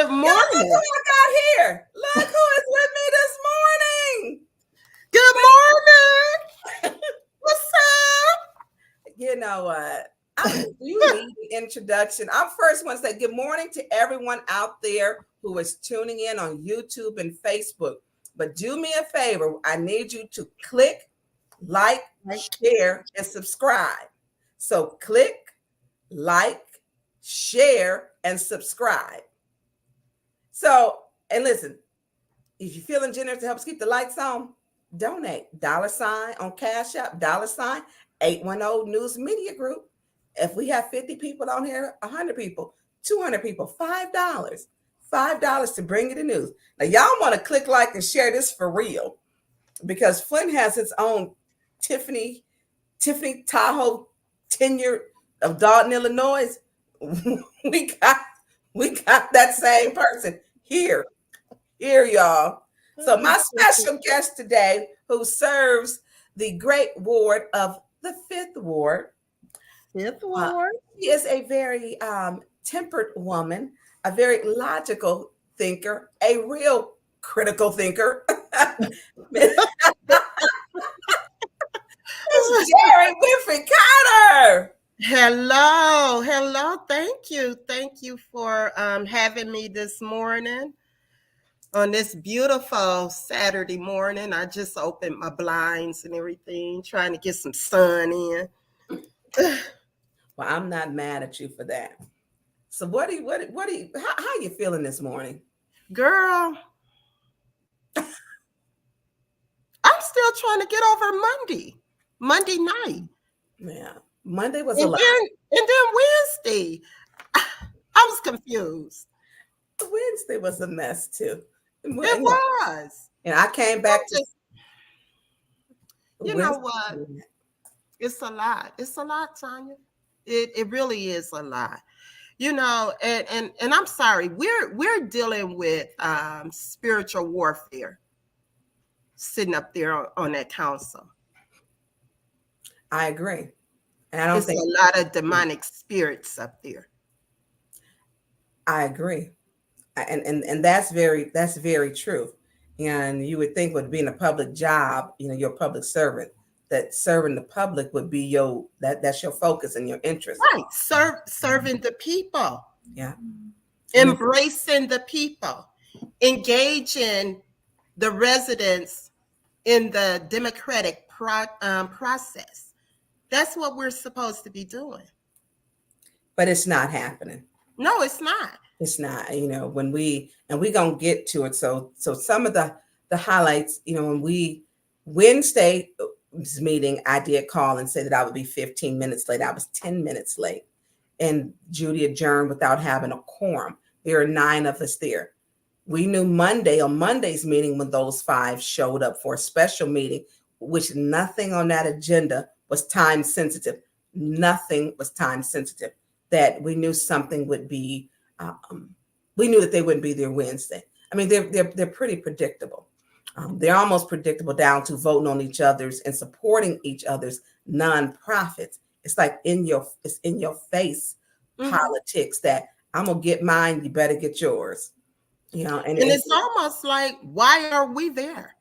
Good morning. Look who I got here. Look who is with me this morning. Good morning. What's up? You know what? You need an introduction. I'm first want to say good morning to everyone out there who is tuning in on YouTube and Facebook. But do me a favor. I need you to click, like, share, and subscribe. So click, like, share, and subscribe. So, and listen, if you're feeling generous to help us keep the lights on, donate. $ on Cash App, $ 810 News Media Group. If we have 50 people on here, 100 people, 200 people, $5. $5 to bring you the news. Now, y'all want to click, like, and share this for real, because Flint has its own Tiffany Tahoe tenure of Dalton, Illinois. we got that same person here, y'all. So my special guest today, who serves the great ward of the 5th Ward. She is a very tempered woman, a very logical thinker, a real critical thinker. It's Jerri Winfrey-Carter. Hello. Thank you for having me this morning on this beautiful Saturday morning. I just opened my blinds and everything, trying to get some sun in. Well, I'm not mad at you for that. So how you feeling this morning? Girl, I'm still trying to get over Monday night. Yeah, Monday was a lot. And then Wednesday, I was confused. Wednesday was a mess too. It was. And I came back to... You know what? It's a lot. It's a lot, Tonya. It really is a lot. You know, and I'm sorry, we're dealing with spiritual warfare sitting up there on that council. I agree. And I don't think a lot of demonic spirits up there. I agree. And that's very true. And you would think with being a public job, you know, you're a public servant, that serving the public would be that's your focus and your interest. Right. Serving the people. Yeah. Embracing the people. Engaging the residents in the democratic process. That's what we're supposed to be doing. But it's not happening. No, it's not. It's not, you know, when we're going to get to it. So some of the highlights, you know, when Wednesday's meeting, I did call and say that I would be 15 minutes late. I was 10 minutes late, and Judy adjourned without having a quorum. There are 9 of us there. We knew on Monday's meeting, when those 5 showed up for a special meeting, which nothing on that agenda was time sensitive. Nothing was time sensitive. That we knew something would be, we knew that they wouldn't be there Wednesday. I mean, they're pretty predictable. They're almost predictable down to voting on each other's and supporting each other's nonprofits. It's like it's in your face politics that I'm gonna get mine, you better get yours. You know, and it's almost like, why are we there?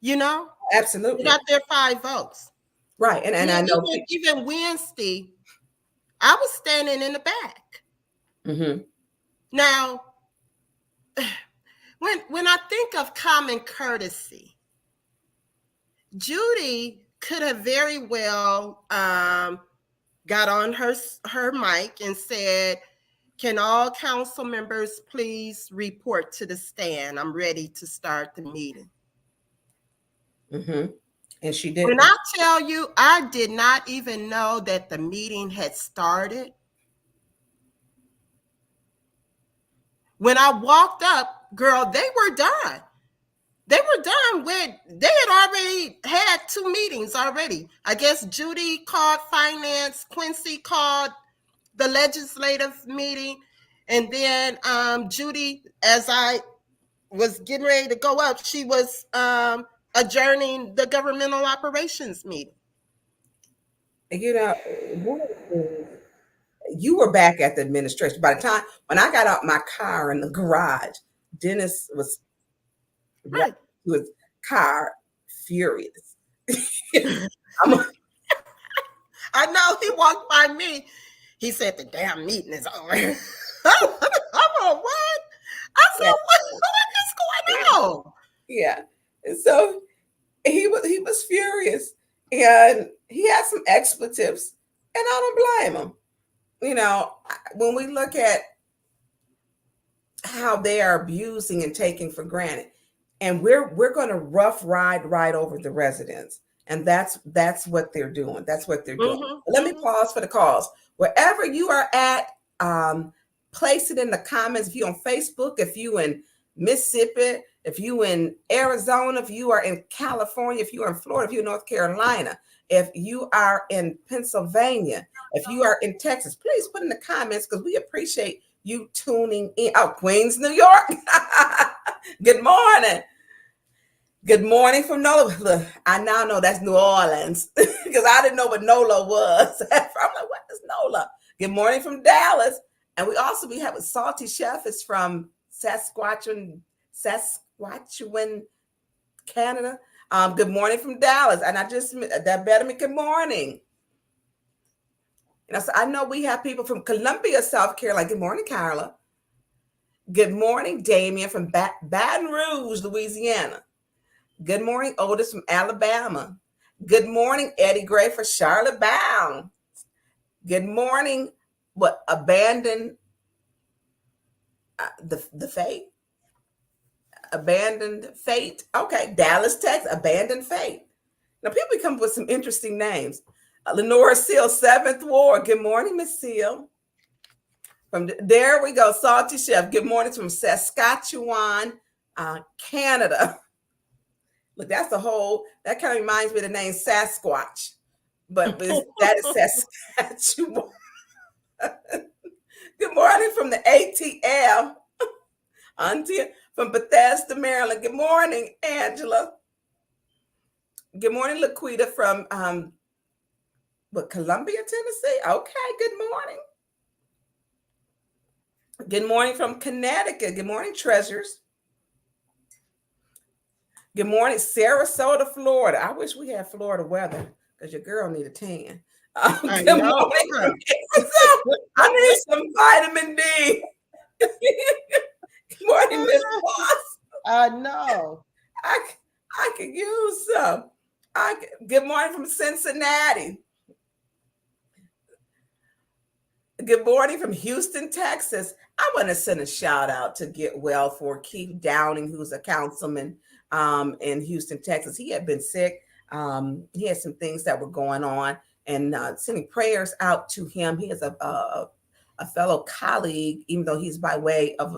You know, absolutely. We got their 5 votes, right? And I know even Wednesday, I was standing in the back. Mm-hmm. Now, when I think of common courtesy, Judy could have very well got on her mic and said, "Can all council members please report to the stand? I'm ready to start the meeting." Mm-hmm. And she did. When I tell you, I did not even know that the meeting had started. When I walked up, girl, they were done. They had already had 2 meetings already. I guess Judy called finance, Quincy called the legislative meeting, and then Judy, as I was getting ready to go up, she was adjourning the governmental operations meeting. You know, one of the things you were back at the administration. By the time when I got out my car in the garage, Dennis was Right. to his car, furious. I'm I know he walked by me. He said the damn meeting is over. I'm like, what? I said, yeah, what is going on? yeah. And so he was furious, and he had some expletives, and I don't blame him. You know, when we look at how they are abusing and taking for granted, and we're going to rough ride right over the residents, and that's what they're doing. That's what they're doing. Mm-hmm, Let me pause for the calls. Wherever you are at, place it in the comments. If you on Facebook, if you in Mississippi, if you in Arizona, if you are in California, if you are in Florida, if you in North Carolina, if you are in Pennsylvania, if you are in Texas, please put in the comments because we appreciate you tuning in. Oh, Queens, New York. Good morning. Good morning from NOLA. Look, I now know that's New Orleans because I didn't know what NOLA was. I'm like, what is NOLA? Good morning from Dallas. And we also be having Salty Chef is from Saskatchewan, Canada. Good morning from Dallas. And that better me good morning. You know, so I know we have people from Columbia, South Carolina. Good morning, Carla. Good morning, Damien from Baton Rouge, Louisiana. Good morning, Otis from Alabama. Good morning, Eddie Gray for Charlotte Bound. Good morning, Abandoned the Fate? Abandoned Fate. Okay, Dallas, Texas, Abandoned Fate. Now, people come up with some interesting names. Lenora Seal, 7th Ward. Good morning, Miss Seal. There we go, Salty Chef. Good morning from Saskatchewan, Canada. Look, that kind of reminds me of the name Sasquatch, but that is Saskatchewan. Good morning from the ATL, Auntie from Bethesda, Maryland. Good morning, Angela. Good morning, Laquita from Columbia, Tennessee. Okay, good morning. Good morning from Connecticut. Good morning, Treasures. Good morning, Sarasota, Florida. I wish we had Florida weather because your girl need a tan. Good morning from Arizona. I need some vitamin D. Good morning, Miss Boss. I know. I could use some. Good morning from Cincinnati. Good morning from Houston, Texas. I want to send a shout out to Get Well for Keith Downing, who's a councilman in Houston, Texas. He had been sick. He had some things that were going on, and sending prayers out to him. He is a fellow colleague, even though he's by way of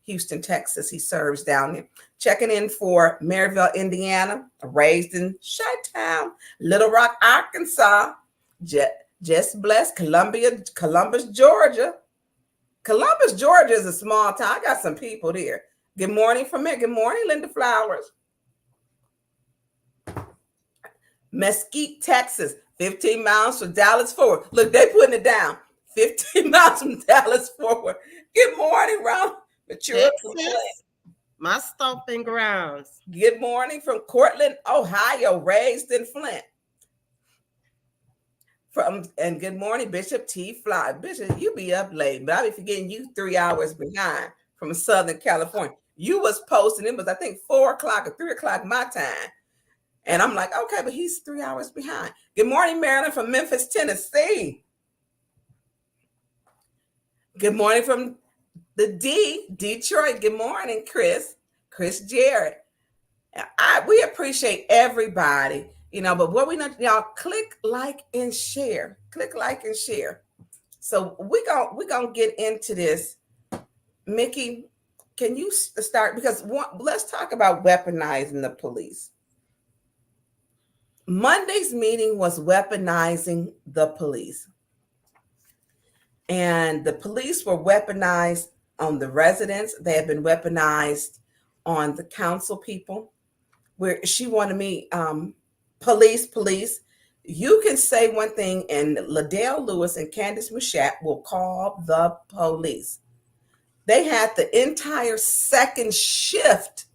Houston, Texas. He serves down there. Checking in for Maryville, Indiana. Raised in Chi-Town, Little Rock, Arkansas. Just blessed, Columbus, Georgia. Columbus, Georgia is a small town. I got some people there. Good morning from there. Good morning, Linda Flowers. Mesquite, Texas, 15 miles from Dallas Fort Worth. Look, they putting it down. 15 miles from Dallas Fort Worth. Good morning, Ron. Texas, my stomping grounds. Good morning from Cortland, Ohio, raised in Flint. And good morning, Bishop T. Fly. Bishop, you be up late, but I be forgetting you 3 hours behind from Southern California. You was posting, it was, I think, 4 o'clock or 3 o'clock my time. And I'm like, okay, but he's 3 hours behind. Good morning, Marilyn from Memphis, Tennessee. Good morning from Detroit. Good morning, Chris Jarrett. We appreciate everybody. But what we know, y'all, click like and share. Click like and share. So we're gonna get into this. Mickey, can you start? Because let's talk about weaponizing the police. Monday's meeting was weaponizing the police. And the police were weaponized on the residents. They have been weaponized on the council people, where she wanted me, police. You can say one thing, and Liddell Lewis and Candace Mushat will call the police. They had the entire second shift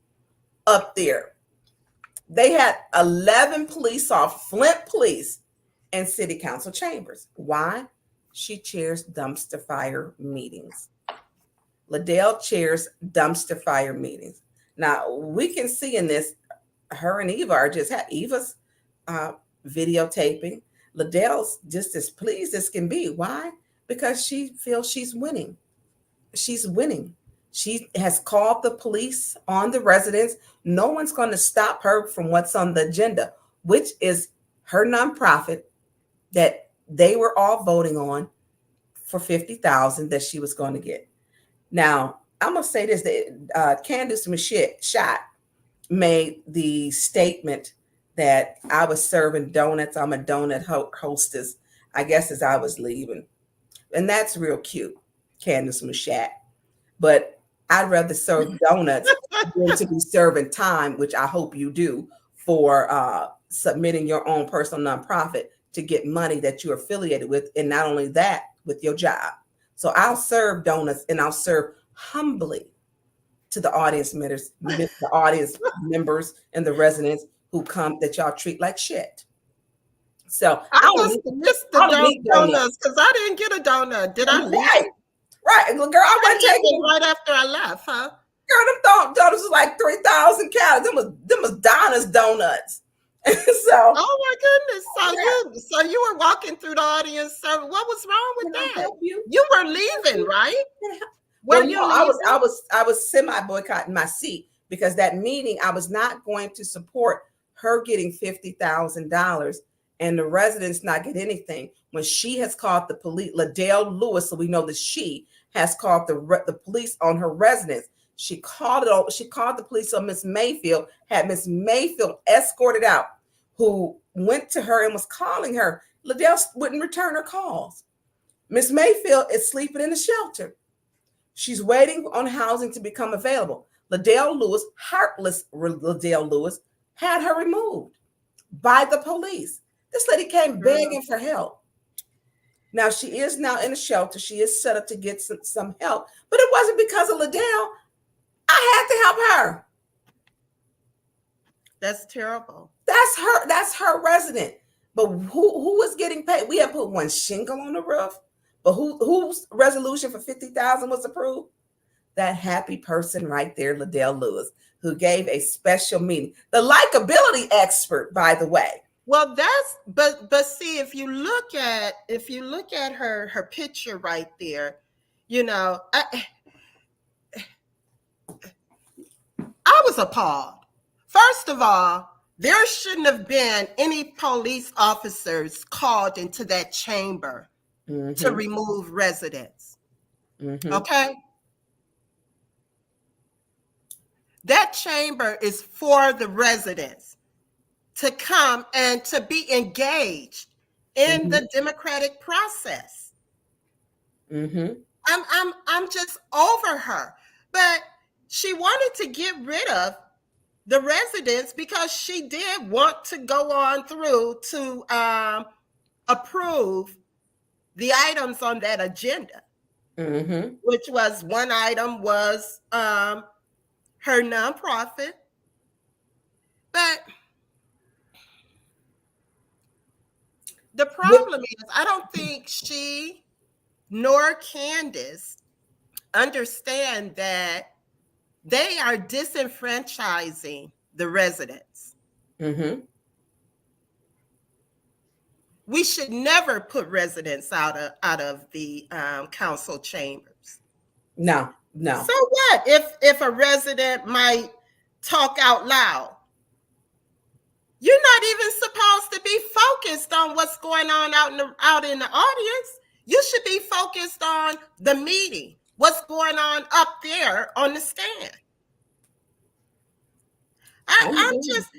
up there. They had 11 police off Flint Police and City Council chambers. Why? She chairs dumpster fire meetings. Liddell chairs dumpster fire meetings. Now, we can see in this, her and Eva are just Eva's videotaping. Liddell's just as pleased as can be. Why? Because she feels she's winning. She's winning. She has called the police on the residents. No one's going to stop her from what's on the agenda, which is her nonprofit that they were all voting on for $50,000 that she was going to get. Now, I'm going to say this, that Candace Mushat made the statement that I was serving donuts. I'm a donut hostess, I guess, as I was leaving. And that's real cute, Candace Mushat. But I'd rather serve donuts than to be serving time, which I hope you do, for submitting your own personal nonprofit to get money that you're affiliated with. And not only that, with your job. So I'll serve donuts, and I'll serve humbly to the audience members, and the residents who come that y'all treat like shit. So I must have missed the donuts because I didn't get a donut. Did I leave? Right. Well, girl, I went taking right after I left, huh? Girl, them donuts was like 3,000 calories. Them was Donna's donuts. So, oh my goodness! So you were walking through the audience. So what was wrong with that? You were leaving, right? Well, you know, I was semi-boycotting my seat because that meeting I was not going to support her getting $50,000 and the residents not get anything when she has called the police. Liddell Lewis, so we know that she has called the police on her residents. She called the police on Miss Mayfield, had Miss Mayfield escorted out, who went to her and was calling her. Liddell wouldn't return her calls. Miss Mayfield is sleeping in the shelter. She's waiting on housing to become available. Liddell Lewis, heartless Liddell Lewis, had her removed by the police. This lady came begging for help. Now she is now in a shelter. She is set up to get some help, but it wasn't because of Liddell. I had to help her. That's terrible. That's her resident. But who was getting paid? We had put one shingle on the roof. But whose resolution for $50,000 was approved? That happy person right there, Liddell Lewis, who gave a special meeting. The likability expert, by the way. Well, but see, if you look at her picture right there, you know, I was appalled. First of all, there shouldn't have been any police officers called into that chamber to remove residents. Okay? That chamber is for the residents to come and to be engaged in the democratic process. I'm just over her. But she wanted to get rid of the residents because she did want to go on through to approve the items on that agenda, which was one item was her nonprofit. But the problem is, I don't think she nor Candace understand that they are disenfranchising the residents. We should never put residents out of the council chambers. No. So what if a resident might talk out loud? You're not even supposed to be focused on what's going on out in the audience. You should be focused on the meeting, what's going on up there on the stand. I'm just,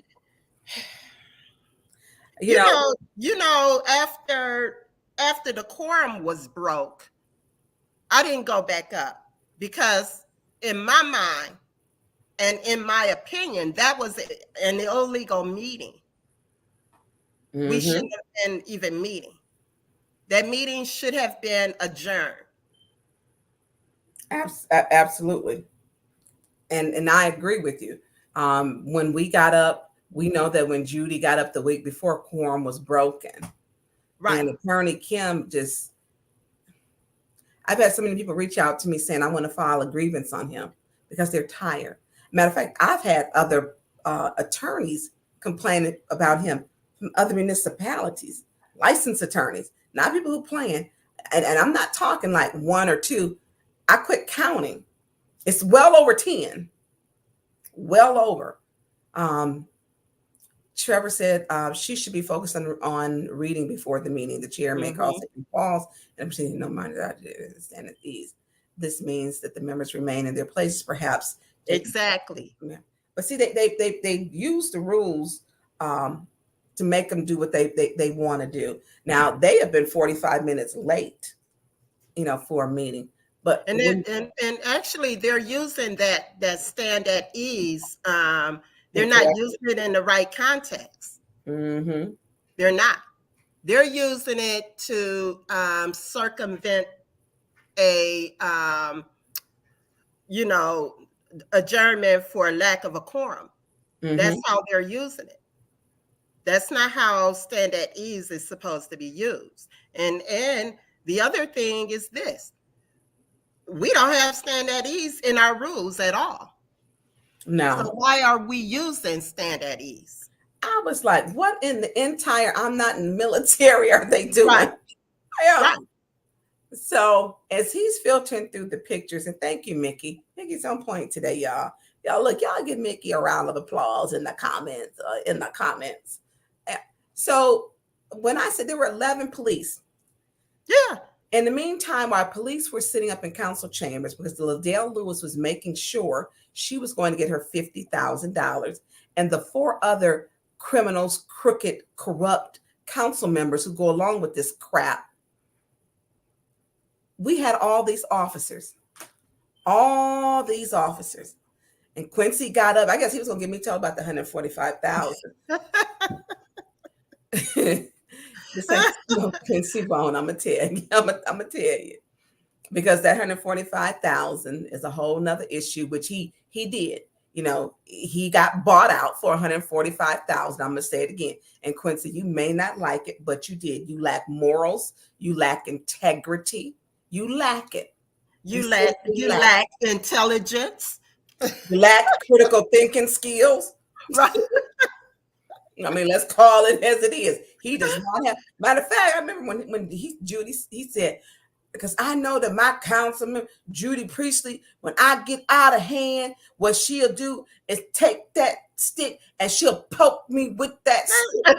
you know, after the quorum was broke, I didn't go back up because in my mind and in my opinion, that was an illegal meeting. we Mm-hmm. shouldn't have been even meeting. That meeting should have been adjourned. Absolutely. And I agree with you. When we got up, we know that when Judy got up the week before, quorum was broken. Right. And Attorney Kim just, I've had so many people reach out to me saying, I want to file a grievance on him because they're tired. Matter of fact, I've had other attorneys complaining about him from other municipalities, licensed attorneys, not people who plan. And I'm not talking like one or two. I quit counting. It's well over 10. Well over. Trevor said she should be focused on reading before the meeting. The chair may call second calls and proceeding no mind that I stand at ease. This means that the members remain in their places, perhaps. Exactly. But see, they use the rules to make them do what they want to do. Now they have been 45 minutes late, for a meeting. But and actually they're using that stand at ease. They're not using it in the right context. Mm-hmm. They're not. They're using it to circumvent a adjournment for lack of a quorum. Mm-hmm. That's how they're using it. That's not how stand at ease is supposed to be used. And the other thing is this: we don't have stand at ease in our rules at all. No. So why are we using stand at ease? I was like, what in the entire, I'm not in the military, are they doing? Right. Right. So as he's filtering through the pictures, and thank you, Mickey. Mickey's on point today, y'all. Y'all give Mickey a round of applause in the comments. So when I said there were 11 police. Yeah. In the meantime, while police were sitting up in council chambers because Liddell Lewis was making sure she was going to get her $50,000, and the 4 other criminals, crooked, corrupt council members who go along with this crap, we had all these officers. And Quincy got up. I guess he was going to give me tell about the 145,000. This ain't no Quincy Bone. I'm gonna tell you, because that 145,000 is a whole nother issue, which he did. He got bought out for 145,000. I'm gonna say it again. And Quincy, you may not like it, but you did. You lack morals. You lack integrity. You lack it. You lack intelligence. You lack critical thinking skills. Right. I mean, let's call it as it is. He does not have. Matter of fact, I remember when Judy said, because I know that my councilman Judy Priestley, when I get out of hand, what she'll do is take that stick and she'll poke me with that stick.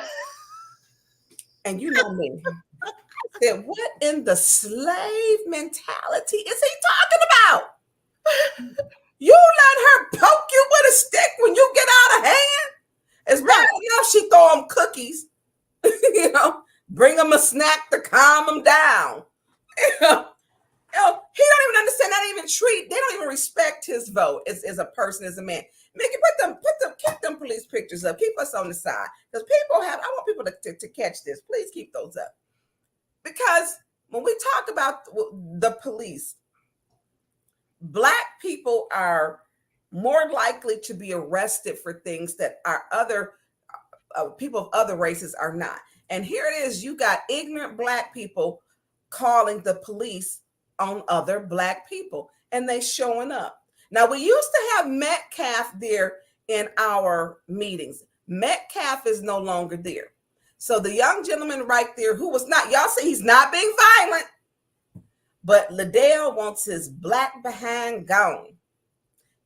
And you know me. I said, what in the slave mentality is he talking about? You let her poke you with a stick when you get out of hand? As bad as she throw them cookies, bring them a snack to calm them down. He don't even understand, not even treat. They don't even respect his vote as a person, as a man. Mickey, keep them police pictures up. Keep us on the side, because I want people to catch this. Please keep those up, because when we talk about the police, Black people are more likely to be arrested for things that our other people of other races are not. And here it is, you got ignorant Black people calling the police on other Black people, and they showing up. Now, we used to have Metcalf there in our meetings. Metcalf is no longer there. So the young gentleman right there who was not, y'all say he's not being violent, but Liddell wants his Black behind gone.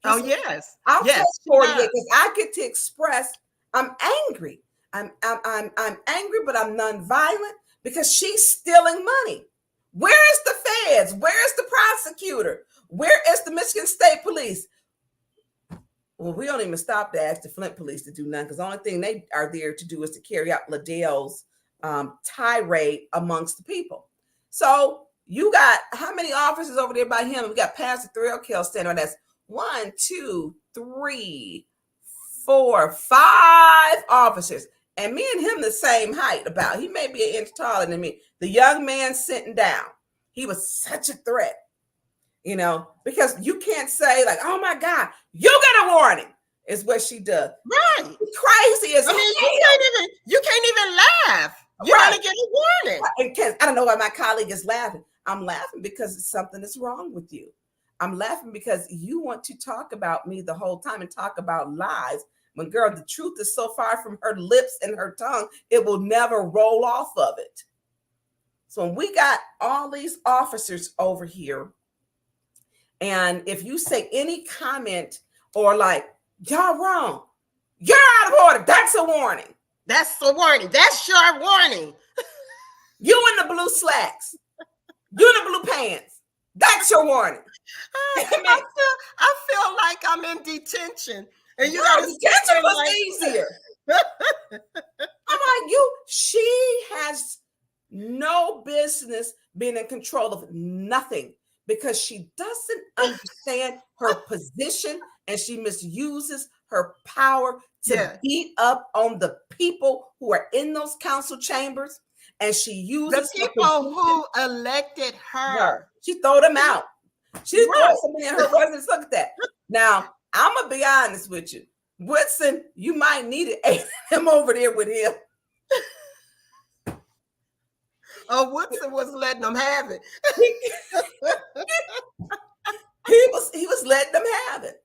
Oh, yes. I'll tell you because I get to express, I'm angry. I'm angry, but I'm nonviolent because she's stealing money. Where is the feds? Where is the prosecutor? Where is the Michigan State Police? Well, we don't even stop to ask the Flint Police to do nothing, because the only thing they are there to do is to carry out Liddell's tirade amongst the people. So you got how many officers over there by him? We got Pastor Thrill Kell standing right. That's 1, 2, 3, 4, 5 officers. and me and him the same height, about. He may be an inch taller than me. The young man sitting down, he was such a threat, because you can't say like, oh my God, you get a warning, is what she does. Right. Crazy as you can't even laugh. You're gonna get a warning. And I don't know why my colleague is laughing. I'm laughing because something is wrong with you. I'm laughing because you want to talk about me the whole time and talk about lies. When, girl, the truth is so far from her lips and her tongue, it will never roll off of it. So when we got all these officers over here, and if you say any comment or like, y'all wrong, you're out of order, that's a warning. That's a warning. That's your warning. You in the blue slacks. You in the blue pants. That's your warning. I feel like I'm in detention. And you got detention was easier. I'm like, she has no business being in control of nothing because she doesn't understand her position and she misuses her power to beat up on the people who are in those council chambers. And she uses the people who elected her. She throw them out. She throw somebody in her residence. Look at that. Now, I'm going to be honest with you. Woodson, you might need him over there with him. Oh, Woodson was letting them have it. He was letting them have it.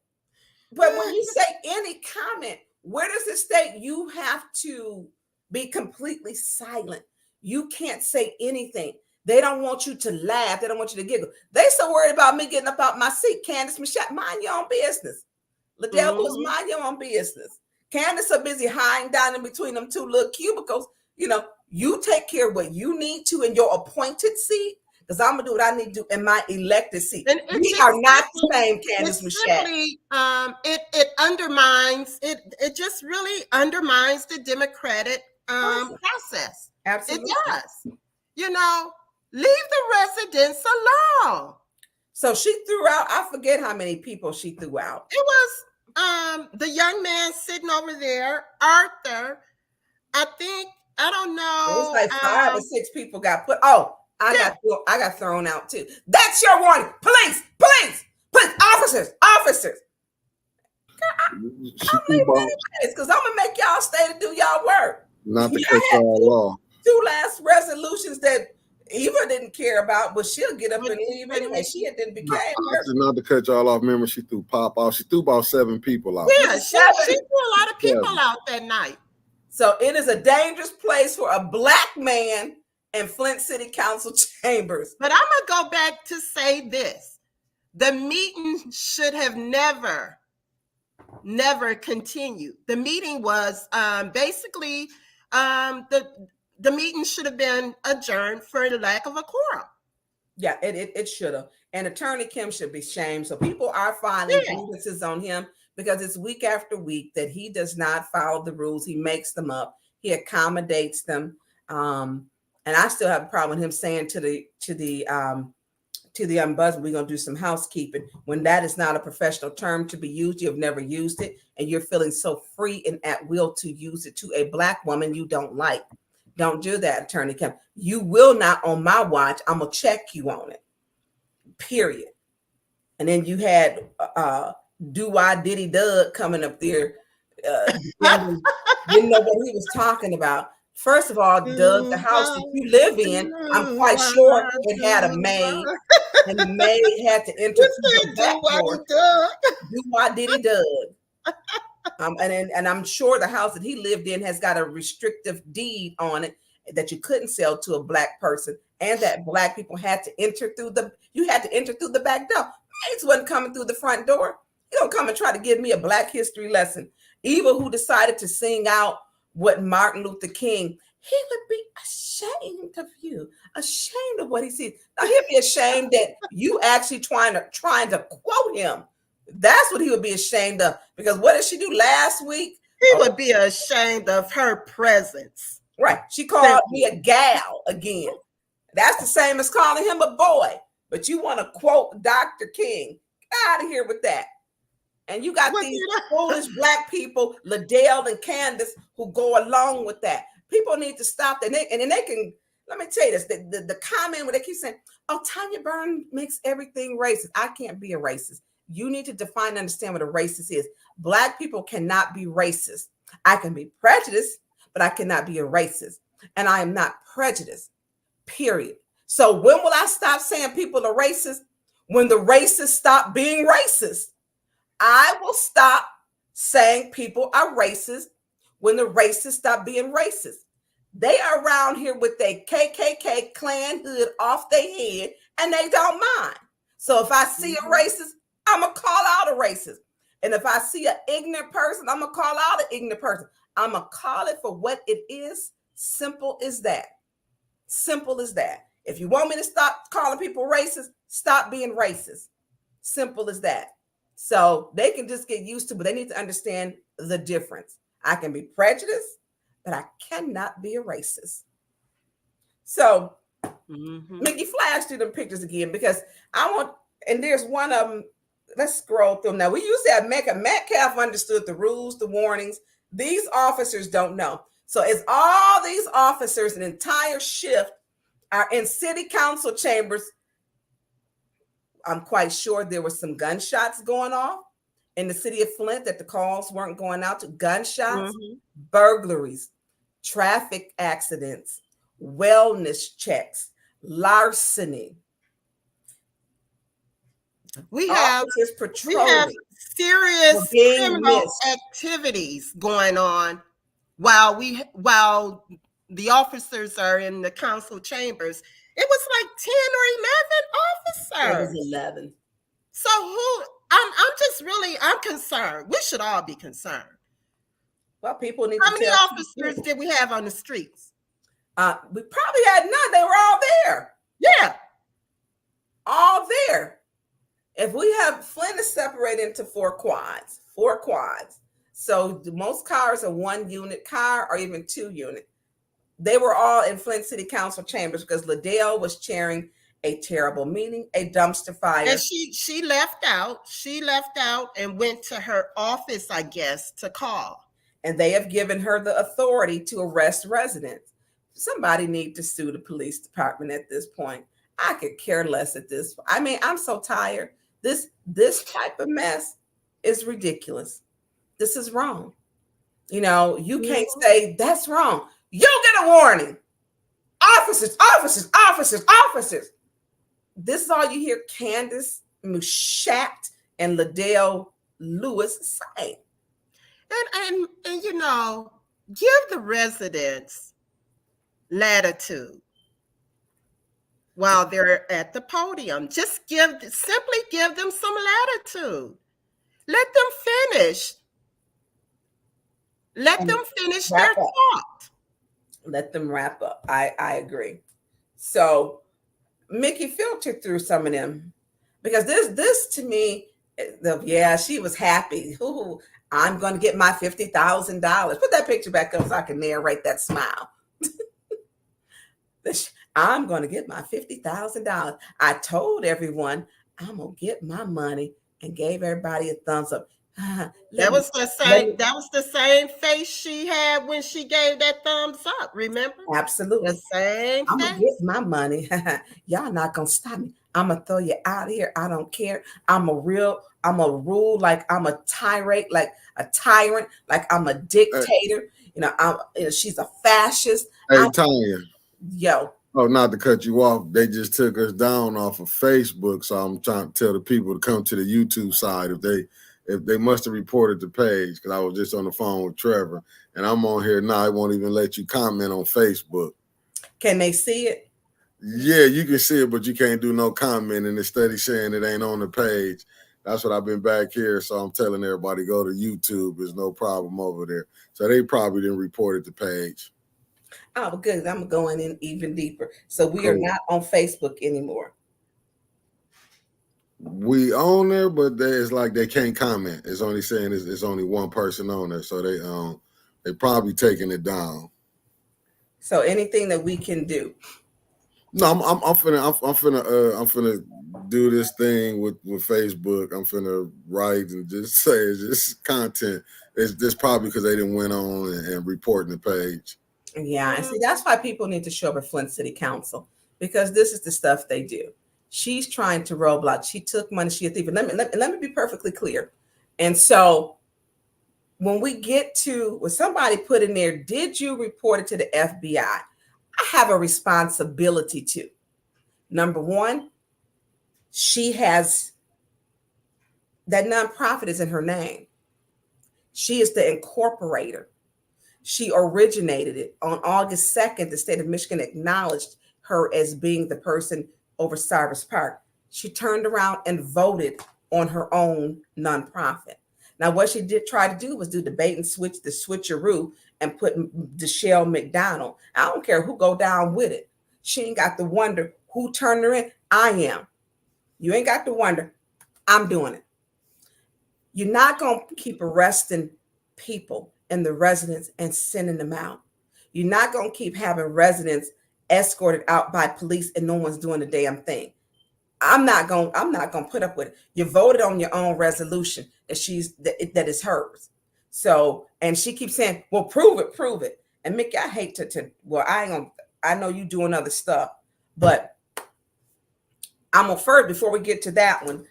But when you say any comment, where does it state you have to be completely silent? You can't say anything. They don't want you to laugh. They don't want you to giggle. They so worried about me getting up out my seat. Candace, Michelle, mind your own business. Liddell was mind your own business. Candace so busy hiding down in between them two little cubicles. You take care of what you need to in your appointed seat, because I'm gonna do what I need to do in my elected seat. And we are not the same, Candace Michelle. It undermines it just really undermines the democratic process. Absolutely. It does. Leave the residents alone. So she threw out, I forget how many people she threw out. It was the young man sitting over there, Arthur. I don't know. It was like 5 or 6 people got put. Oh, I got thrown out too. That's your warning. Police, officers. I'm leaving because I'm gonna make y'all stay to do y'all work. Not to cut y'all off. 2 last resolutions that Eva didn't care about, but she'll get up and leave anyway. She didn't become not to cut y'all off. Remember, she threw Pop out. She threw about 7 people out. Yeah, she threw a lot of people out that night. So it is a dangerous place for a Black man in Flint City Council chambers. But I'm gonna go back to say this: the meeting should have never continued. The meeting was basically the meeting should have been adjourned for the lack of a quorum. Yeah, it should have. And Attorney Kim should be shamed. So people are filing grievances on him because it's week after week that he does not follow the rules. He makes them up. He accommodates them. And I still have a problem with him saying to the ombudsman, we're going to do some housekeeping, when that is not a professional term to be used. You've never used it, and you're feeling so free and at will to use it to a Black woman you don't like. Don't do that, Attorney Kim. You will not on my watch. I'm going to check you on it, period. And then you had Diddy Doug coming up there. Didn't know what he was talking about. First of all, Doug, the house that you live in, I'm quite sure it had a maid, and the maid had to enter through the back door. Diddy Doug. And I'm sure the house that he lived in has got a restrictive deed on it that you couldn't sell to a Black person, and that Black people had to enter through the back door. Maids wasn't coming through the front door. You don't come and try to give me a Black history lesson. Eva, who decided to sing out what Martin Luther King, he would be ashamed of you, ashamed of what he sees. Now he'd be ashamed that you actually trying to quote him. That's what he would be ashamed of. Because what did she do last week? He would be ashamed of her presence. Right. She called me a gal again. That's the same as calling him a boy. But you want to quote Dr. King. Get out of here with that. And you got What these did I- foolish black people, Liddell and Candace, who go along with that. People need to stop that. And then they can, let me tell you this, the comment where they keep saying, oh, Tonya Burns makes everything racist. I can't be a racist. You need to define and understand what a racist is. Black people cannot be racist. I can be prejudiced, but I cannot be a racist. And I am not prejudiced, period. So when will I stop saying people are racist? When the racists stop being racist. I will stop saying people are racist when the racists stop being racist. They are around here with their KKK Klan hood off their head and they don't mind. So if I see a racist, I'm going to call out a racist. And if I see an ignorant person, I'm going to call out an ignorant person. I'm going to call it for what it is. Simple as that. Simple as that. If you want me to stop calling people racist, stop being racist. Simple as that. So they can just get used to, but they need to understand the difference. I can be prejudiced, but I cannot be a racist. So, Mickey, flash through them pictures again because I want, and there's one of them. Let's scroll through them. Now, we used to have Metcalf understood the rules, the warnings. These officers don't know. So, as all these officers, an entire shift are in city council chambers, I'm quite sure there were some gunshots going off in the city of Flint that the calls weren't going out to. Gunshots, burglaries, traffic accidents, wellness checks, larceny. We have serious criminal activities going on while the officers are in the council chambers. It was like 10 or 11 officers. It was 11. So I'm concerned. We should all be concerned. Well, people need How many officers did we have on the streets? We probably had none. They were all there. Yeah. All there. If we have, Flint is separated into 4 quads. So most cars are 1 unit car or even 2 unit. They were all in Flint City Council chambers because Liddell was chairing a terrible meeting, a dumpster fire. And she left out. She left out and went to her office, I guess, to call. And they have given her the authority to arrest residents. Somebody need to sue the police department at this point. I could care less at this. I mean, I'm so tired. This type of mess is ridiculous. This is wrong. You know, you can't say that's wrong. You'll get a warning. Officers. This is all you hear Candace Mushat and Liddell Lewis say. And you know, give the residents latitude while they're at the podium. Just simply give them some latitude. Let them finish. Let them finish their thought. Let them wrap up. I agree. So Mickey filtered through some of them because this to me, she was happy. Ooh, I'm going to get my $50,000. Put that picture back up so I can narrate that smile. I'm going to get my $50,000. I told everyone I'm going to get my money and gave everybody a thumbs up. That was the same face she had when she gave that thumbs up. Remember? Absolutely. The same I'm face. gonna get my money. Y'all not gonna stop me. I'm gonna throw you out of here. I don't care. I'm a rule like I'm a tyrant, like I'm a dictator. She's a fascist. Hey, Tonya. Yo. Oh, not to cut you off. They just took us down off of Facebook. So I'm trying to tell the people to come to the YouTube side if they must have reported the page, because I was just on the phone with Trevor and I'm on here now. I won't even let you comment on Facebook. Can they see it? Yeah, you can see it, but you can't do no comment. And the study saying it ain't on the page. That's what I've been back here. So I'm telling everybody, go to YouTube. There's no problem over there. So they probably didn't report the page. Oh, good. I'm going in even deeper. So we are not on Facebook anymore. We on there, but it's like they can't comment. It's only saying it's only one person on there, so they probably taking it down. So anything that we can do. No, I'm finna do this thing with Facebook. I'm finna write and just say it's just content. It's just probably because they didn't went on and reporting the page. Yeah, and see, that's why people need to show up at Flint City Council, because this is the stuff they do. She's trying to roadblock. She took money. She a thief. And let me be perfectly clear. And so when we get to when somebody put in there, did you report it to the FBI? I have a responsibility to. Number one, she has that nonprofit is in her name. She is the incorporator. She originated it. On August 2nd, the state of Michigan acknowledged her as being the person over Cyrus Park. She turned around and voted on her own nonprofit. Now, what she did try to do was do the bait and switch, the switcheroo, and put Deshelle McDonald. I don't care who go down with it. She ain't got to wonder who turned her in. I am. You ain't got to wonder. I'm doing it. You're not going to keep arresting people and the residents and sending them out. You're not going to keep having residents escorted out by police and no one's doing the damn thing. I'm not going to put up with it. You voted on your own resolution that is hers. So, and she keeps saying, well, prove it. And Mickey, I hate I know you doing other stuff, but I'm gonna first, before we get to that one,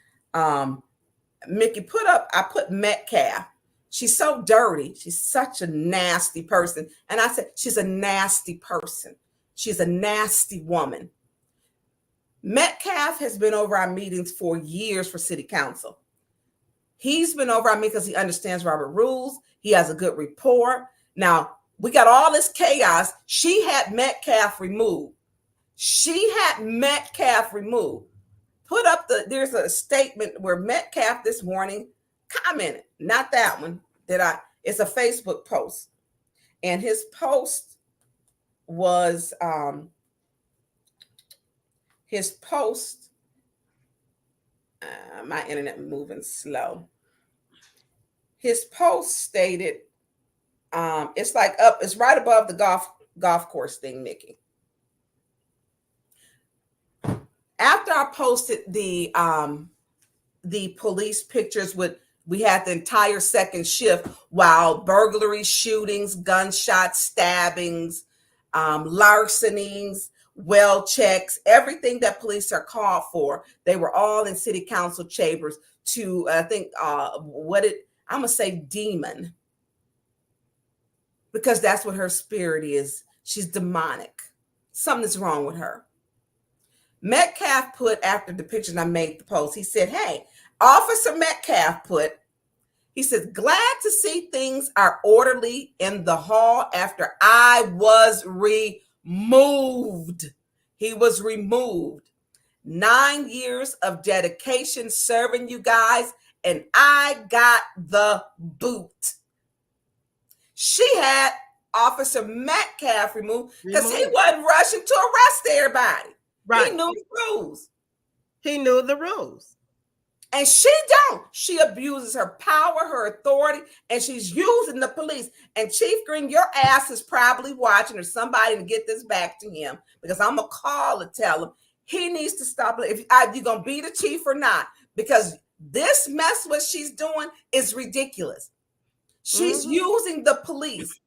Mickey, I put Metcalf. She's so dirty. She's such a nasty person. And I said, she's a nasty person. She's a nasty woman. Metcalf has been over our meetings for years for city council. He's been over our meetings because he understands Robert rules. He has a good rapport. Now, we got all this chaos. She had Metcalf removed. Put up there's a statement where Metcalf this morning commented, not that one, it's a Facebook post. And his post was, my internet moving slow. His post stated, it's right above the golf course thing, Nikki. After I posted the police pictures we had the entire second shift while burglaries, shootings, gunshots, stabbings, larcenings, well checks, everything that police are called for. They were all in city council chambers to, I think, I'm going to say demon, because that's what her spirit is. She's demonic. Something's wrong with her. Metcalf put, after the picture, and I made the post, he said, hey, Officer Metcalf he says, glad to see things are orderly in the hall after I was removed. He was removed. 9 years of dedication serving you guys, and I got the boot. She had Officer Metcalf removed because he wasn't rushing to arrest everybody. Right. He knew the rules. And she don't. She abuses her power, her authority, and she's using the police. And Chief Green, your ass is probably watching, or somebody to get this back to him, because I'm going to call and tell him he needs to stop it. If you're going to be the chief or not, because this mess what she's doing is ridiculous. She's using the police.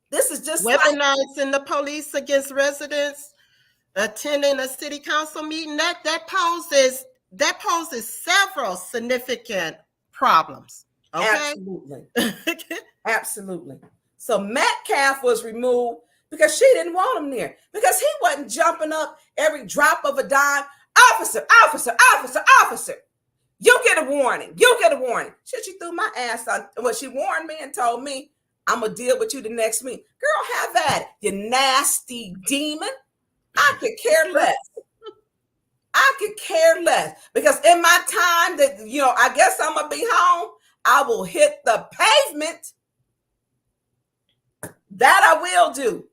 This is just weaponizing the police against residents attending a city council meeting. That poses several significant problems. Okay? Absolutely. So Metcalf was removed because she didn't want him there, because he wasn't jumping up every drop of a dime. Officer. You get a warning. She threw my ass on. Well, she warned me and told me, I'm going to deal with you the next meeting. Girl, have at it, you nasty demon. I could care less. Because in my time that, I guess I'm going to be home, I will hit the pavement. That I will do.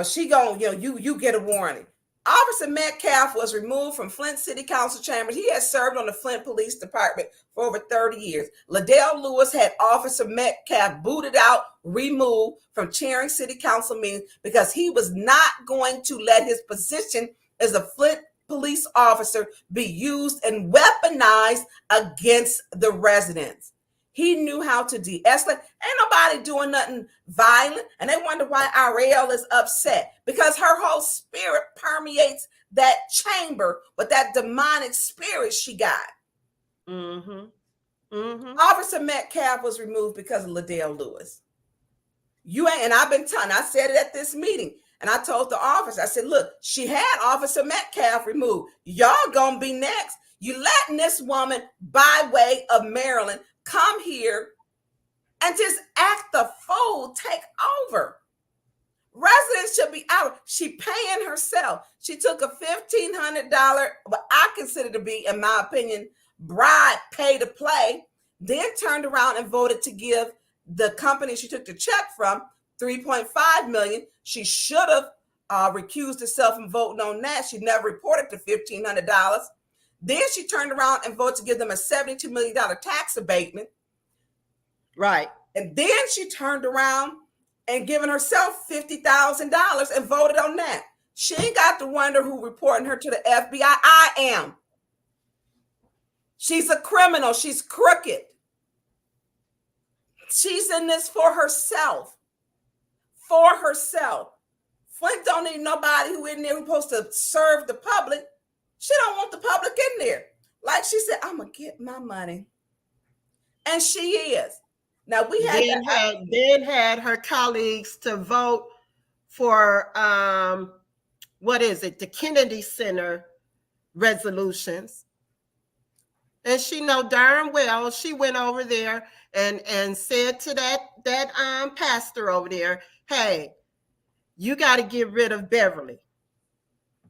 She going, you get a warning. Officer Metcalf was removed from Flint City Council chambers. He had served on the Flint Police Department for over 30 years. Liddell Lewis had Officer Metcalf booted out, removed from chairing City Council meetings because he was not going to let his position as a Flint police officer be used and weaponized against the residents. He knew how to de-escalate. Ain't nobody doing nothing violent. And they wonder why Ariel is upset, because her whole spirit permeates that chamber with that demonic spirit she got. Officer Metcalf was removed because of Liddell Lewis. You ain't, and I've been telling, I said it at this meeting, and I told the officer, I said, look, she had Officer Metcalf removed. Y'all gonna be next. You letting this woman by way of Maryland come here and just act the fool, take over. Residents should be out. She paying herself. She took a $1,500, what I consider to be, in my opinion, bribe, pay to play, then turned around and voted to give the company she took the check from $3.5 million. She should have recused herself from voting on that. She never reported the $1,500. Then she turned around and voted to give them a $72 million tax abatement. Right. And then she turned around and given herself $50,000 and voted on that. She ain't got to wonder who reporting her to the FBI. I am. She's a criminal. She's crooked. She's in this for herself. For herself. Flint don't need nobody who in there who's supposed to serve the public. She don't want the public in there. Like she said, I'm going to get my money. And she is. Now we had her colleagues to vote for the Kennedy Center resolutions. And she know darn well she went over there and said to that pastor over there, hey, you got to get rid of Beverly.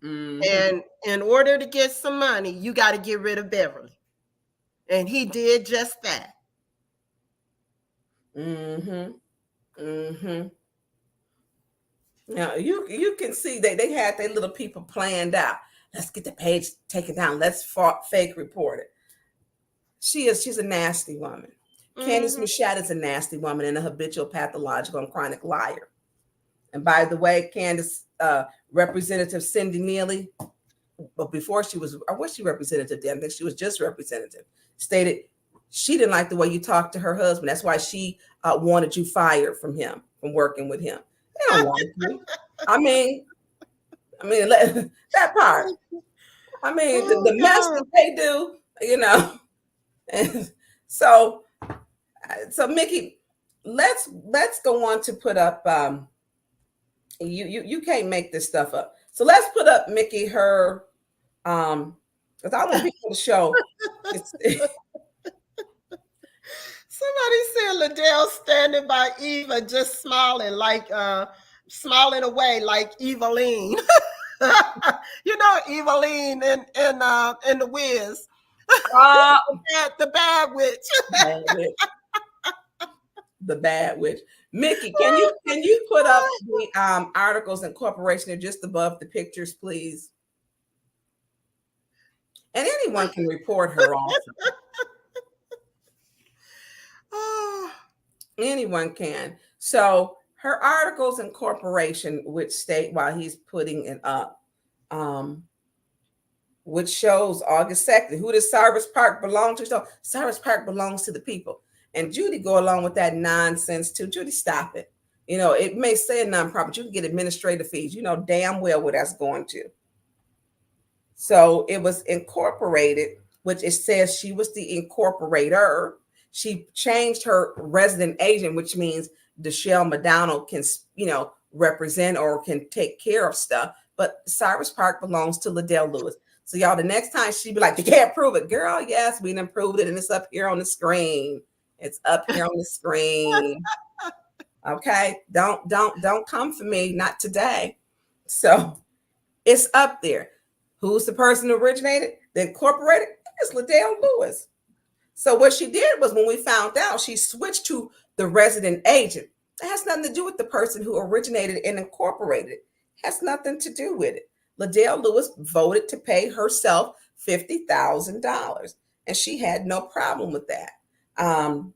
And in order to get some money, you got to get rid of Beverly. And he did just that. Now you can see they had their little people planned out. Let's get the page taken down. Let's fake report it. She's a nasty woman. Candace Machado is a nasty woman and a habitual pathological and chronic liar. And by the way, Candace, Representative Cindy Neely, but before she was, or was she representative then? I think she was just representative, stated she didn't like the way you talked to her husband. That's why she wanted you fired from him, from working with him. They don't want you. I mean, that part. I mean, the mess that they do, you know. And so Mickey, let's go on to put up. You can't make this stuff up. So let's put up Mickey her because I want people to show. Somebody said Liddell standing by Eva just smiling smiling away like Eveline. You know Eveline in the Wiz. The bad witch. The bad witch. Mickey, can you put up the articles and corporation just above the pictures, please? And anyone can report her also. Anyone can. So her articles and corporation, which state while he's putting it up, which shows August 2nd, who does Cyrus Park belong to? So Cyrus Park belongs to the people. And Judy go along with that nonsense too. Judy, stop it. You know, it may say a nonprofit, you can get administrative fees. You know damn well what that's going to. So it was incorporated, which it says she was the incorporator. She changed her resident agent, which means Deshelle McDonald can, represent or can take care of stuff. But Cyrus Park belongs to Liddell Lewis. So y'all, the next time she be like, you can't prove it. Girl, yes, we done proved it. And it's up here on the screen. It's up here on the screen. Okay. Don't come for me. Not today. So it's up there. Who's the person who originated? The incorporated? It's Liddell Lewis. So what she did was when we found out, she switched to the resident agent. It has nothing to do with the person who originated and incorporated it. It has nothing to do with it. Liddell Lewis voted to pay herself $50,000, and she had no problem with that. And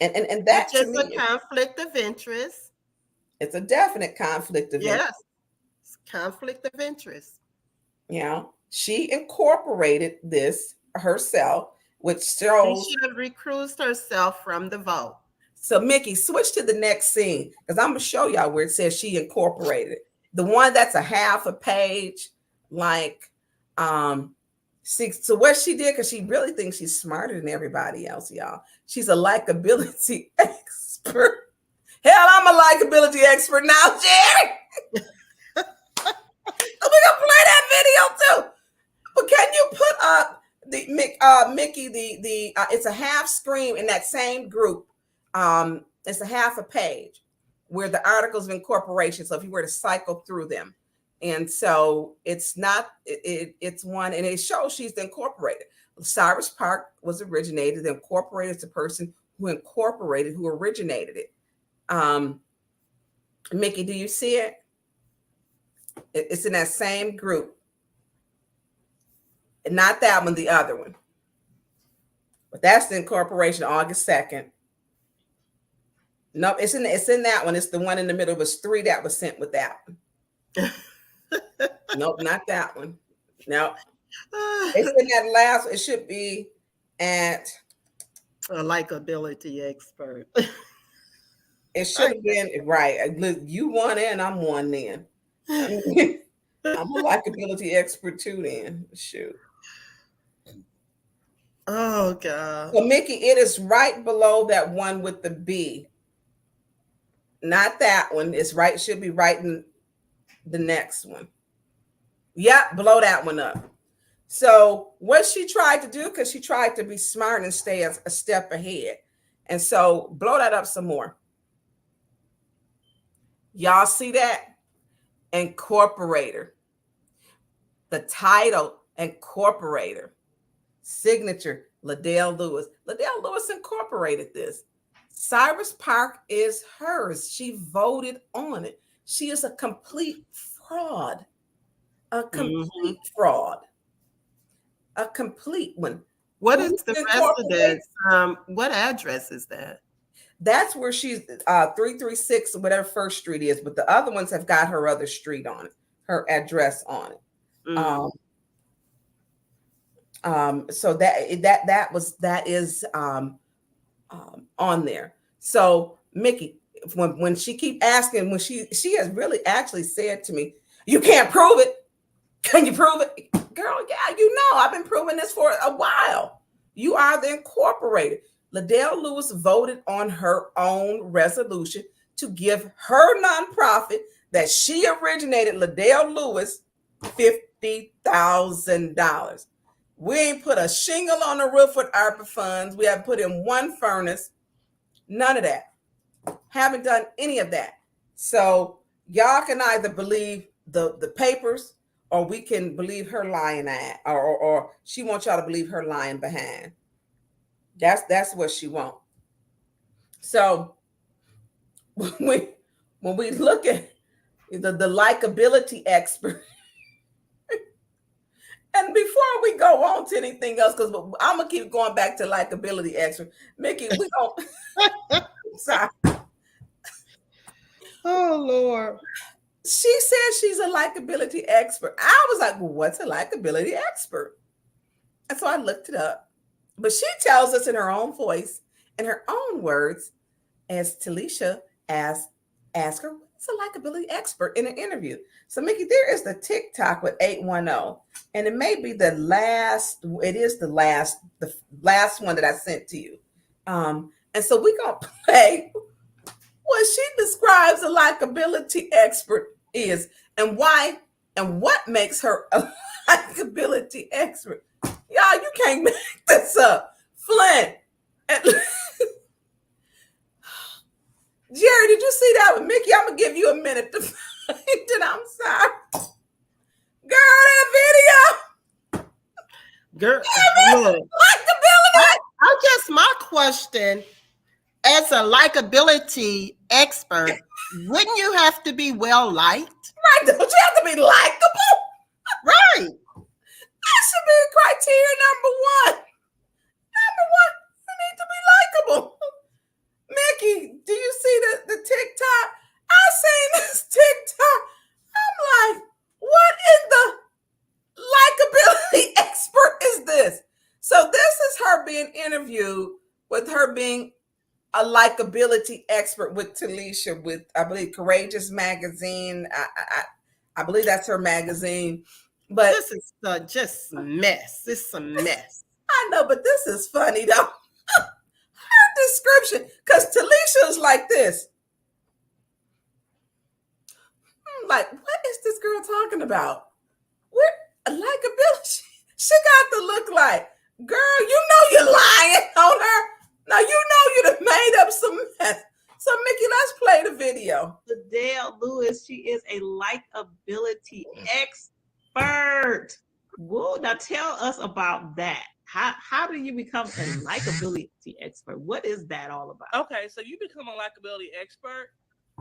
that Which to is me, a conflict of interest. it's a definite conflict of interest. Yes, it's conflict of interest. You know, she incorporated this herself, which She shows. should have recused herself from the vote. So, Mickey, switch to the next scene because I'm going to show y'all where it says she incorporated it. The one that's a half a page, like, so what she did, because she really thinks she's smarter than everybody else, y'all. She's a likability expert. Hell, I'm a likability expert now, Jerri. We're going to play that video too. But can you put up the Mickey, it's a half screen in that same group. It's a half a page where the articles of incorporation. So if you were to cycle through them, and so it's not, it's one, and it shows she's incorporated. Cyrus Park was originated. Incorporated is the person who incorporated, who originated it. Mickey, do you see it? It's in that same group. Not that one, the other one. But that's the incorporation, August 2nd. Nope, it's in that one. It's the one in the middle. It was 3 that was sent with that one. Nope, not that one. No. It's in that last. It should be at a likability expert. It should have been right. Look, you one and I'm one then. I'm a likability expert too then. Shoot. Oh God. So Mickey, it is right below that one with the B. Not that one. It's right. It should be right in the next one. Yeah, blow that one up. So what she tried to do, because she tried to be smart and stay a step ahead. And so blow that up some more. Y'all see that? Incorporator. The title, Incorporator. Signature, Liddell Lewis. Liddell Lewis incorporated this. Cyrus Park is hers. She voted on it. She is a complete fraud. A complete fraud. A complete one. What is the residence? What address is that? That's where she's 336, whatever First Street is, but the other ones have got her other street on it, her address on it. So that is on there. So Mickey, when she keep asking, when she has really actually said to me, "You can't prove it. Can you prove it?" Girl, yeah, you know, I've been proving this for a while. You are the incorporated. Liddell Lewis voted on her own resolution to give her nonprofit that she originated, Liddell Lewis, $50,000. We ain't put a shingle on the roof with ARPA funds. We haven't put in one furnace. None of that. Haven't done any of that. So y'all can either believe the papers, or we can believe her lying at, or she wants y'all to believe her lying behind. That's what she wants. So when we look at the likability expert, and before we go on to anything else, because I'm gonna keep going back to likability expert, Mickey, we don't. Sorry. Oh Lord. She says she's a likability expert. I was like, well, what's a likability expert? And so I looked it up. But she tells us in her own voice, in her own words, as Talisha asked her, what's a likability expert in an interview? So Mickey, there is the TikTok with 810. And it may be the last one that I sent to you. And so we're going to play what she describes a likability expert is, and why, and what makes her a likability expert. Y'all, you can't make this up. Flint. Jerri, did you see that with Mickey? I'm going to give you a minute to find it. I'm sorry. Girl, that video. Girl, Likability. I guess my question, as a likability expert, wouldn't you have to be well liked? Right. Don't you have to be likable. Right. That should be criteria number one. Number one, you need to be likable. Mickey, do you see the TikTok? I seen this TikTok. I'm like, what in the likability expert is this? So this is her being interviewed with her being a likability expert with Talisha with, I believe, Courageous Magazine. I believe that's her magazine. But this is just a mess. It's a mess. I know, but this is funny though. Her description, because Talisha is like this. I'm like, what is this girl talking about? What likability? She got to look like, girl, you know you're lying on her. Now you know you done made up some mess. So Mickey, let's play the video. Adele Lewis, she is a likability expert. Whoa, now tell us about that. How do you become a likability expert? What is that all about? Okay, so you become a likability expert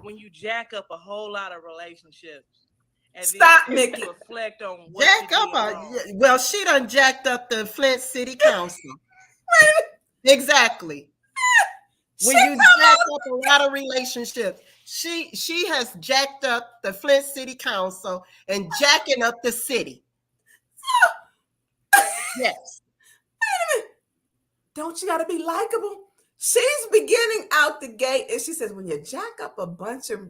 when you jack up a whole lot of relationships. And Stop, then Mickey. Reflect on what Jack you up. did wrong. Well, she done jacked up the Flint City Council. Exactly. When you jack up a lot of relationships, she has jacked up the Flint City Council and jacking up the city. Yes. Wait a minute. Don't you got to be likable? She's beginning out the gate, and she says, when you jack up a bunch of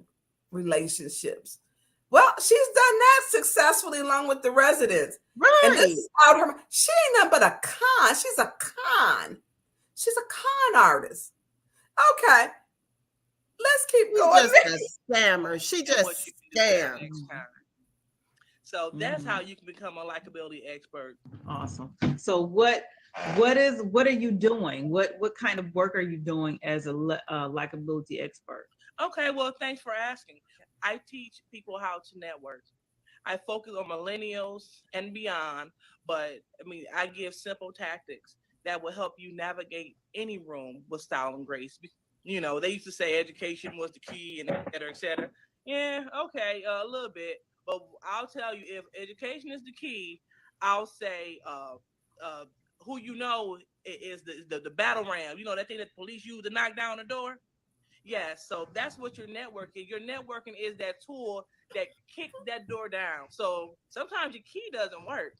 relationships, well, she's done that successfully along with the residents. Right. And this is out her. She ain't nothing but a con. She's a con. She's a con artist. Okay. Let's keep going. Just a scammer. She just scammed. So that's how you can become a likability expert. Awesome. So what are you doing? What kind of work are you doing as a likability expert? Okay, well, thanks for asking. I teach people how to network. I focus on millennials and beyond, but I mean, I give simple tactics that will help you navigate any room with style and grace. You know, they used to say education was the key and et cetera, et cetera. Yeah, okay, a little bit. But I'll tell you, if education is the key, I'll say who you know is the battle ram. You know, that thing that the police use to knock down the door? Yes, so that's what your networking. Your networking is that tool that kicks that door down. So sometimes your key doesn't work.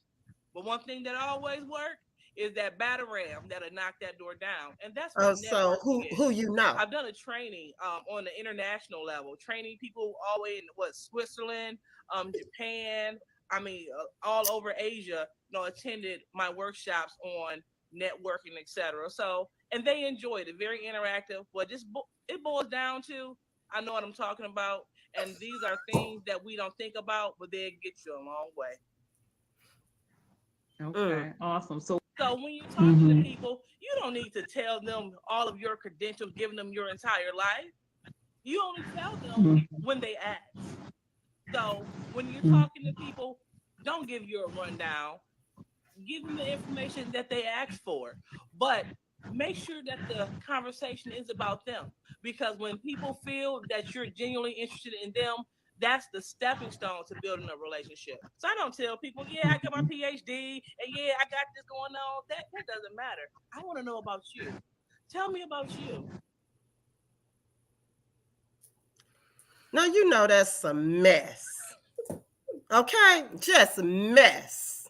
But one thing that always works is that battle ram that'll knock that door down. And that's what so who you know? I've done a training on the international level, training people all the way in Switzerland, Japan, I mean, all over Asia, you know, attended my workshops on networking, etc. So, and they enjoyed it, very interactive. But it boils down to, I know what I'm talking about, and these are things that we don't think about, but they get you a long way. Okay, awesome. So when you're talking to people, you don't need to tell them all of your credentials, giving them your entire life. You only tell them when they ask. So when you're talking to people, don't give you a rundown. Give them the information that they asked for. But make sure that the conversation is about them. Because when people feel that you're genuinely interested in them, that's the stepping stone to building a relationship. So I don't tell people, yeah, I got my PhD, and yeah, I got this going on. That doesn't matter. I want to know about you. Tell me about you. Now, you know that's a mess. Okay? Just a mess.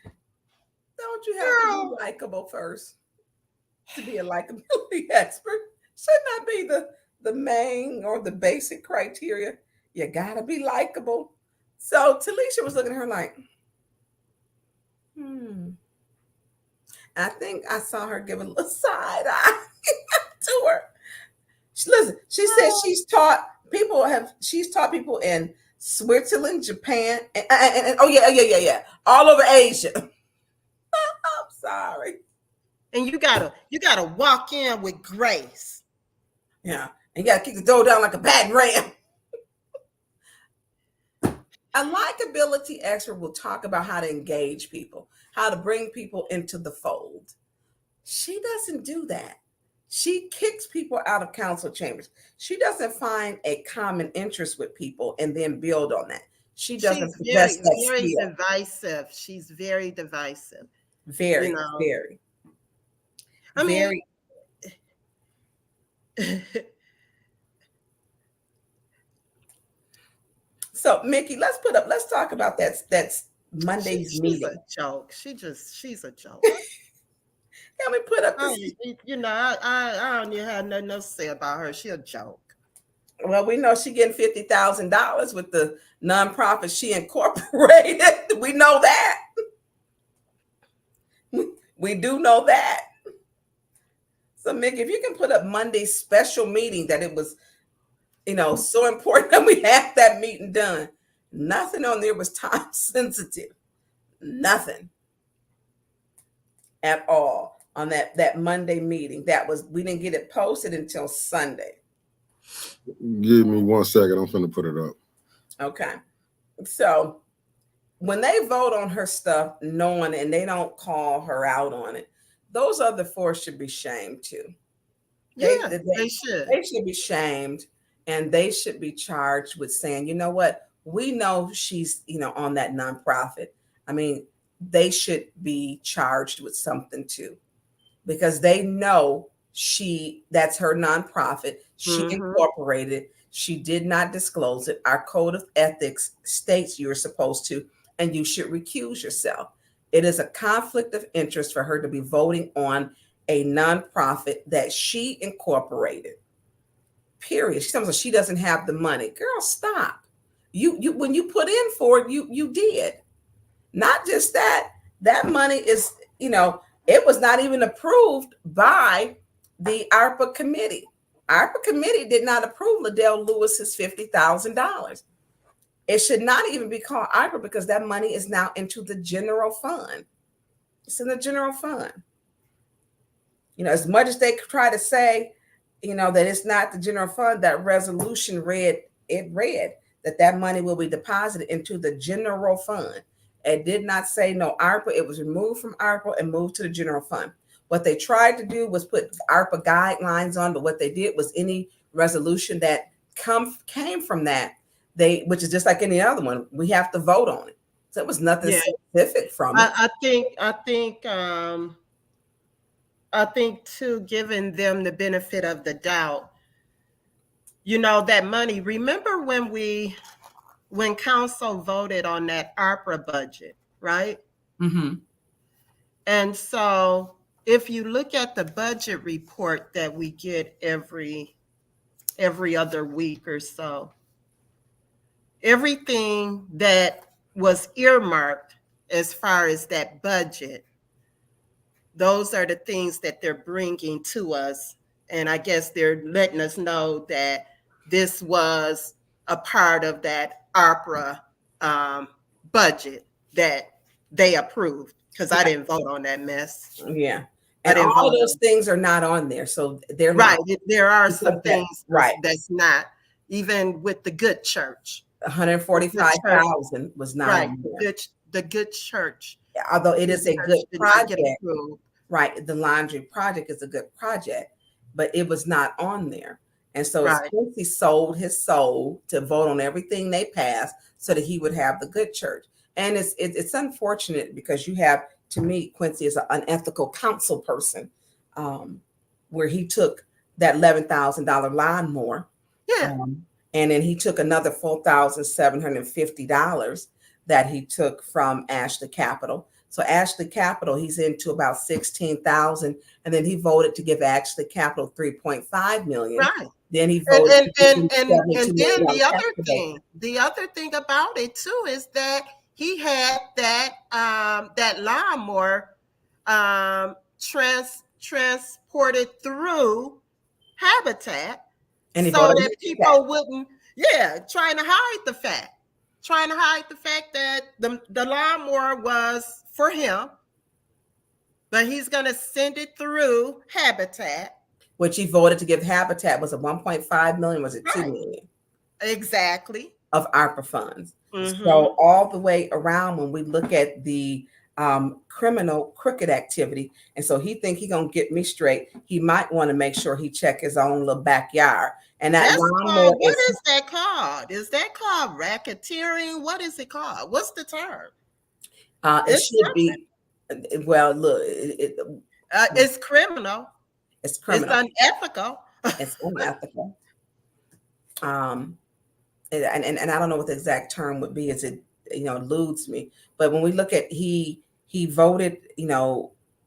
Don't you have to be likable first to be a likability expert? Shouldn't that be the main or the basic criteria? You gotta be likable. So Talisha was looking at her like, I think I saw her give a little side eye to her. Listen, she said she's taught people in Switzerland, Japan, and oh yeah, all over Asia. I'm sorry. And you gotta walk in with grace. Yeah, and you gotta kick the door down like a bad ram. A likability expert will talk about how to engage people, how to bring people into the fold. She doesn't do that. She kicks people out of council chambers. She doesn't find a common interest with people and then build on that. she doesn't She's possess that very skill. divisive. She's very divisive. Very, You know. very, I mean, very. So, Mickey, let's talk about that's Monday's she's meeting. a joke. She's a joke. Can we put up this? I don't even have nothing else to say about her. She a joke. Well, we know she getting $50,000 with the nonprofit she incorporated. We know that. We do know that. So, Mickey, if you can put up Monday's special meeting, that it was, so important that we had that meeting done. Nothing on there was time sensitive. Nothing at all on that Monday meeting. We didn't get it posted until Sunday. Give me 1 second. I'm finna put it up. Okay. So when they vote on her stuff, knowing and they don't call her out on it, those other four should be shamed too. They should. They should be shamed, and they should be charged with saying, you know what, we know she's, on that nonprofit. I mean, they should be charged with something too, because they know that's her nonprofit. She incorporated. She did not disclose it. Our code of ethics states you're supposed to, and you should recuse yourself. It is a conflict of interest for her to be voting on a nonprofit that she incorporated. Period. She tells us she doesn't have the money. Girl, stop. You when you put in for it, you did. Not just that. That money is, it was not even approved by the ARPA committee. ARPA committee did not approve Liddell Lewis's $50,000. It should not even be called ARPA because that money is now into the general fund. It's in the general fund. As much as they try to say, that it's not the general fund, that resolution read that money will be deposited into the general fund. It did not say no ARPA. It was removed from ARPA and moved to the general fund. What they tried to do was put ARPA guidelines on, but what they did was any resolution that came from that, which is just like any other one, we have to vote on it. So it was nothing specific from it. I think too, giving them the benefit of the doubt, that money. Remember when council voted on that ARPA budget, right? Mm-hmm. And so if you look at the budget report that we get every other week or so, everything that was earmarked as far as that budget, those are the things that they're bringing to us. And I guess they're letting us know that this was a part of that ARPA budget that they approved, because I didn't vote on that mess. Yeah. And all of those things are not on there. So they're right. Not, there are some things right. That's not, even with the good church. 145,000 was not right. on there. The good church. Although it is a good project. Right. The laundry project is a good project, but it was not on there. And so Quincy sold his soul to vote on everything they passed so that he would have the good church. And it's unfortunate because you have, to me, Quincy is an unethical council person, where he took that $11,000 lawnmower. Yeah. And then he took another $4,750 that he took from Ashley Capital. So Ashley Capital, he's into about $16,000, and then he voted to give Ashley Capital $3.5 million. Right. Then he voted. And then the other thing about it too is that he had that lawnmower transported through Habitat, and so that people wouldn't, trying to hide the fact that the lawnmower was for him, but he's going to send it through Habitat. Which he voted to give Habitat was a $1.5 million, was it $2 million? Exactly. Of ARPA funds. Mm-hmm. So all the way around, when we look at the criminal crooked activity. And so he think he gonna get me straight. He might want to make sure he check his own little backyard. And that That's lawnmower called, what is that called? Is that called racketeering? What is it called? What's the term? It should be. Well, look, it's criminal. It's criminal. It's unethical. It's unethical. And I don't know what the exact term would be, as it eludes me. But when we look at he voted,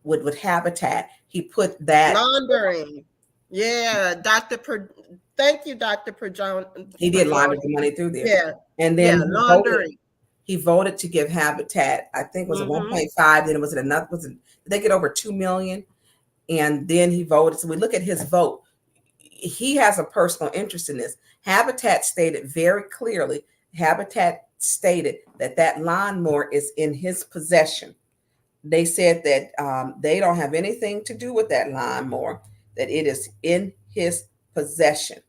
with Habitat, he put that laundering. Yeah, thank you, Dr. Perjon. He did launder the money through there. Yeah. And then laundering. He voted to give Habitat, I think was a 1.5, then did they get over 2 million? And then he voted. So we look at his vote. He has a personal interest in this. Habitat stated very clearly, that lawnmower is in his possession. They said that they don't have anything to do with that lawnmower, that it is in his possession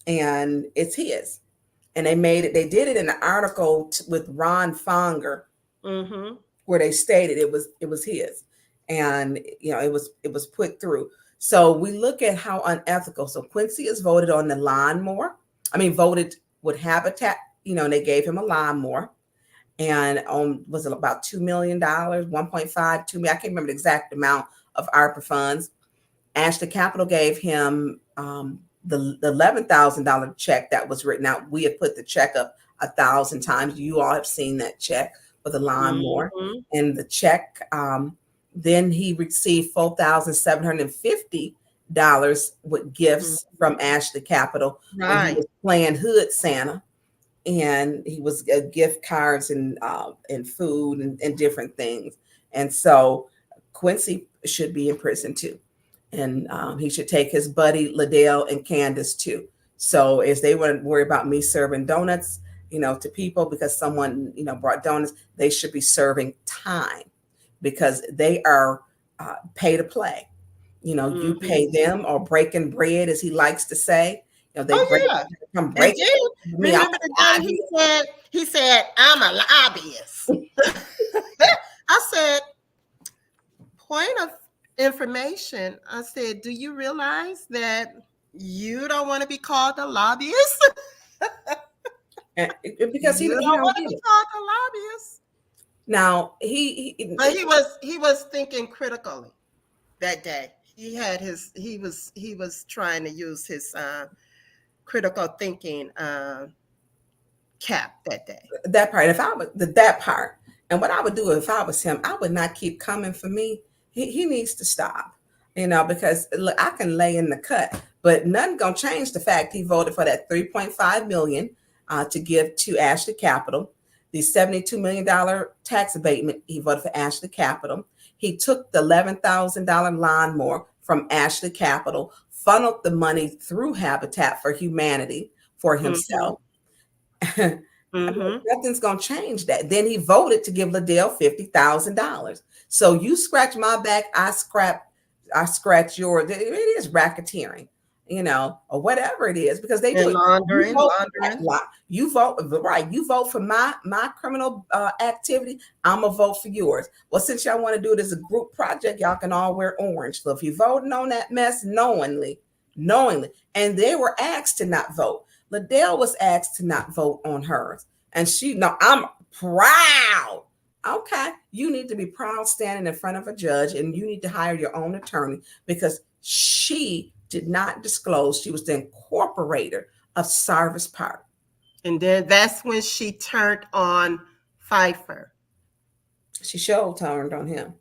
and it's his. And they did it in an article with Ron Fonger, where they stated it was his, and it was put through. So we look at how unethical. So Quincy has voted on the lawnmower. Voted with Habitat. They gave him a lawnmower, and was it about $2 million, 1.5, 2 million? I can't remember the exact amount of ARPA funds. Ashley Capital gave him the $11,000 check that was written out. We have put the check up 1,000 times. You all have seen that check for the lawnmower. And the check, then he received $4,750 with gifts from Ashley Capital. Right. He was playing Hood Santa, and he was gift cards and food and different things. And so Quincy should be in prison too. And he should take his buddy Liddell and Candace too. So as they wouldn't worry about me serving donuts, to people because someone, brought donuts, they should be serving time, because they are pay to play. You pay them, or breaking bread, as he likes to say. Come break it. Remember the day he said, I'm a lobbyist. I said, point of information. I said, do you realize that you don't want to be called a lobbyist? Because he don't want to be called a lobbyist. Now but he was thinking critically that day. He was trying to use his critical thinking cap that day. That part. If I was that part, and what I would do if I was him, I would not keep coming for me. He needs to stop, because look, I can lay in the cut, but nothing gonna change the fact he voted for that $3.5 million to give to Ashley Capital. The $72 million tax abatement, he voted for Ashley Capital. He took the $11,000 lawnmower from Ashley Capital, funneled the money through Habitat for Humanity for himself. Nothing's gonna change that. Then he voted to give Liddell $50,000. So you scratch my back, I scratch yours. It is racketeering, or whatever it is, because they do laundering. You vote right. You vote for my criminal activity. I'm gonna vote for yours. Well, since y'all want to do it as a group project, y'all can all wear orange. So if you're voting on that mess knowingly, and they were asked to not vote. Liddell was asked to not vote on hers, and I'm proud. Okay, you need to be proud standing in front of a judge, and you need to hire your own attorney, because she did not disclose she was the incorporator of Sarvis Park. And then that's when she turned on Pfeiffer. She turned on him.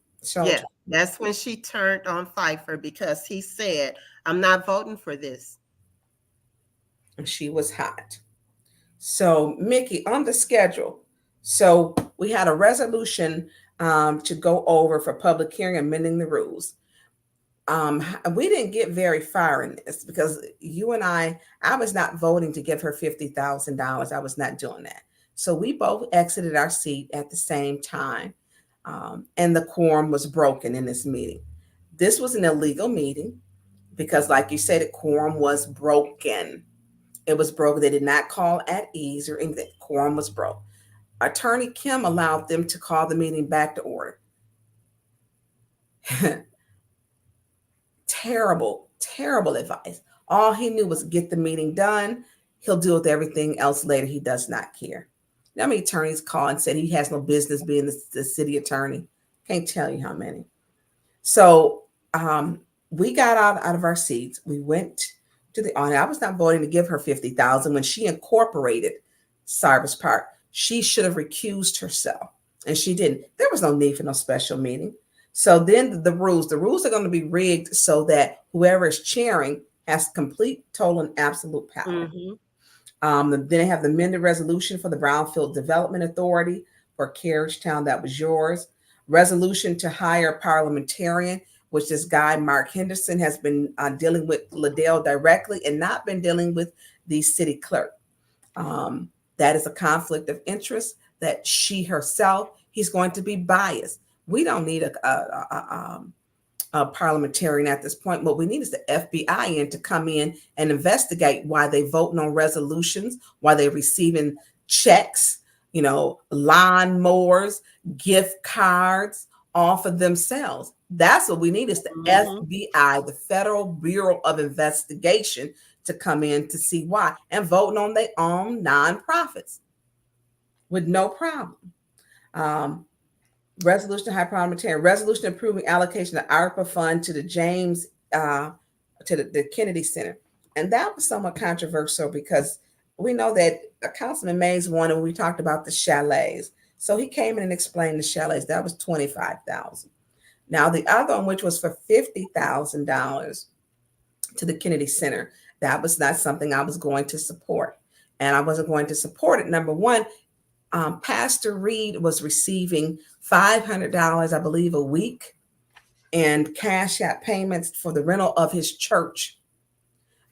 That's when she turned on Pfeiffer, because he said, I'm not voting for this. And she was hot. So, Mickey, on the schedule. So we had a resolution to go over for public hearing, amending the rules. We didn't get very far in this, because you and I was not voting to give her $50,000. I was not doing that. So we both exited our seat at the same time. And the quorum was broken in this meeting. This was an illegal meeting because, like you said, the quorum was broken. It was broken. They did not call at ease or anything. Quorum was broke. Attorney Kim allowed them to call the meeting back to order. Terrible, terrible advice. All he knew was get the meeting done. He'll deal with everything else later. He does not care. How many attorneys call and said he has no business being the city attorney? Can't tell you how many. So we got out of our seats. We went to the audience. I was not voting to give her $50,000 when she incorporated Cyrus Park. She should have recused herself, and she didn't. There was no need for no special meeting. So then the rules are going to be rigged so that whoever is chairing has complete, total, and absolute power. Then they have the amended resolution for the Brownfield Development Authority for Carriagetown. That was yours. Resolution to hire a parliamentarian, which this guy, Mark Henderson, has been dealing with Liddell directly and not been dealing with the city clerk. That is a conflict of interest that she herself, he's going to be biased. We don't need a parliamentarian at this point. What we need is the FBI in to come in and investigate why they voting on resolutions, why they're receiving checks, lawnmowers, gift cards, all for themselves. That's what we need is the FBI, the Federal Bureau of Investigation, to come in to see why and voting on their own nonprofits with no problem. Resolution to high parliamentarian, resolution approving allocation of ARPA fund to the James, to the Kennedy Center. And that was somewhat controversial because we know that Councilman Mays won and we talked about the chalets. So he came in and explained the chalets. That was $25,000. Now the other one, which was for $50,000 to the Kennedy Center, that was not something I was going to support. And I wasn't going to support it. Number one, Pastor Reed was receiving $500, I believe, a week and cash app payments for the rental of his church,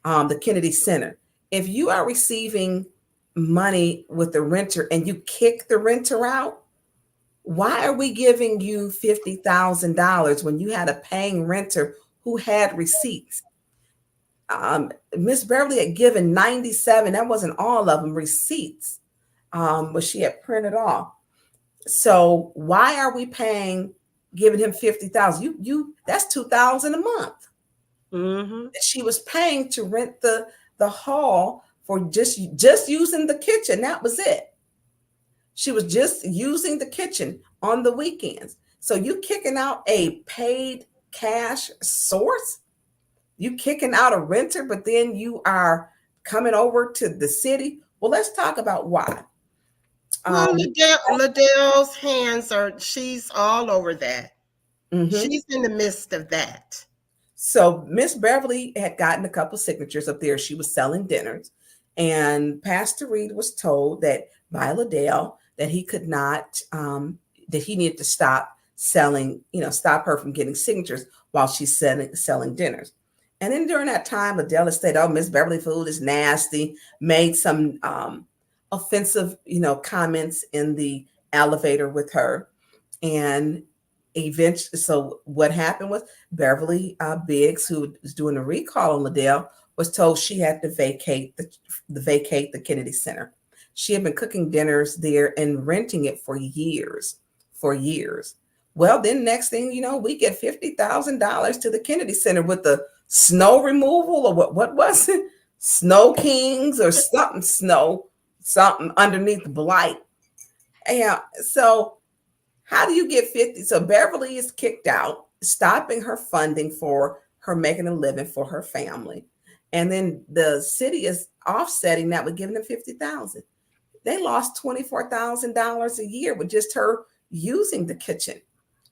the Kennedy Center. If you are receiving money with the renter and you kick the renter out, why are we giving you $50,000 when you had a paying renter who had receipts? Miss Beverly had given 97, that wasn't all of them, receipts, but she had printed off. So why are we giving him $50,000? You that's $2,000 a month. She was paying to rent the hall for just using the kitchen. That was it. She was just using the kitchen on the weekends. So you kicking out a paid cash source? You kicking out a renter, but then you are coming over to the city? Well, let's talk about why. Well, Liddell's hands she's all over that. She's in the midst of that. So Miss Beverly had gotten a couple signatures up there. She was selling dinners. And Pastor Reed was told that by Liddell that he could not, that he needed to stop selling, stop her from getting signatures while she's selling dinners. And then during that time, Liddell said, "Oh, Miss Beverly food is nasty," made some offensive, comments in the elevator with her. And eventually, so what happened was Beverly Biggs, who was doing a recall on Liddell, was told she had to vacate the Kennedy Center. She had been cooking dinners there and renting it for years. Well, then next thing you know, we get $50,000 to the Kennedy Center with the snow removal, or what was it? Snow Kings or something underneath the blight. Yeah. So how do you get 50? So Beverly is kicked out, stopping her funding for her making a living for her family. And then the city is offsetting that with giving them $50,000. They lost $24,000 a year with just her using the kitchen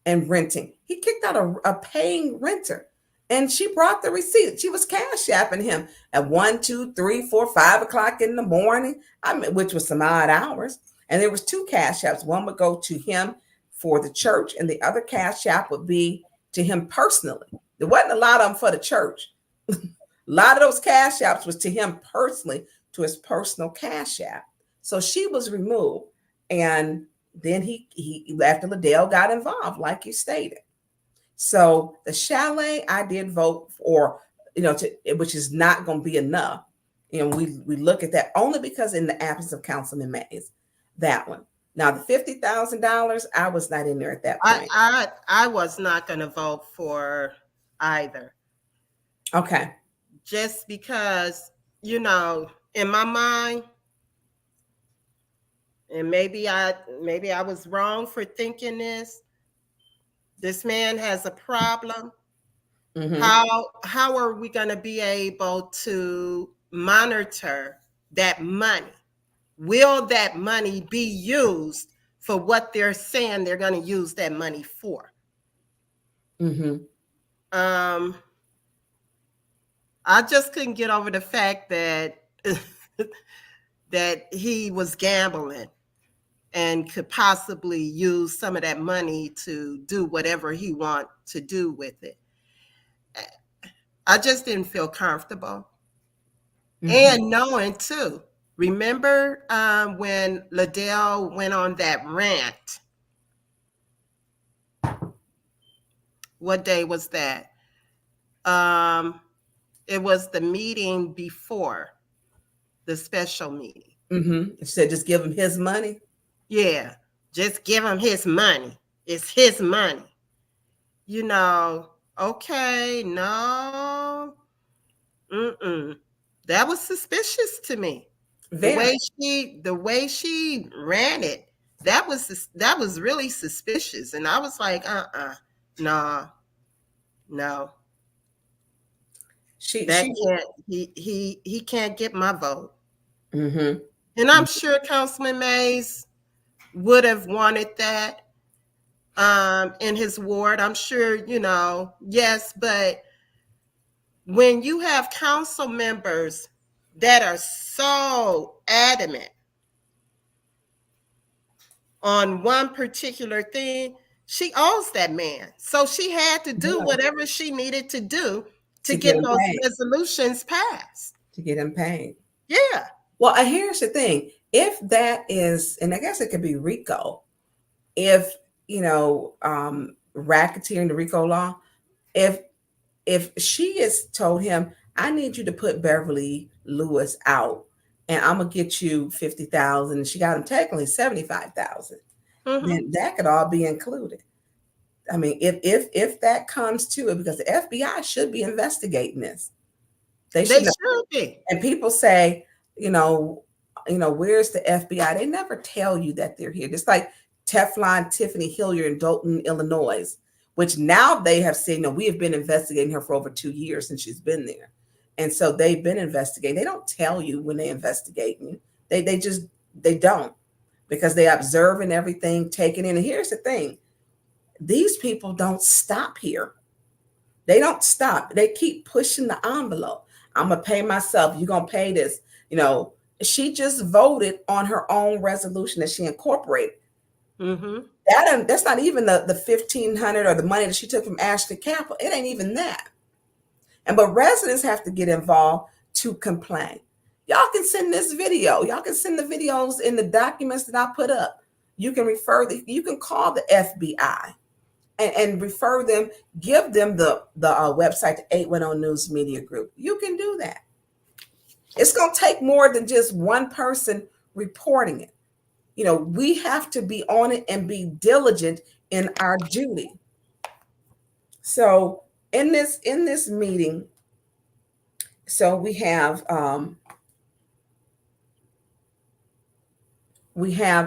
and renting. He kicked out a paying renter. And she brought the receipt. She was cash apping him at 1, 2, 3, 4, 5 o'clock in the morning, which was some odd hours. And there was 2 cash apps. One would go to him for the church, and the other cash app would be to him personally. There wasn't a lot of them for the church. A lot of those cash apps was to him personally, to his personal cash app. So she was removed. And then he after Liddell got involved, like you stated. So the chalet, I did vote for, which is not going to be enough. We look at that only because in the absence of Councilman Mays, that one. Now the $50,000, I was not in there at that point. I was not going to vote for either. Okay. Just because, you know, in my mind, and maybe I was wrong for thinking this man has a problem. Mm-hmm. How are we going to be able to monitor that money? Will that money be used for what they're saying they're going to use that money for? Mm-hmm. I just couldn't get over the fact that that he was gambling and could possibly use some of that money to do whatever he want to do with it. I just didn't feel comfortable. Mm-hmm. And knowing too, remember when Liddell went on that rant? What day was that? It was the meeting before the special meeting. Mm-hmm. She said, just give him his money. Yeah, just give him his money. It's his money. You know, okay, no. That was suspicious to me. Very. The way she ran it, that was really suspicious. And I was like, no. He can't get my vote. Mm-hmm. And I'm sure Councilman Mays would have wanted that in his ward. I'm sure, you know, yes, but when you have council members that are so adamant on one particular thing, she owes that man. So she had to do whatever she needed to do to get those resolutions passed. To get him paid. Yeah. Well, here's the thing. If that is, and I guess it could be RICO, if, you know, racketeering, the RICO law, if she has told him, I need you to put Beverly Lewis out and I'm going to get you 50,000, and she got him technically 75,000, then that could all be included. I mean, if that comes to it, because the FBI should be investigating this. They should be. And people say, you know, where's the FBI? They never tell you that they're here. Just like Teflon Tiffany Hilliard in Dalton, Illinois, which now they have said, no, we have been investigating her for over 2 years since she's been there. And so they've been investigating. They don't tell you when they investigate you. They don't, because they observing everything, taking in. And here's the thing. These people don't stop here. They don't stop. They keep pushing the envelope. I'm going to pay myself. You're going to pay this. You know, she just voted on her own resolution that she incorporated. That's not even the $1,500 or the money that she took from Ashley Capital. It ain't even that. But residents have to get involved to complain. Y'all can send this video. Y'all can send the videos in the documents that I put up. You can you can call the FBI and refer them, give them the website, the 810 News Media Group. You can do that. It's going to take more than just one person reporting it. You know, we have to be on it and be diligent in our duty. So in this meeting, so we have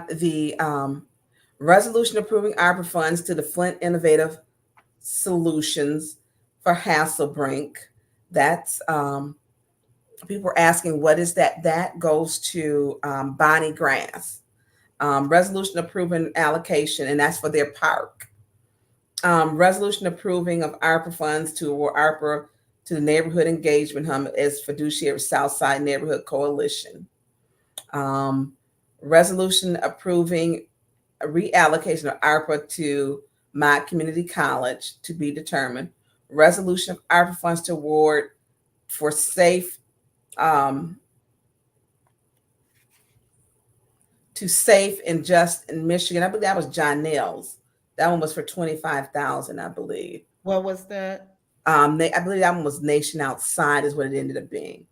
the resolution approving ARPA funds to the Flint Innovative Solutions for Hasselbrink. That's people are asking, what is that? That goes to Bonnie Grass. Resolution approving allocation, and that's for their park. Resolution approving of ARPA funds to award ARPA to the Neighborhood Engagement Hub as fiduciary Southside Neighborhood Coalition. Resolution approving a reallocation of ARPA to Mott Community College to be determined. Resolution of ARPA funds to award for safe and just in Michigan. I believe that was John Nails. That one was for $25,000, I believe. What was that? I believe that one was Nation Outside is what it ended up being.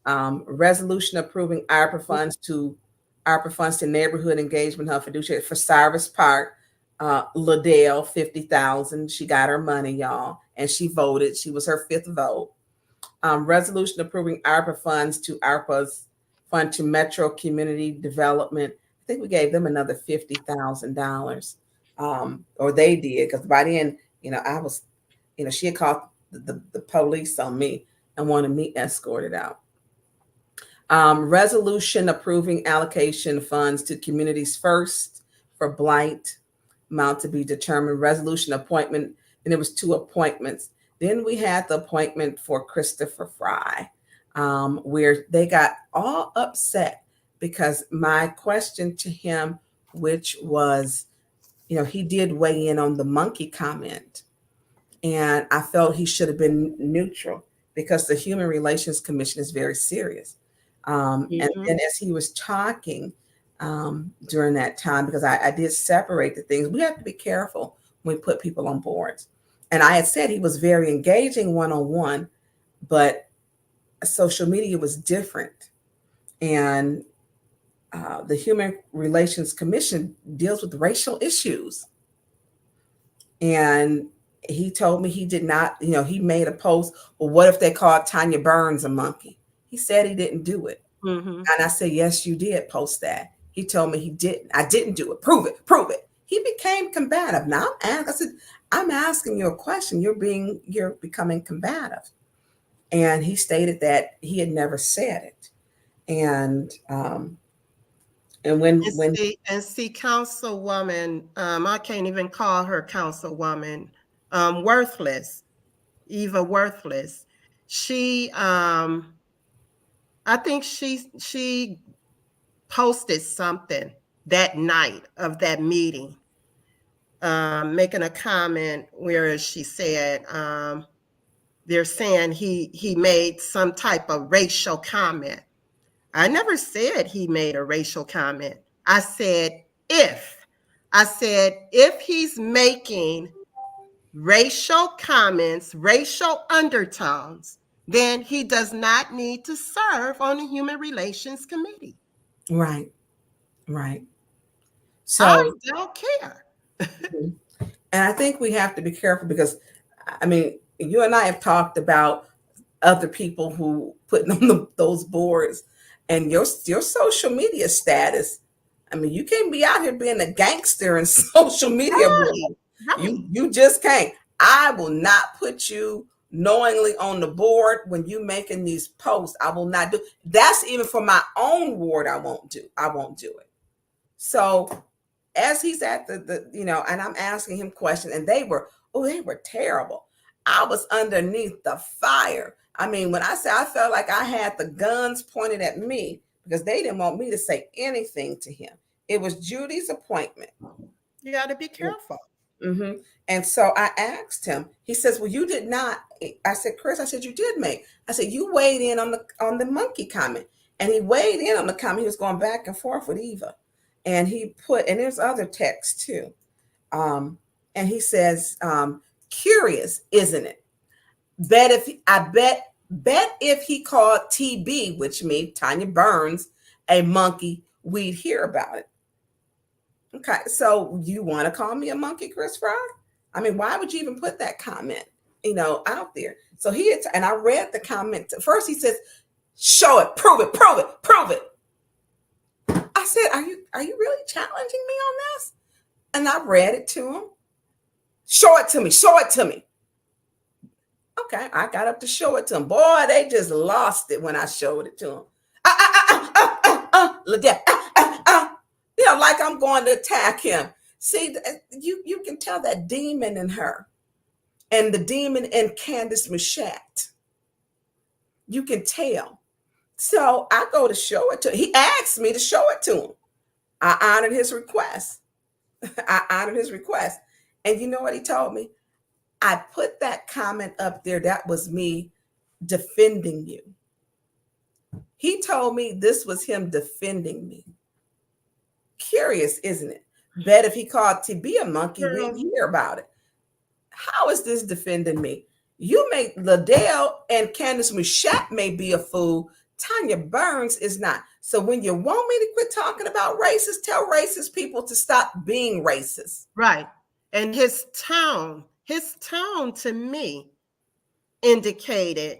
Resolution approving ARPA funds to ARPA funds to neighborhood engagement hub fiduciary for Cyrus Park. Liddell, 50,000. She got her money, y'all, and she voted. She was her fifth vote. Resolution approving ARPA funds to ARPA's fund to Metro Community Development. I think we gave them another $50,000, or they did, because by then, I was, she had called the police on me and wanted me escorted out. Resolution approving allocation funds to Communities First for Blight, amount to be determined. Resolution appointment, and there was 2 appointments. Then we had the appointment for Christopher Fry, where they got all upset because my question to him, which was, he did weigh in on the monkey comment, and I felt he should have been neutral because the Human Relations Commission is very serious. And then as he was talking during that time, because I did separate the things, we have to be careful when we put people on boards. And I had said he was very engaging one-on-one, but social media was different. And the Human Relations Commission deals with racial issues. And he told me he did not, he made a post, well, what if they called Tonya Burns a monkey? He said he didn't do it. And I said, yes, you did post that. He told me he didn't. I didn't do it. Prove it. Prove it. He became combative. Now I said, I'm asking you a question. You're becoming combative. And he stated that he had never said it. And when Councilwoman, I can't even call her Councilwoman, Worthless, Eva Worthless. She, I think she posted something that night of that meeting, making a comment where she said, they're saying he made some type of racial comment. I never said he made a racial comment. I said if he's making racial comments, racial undertones, then he does not need to serve on the Human Relations Committee. Right. So I don't care. And I think we have to be careful because, you and I have talked about other people who putting on those boards and your social media status. You can't be out here being a gangster in social media. Right. You just can't. I will not put you knowingly on the board when you making these posts. I will not do. That's even for my own ward. I won't do it. So as he's at the and I'm asking him questions, and they were terrible. I was underneath the fire. When I say I felt like I had the guns pointed at me because they didn't want me to say anything to him. It was Judy's appointment. You got to be careful. And so I asked him. He says, "Well, you did not." I said, "Chris," I said, "You did make." I said, "You weighed in on the monkey comment," and he weighed in on the comment. He was going back and forth with Eva, and he put, and there's other texts too. And he says, "Curious, isn't it? Bet if he called TB, which means Tonya Burns, a monkey, we'd hear about it." Okay, so you want to call me a monkey, Chris Fry? Why would you even put that comment, out there? So and I read the comment. First he says, "Show it, prove it, prove it, prove it." I said, "Are you really challenging me on this?" And I read it to him. "Show it to me, show it to me." Okay, I got up to show it to him. Boy, they just lost it when I showed it to him. Like I'm going to attack him. See, you can tell that demon in her and the demon in Candace Machat. You can tell. So I go to show it to him. He asked me to show it to him. I honored his request. And you know what he told me? I put that comment up there. That was me defending you. He told me this was him defending me. Curious, isn't it? Bet if he called TB a monkey, we'd hear about it. How is this defending me? You make Liddell and Candace Machat may be a fool. Tonya Burns is not. So when you want me to quit talking about racist, tell racist people to stop being racist. Right. And his tone to me indicated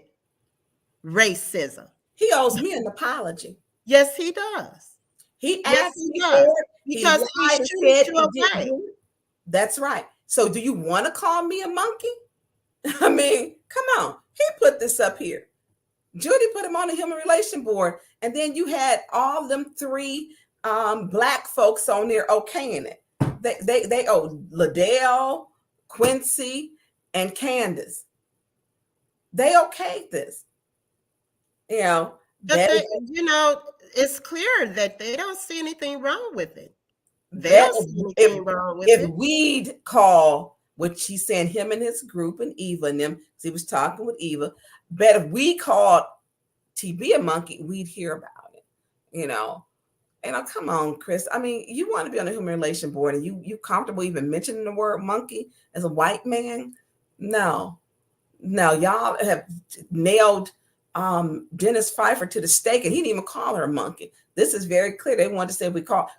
racism. He owes me an apology. Yes, he does. He Yes, asked he me does. for it. Because he lied and shooed said you he didn't away. do it. That's right. So do you want to call me a monkey? I mean, come on. He put this up here. Judy put him on the Human Relation Board. And then you had all them three Black folks on there okaying it. They Liddell, Quincy, and Candace. They okayed this. You know, it's clear that they don't see anything wrong with it. They that don't see anything wrong with it. If we'd call, which he's saying him and his group and Eva and them, he was talking with Eva, but if we called TB a monkey, we'd hear about it, you know. And come on, Chris. I mean, you want to be on the Human Relation Board and you comfortable even mentioning the word monkey as a white man? No, y'all have nailed Dennis Pfeiffer to the stake, and he didn't even call her a monkey. This is very clear. They wanted to say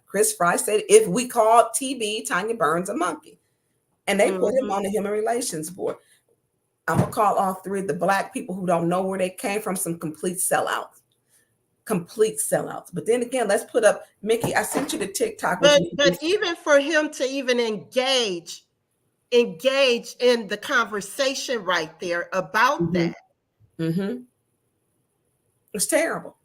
Chris Fry said if we called TB Tonya Burns a monkey, and they put him on the Human Relations Board. I'm gonna call all three of the Black people who don't know where they came from some complete sellouts. But then again, let's put up Mickey. I sent you the TikTok. But even for him to even engage in the conversation right there about that. It's terrible.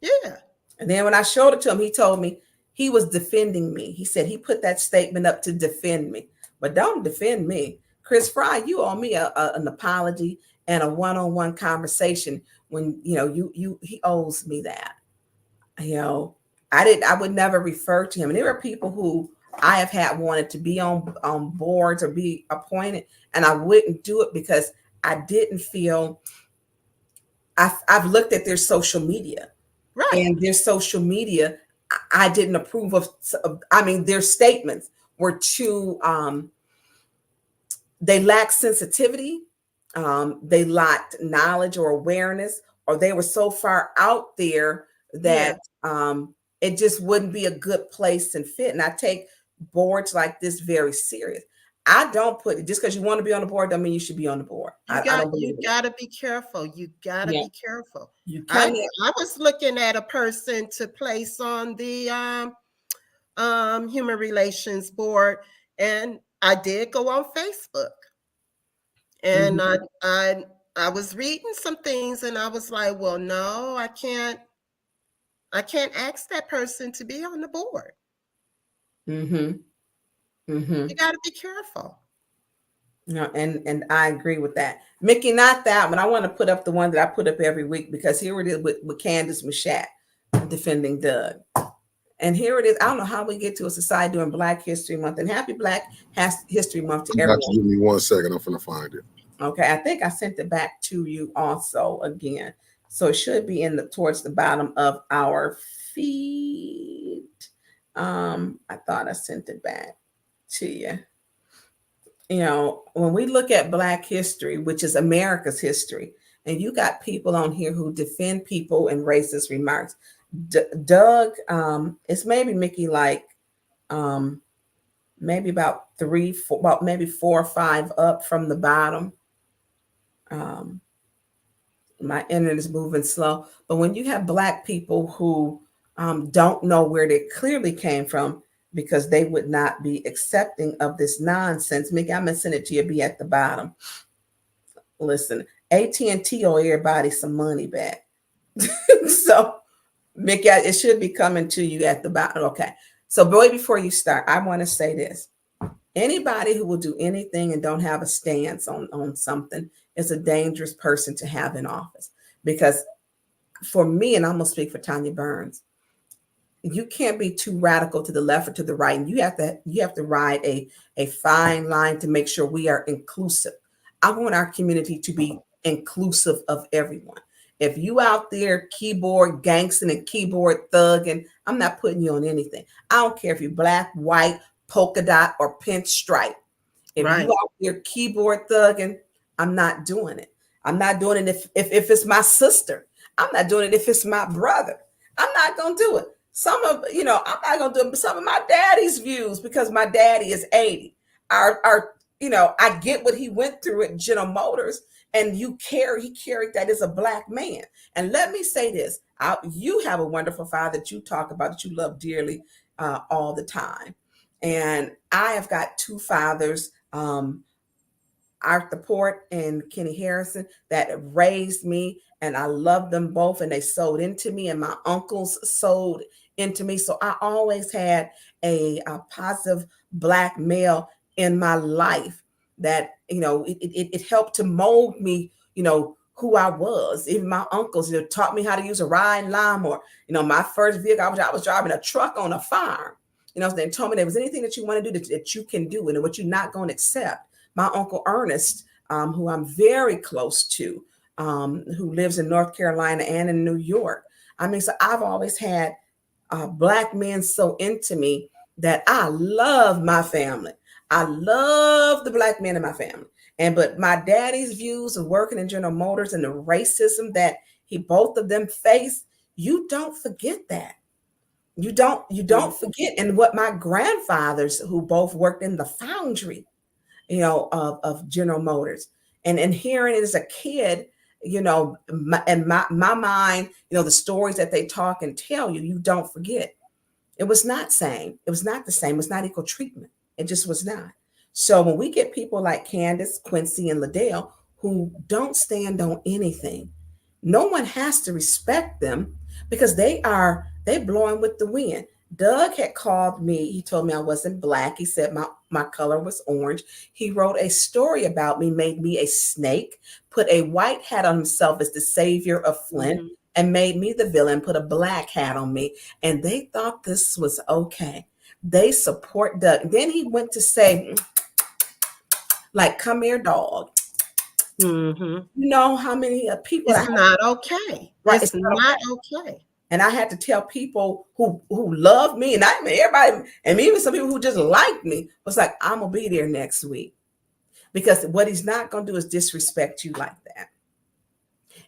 Yeah. And then when I showed it to him, he told me he was defending me. He said he put that statement up to defend me, but don't defend me. Chris Fry, you owe me an apology and a one-on-one conversation when, he owes me that. I would never refer to him. And there are people who I have had wanted to be on boards or be appointed, and I wouldn't do it because I didn't feel I've looked at their social media. Right. And their social media, I didn't approve of. I mean, their statements were too, they lacked sensitivity. They lacked knowledge or awareness, or they were so far out there that it just wouldn't be a good place and fit. And I take boards like this very serious. I don't put it just because you want to be on the board doesn't mean you should be on the board. You got to be careful. You got to be careful. I was looking at a person to place on the Human Relations Board, and I did go on Facebook, and I was reading some things, and I was like, well, no, I can't ask that person to be on the board. You got to be careful. And I agree with that. Mickey, not that one. I want to put up the one that I put up every week because here it is with Candace Mashat defending Doug. And here it is. I don't know how we get to a society doing Black History Month, and happy Black History Month to everyone. Give me 1 second. I'm going to find it. Okay. I think I sent it back to you also again. So it should be towards the bottom of our feed. I thought I sent it back to you. When we look at Black history, which is America's history, and you got people on here who defend people in racist remarks. Doug, it's maybe Mickey like maybe about 3, 4, about maybe 4 or 5 up from the bottom. My internet is moving slow, but when you have Black people who don't know where they clearly came from, because they would not be accepting of this nonsense. Mickey, I'm gonna send it to you. Be at the bottom. Listen, AT&T owe everybody some money back. So, Mickey, it should be coming to you at the bottom. Okay. So, boy, before you start, I want to say this. Anybody who will do anything and don't have a stance on something is a dangerous person to have in office. Because for me, and I'm gonna speak for Tonya Burns, you can't be too radical to the left or to the right. And you have to ride a fine line to make sure we are inclusive. I want our community to be inclusive of everyone. If you out there keyboard gangsting and keyboard thugging, I'm not putting you on anything. I don't care if you're Black, white, polka dot, or pinstripe. If you out there keyboard thugging, I'm not doing it. I'm not doing it if it's my sister. I'm not doing it if it's my brother. I'm not going to do it. I'm not going to do some of my daddy's views because my daddy is 80. I get what he went through at General Motors, and he carried that as a black man. And let me say this, you have a wonderful father that you talk about, that you love dearly all the time. And I have got two fathers, Arthur Port and Kenny Harrison, that raised me, and I love them both, and they sold into me, and my uncles sold into me. So I always had a positive black male in my life that, it helped to mold me, who I was. Even my uncles, taught me how to use a riding lawnmower. My first vehicle, I was driving a truck on a farm. They told me there was anything that you want to do that you can do, and what you're not going to accept. My Uncle Ernest, who I'm very close to, who lives in North Carolina and in New York. So I've always had black men so into me that I love my family. I love the black men in my family. But my daddy's views of working in General Motors and the racism that both of them faced, you don't forget that. You don't forget. And what my grandfathers, who both worked in the foundry, of General Motors, and hearing it as a kid, in my mind, the stories that they talk and tell you, you don't forget. It was not same. It was not the same. It was not equal treatment. It just was not. So when we get people like Candace, Quincy, and Liddell who don't stand on anything, no one has to respect them because they blowing with the wind. Doug had called me. He told me I wasn't black. He said my color was orange. He wrote a story about me, made me a snake, put a white hat on himself as the savior of Flint, and made me the villain, put a black hat on me. And they thought this was okay. They support Doug. Then he went to say, like, come here, dog. You know how many people... It's not okay. Right, it's not okay. And I had to tell people who love me, and everybody, and even some people who just like me, was like, I'm gonna be there next week, because what he's not gonna do is disrespect you like that.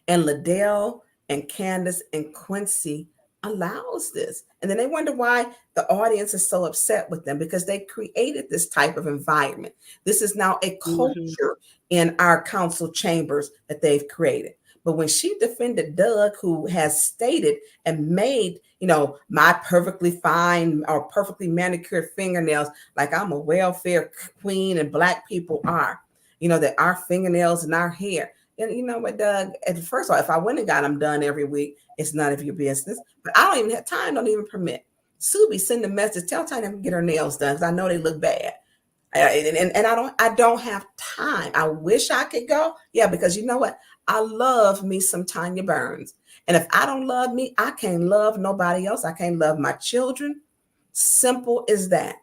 And Liddell and Candace and Quincy allows this, and then they wonder why the audience is so upset with them, because they created this type of environment. This is now a culture in our council chambers that they've created. But when she defended Doug, who has stated and made, my perfectly fine or perfectly manicured fingernails, like I'm a welfare queen and black people are, that our fingernails and our hair. And you know what, Doug, first of all, if I went and got them done every week, it's none of your business. But I don't even have time, don't even permit. Subi, send a message, tell Tanya to get her nails done, because I know they look bad. And I don't have time. I wish I could go. Yeah, because you know what? I love me some Tonya Burns. And if I don't love me, I can't love nobody else. I can't love my children. Simple as that.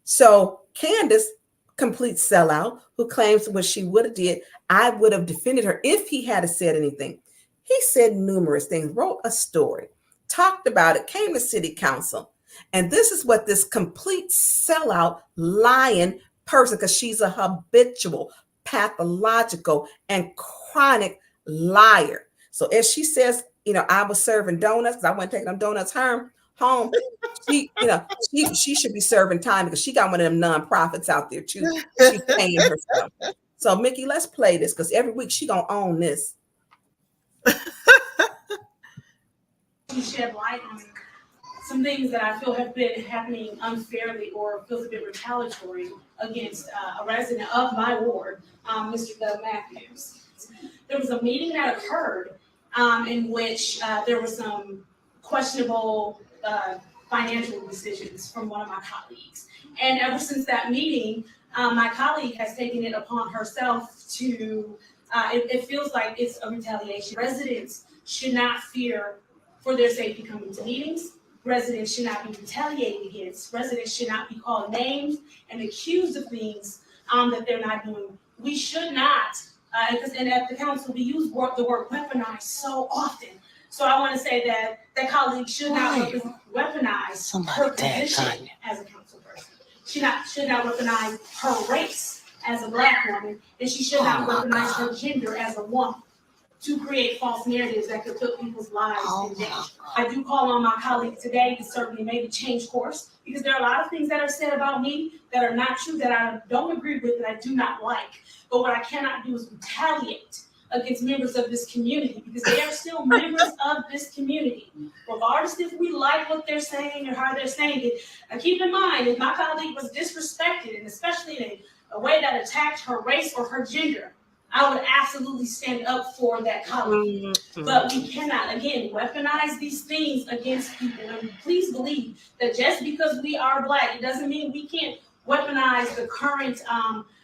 So Candace, complete sellout, who claims what she would have did, I would have defended her if he had said anything. He said numerous things, wrote a story, talked about it, came to city council. And this is what this complete sellout, lying person, because she's a habitual, pathological, and chronic liar. So if she says, I was serving donuts because I went to take them donuts home, she should be serving time, because she got one of them nonprofits out there too. She's paying herself. So Mickey, let's play this, because every week she gonna own this. You shed light on some things that I feel have been happening unfairly or feels a bit retaliatory against a resident of my ward, Mr. Doug Matthews. There was a meeting that occurred in which there were some questionable financial decisions from one of my colleagues. And ever since that meeting, my colleague has taken it upon herself to, it feels like it's a retaliation. Residents should not fear for their safety coming to meetings. Residents should not be retaliated against. Residents should not be called names and accused of things that they're not doing. We should not, and at the council, we use the word weaponize so often. So I want to say that colleague should not weaponize her position as a council person. She should not weaponize her race as a black woman, and she should not weaponize her gender as a woman. to create false narratives that could put people's lives in danger. I do call on my colleague today to certainly maybe change course, because there are a lot of things that are said about me that are not true, that I don't agree with, that I do not like. But what I cannot do is retaliate against members of this community, because they are still members of this community, regardless if we like what they're saying or how they're saying it. And keep in mind, if my colleague was disrespected, and especially in a way that attacked her race or her gender, I would absolutely stand up for that colleague. Mm-hmm. But we cannot, again, weaponize these things against people. And please believe that just because we are Black, it doesn't mean we can't weaponize the current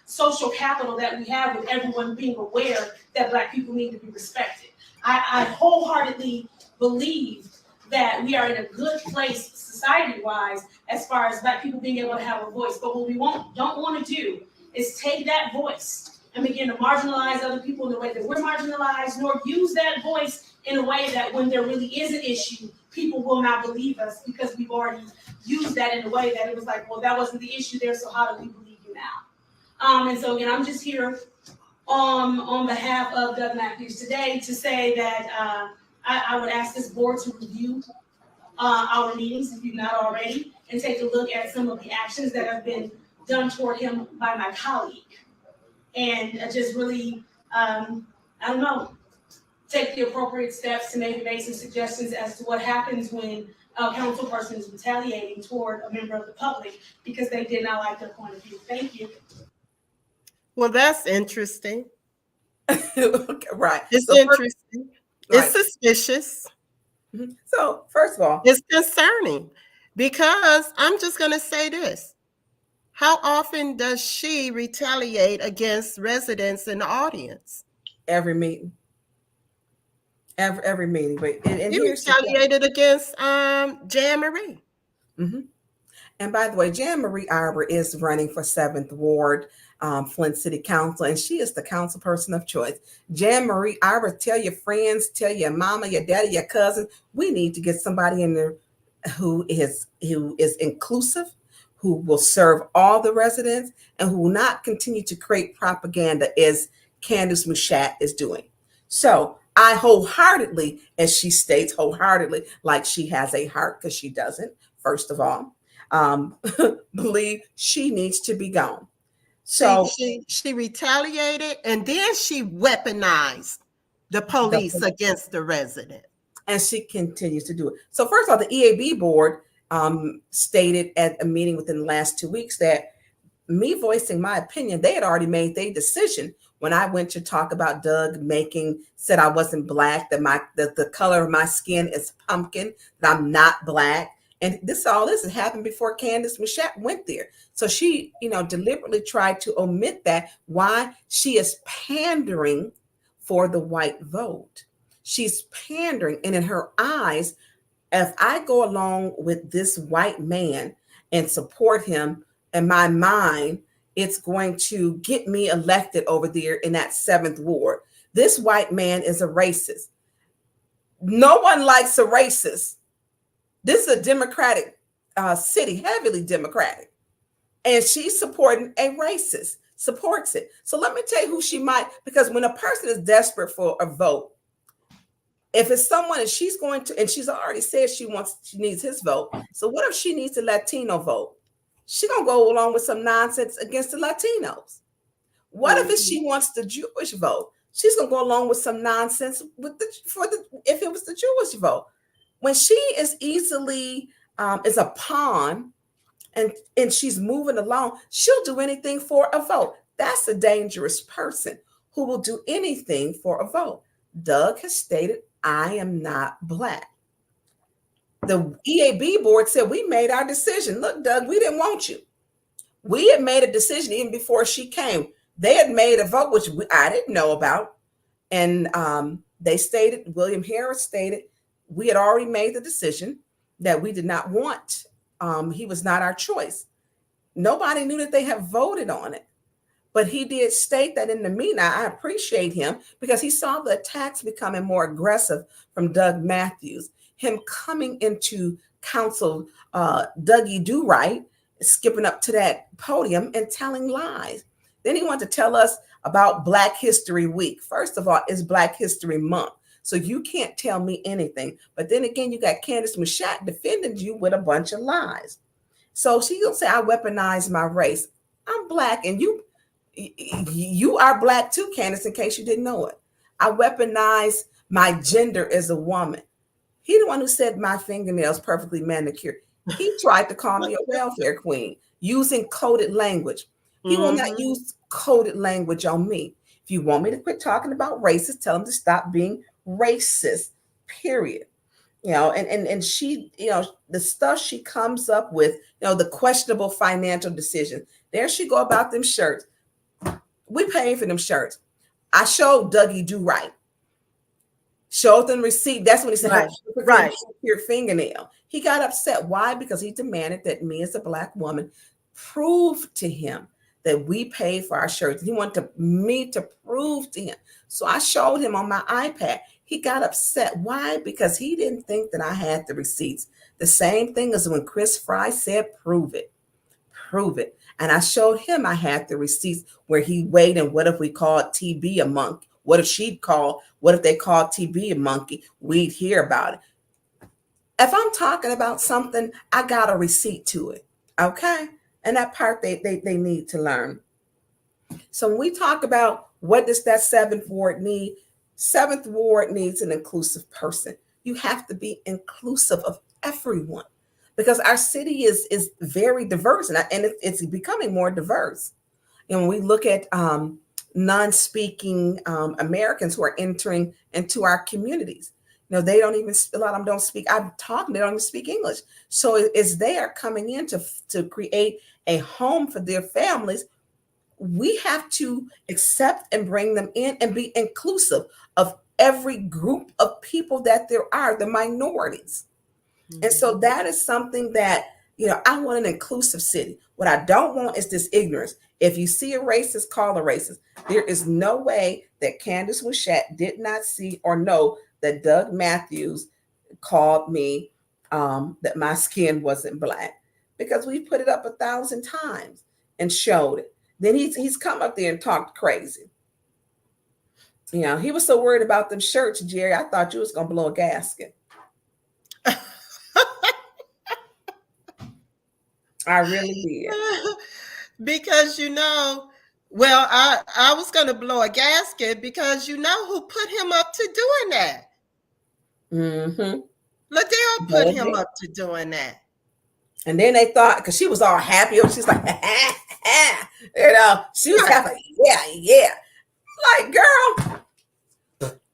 social capital that we have, with everyone being aware that Black people need to be respected. I wholeheartedly believe that we are in a good place society-wise as far as Black people being able to have a voice. But what we don't want to do is take that voice and begin to marginalize other people in the way that we're marginalized, nor use that voice in a way that when there really is an issue, people will not believe us, because we've already used that in a way that it was like, well, that wasn't the issue there, so how do we believe you now? And so again, I'm just here on behalf of Doug Matthews today to say that I would ask this board to review our meetings, if you've not already, and take a look at some of the actions that have been done toward him by my colleague. And just really, I don't know, take the appropriate steps to maybe make some suggestions as to what happens when a council person is retaliating toward a member of the public because they did not like their point of view. Thank you. Well, that's interesting. Right. It's interesting. It's suspicious. Mm-hmm. So first of all, it's concerning, because I'm just going to say this. How often does she retaliate against residents in the audience? Every meeting. Every meeting. But you retaliated against Jan Marie. Mm-hmm. And by the way, Jan Marie Arbor is running for 7th Ward, Flint City Council, and she is the council person of choice. Jan Marie Arbor, tell your friends, tell your mama, your daddy, your cousin, we need to get somebody in there who is inclusive, who will serve all the residents, and who will not continue to create propaganda as Candace Mushat is doing. So I wholeheartedly, as she states wholeheartedly, like she has a heart, because she doesn't, first of all, believe she needs to be gone. So she retaliated, and then she weaponized the police against the resident. And she continues to do it. So first of all, the EAB board stated at a meeting within the last 2 weeks that me voicing my opinion, they had already made their decision when I went to talk about Doug said I wasn't Black, that the color of my skin is pumpkin, that I'm not Black. And all this has happened before Candace Mushat went there. So she, deliberately tried to omit that. Why? She is pandering for the white vote. She's pandering. And in her eyes, if I go along with this white man and support him, in my mind, it's going to get me elected over there in that 7th Ward. This white man is a racist. No one likes a racist. This is a Democratic city, heavily Democratic. And she's supporting a racist, supports it. So let me tell you who she might, because when a person is desperate for a vote, if it's someone and she's going to, and she's already said she needs his vote. So what if she needs a Latino vote? She's going to go along with some nonsense against the Latinos. What if she wants the Jewish vote? She's going to go along with some nonsense if it was the Jewish vote. When she is easily is a pawn and she's moving along, she'll do anything for a vote. That's a dangerous person who will do anything for a vote. Doug has stated, I am not Black. The EAB board said, we made our decision. Look, Doug, we didn't want you. We had made a decision even before she came. They had made a vote, which I didn't know about. And they stated, William Harris stated, we had already made the decision that we did not want. He was not our choice. Nobody knew that they had voted on it. But he did state that in the meeting. I appreciate him because he saw the attacks becoming more aggressive from Doug Matthews. Him coming into council, Dougie Do Right, skipping up to that podium and telling lies. Then he wanted to tell us about Black History Week. First of all, it's Black History Month. So you can't tell me anything. But then again, you got Candace Mushat defending you with a bunch of lies. So she gonna say I weaponize my race. I'm Black, and you are Black too, Candace, in case you didn't know it. I weaponize my gender as a woman. He the one who said my fingernails perfectly manicured. He tried to call me a welfare queen using coded language. He will not use coded language on me. If you want me to quit talking about races, tell him to stop being racist, period. And she, the stuff she comes up with, the questionable financial decisions. There she go about them shirts. We paying for them shirts. I showed Dougie Do Right. Showed them receipt. That's when he said, right. Your fingernail. He got upset. Why? Because he demanded that me as a Black woman prove to him that we paid for our shirts. He wanted me to prove to him. So I showed him on my iPad. He got upset. Why? Because he didn't think that I had the receipts. The same thing as when Chris Fry said, prove it. Prove it. And I showed him I had the receipts where he weighed and what if we called TB a monkey? What if they called TB a monkey? We'd hear about it. If I'm talking about something, I got a receipt to it. Okay? And that part they need to learn. So when we talk about what does that 7th Ward need? 7th Ward needs an inclusive person. You have to be inclusive of everyone because our city is very diverse and it's becoming more diverse. And when we look at non-speaking Americans who are entering into our communities, a lot of them don't speak. I'm talking, they don't even speak English. So it's there coming in to create a home for their families. We have to accept and bring them in and be inclusive of every group of people that there are, the minorities. Mm-hmm. And so that is something that, I want an inclusive city. What I don't want is this ignorance. If you see a racist, call a racist. There is no way that Candace Mushat did not see or know that Doug Matthews called me that my skin wasn't Black because we put it up 1,000 times and showed it. Then he's come up there and talked crazy. He was so worried about them shirts, Jerry. I thought you was gonna blow a gasket. I really did. Because I was gonna blow a gasket because who put him up to doing that? Mm-hmm. Liddell put him up to doing that. And then they thought, because she was all happy, she's like, she was happy, yeah. Like, girl,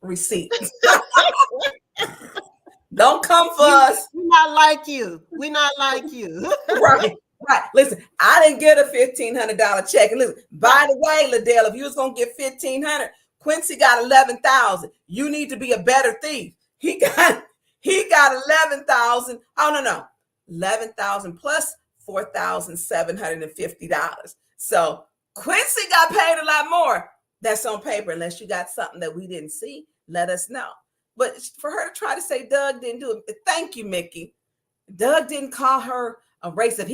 receipt. Don't come for us. We're not like you. Right. Listen, I didn't get a $1,500 check. And listen, by the way, Liddell, if you was gonna get $1,500, Quincy got $11,000. You need to be a better thief. He got $11,000. Oh no. 11,000 plus $4,750. So Quincy got paid a lot more. That's on paper. Unless you got something that we didn't see, let us know. But for her to try to say Doug didn't do it, thank you, Mickey. Doug didn't call her a racist.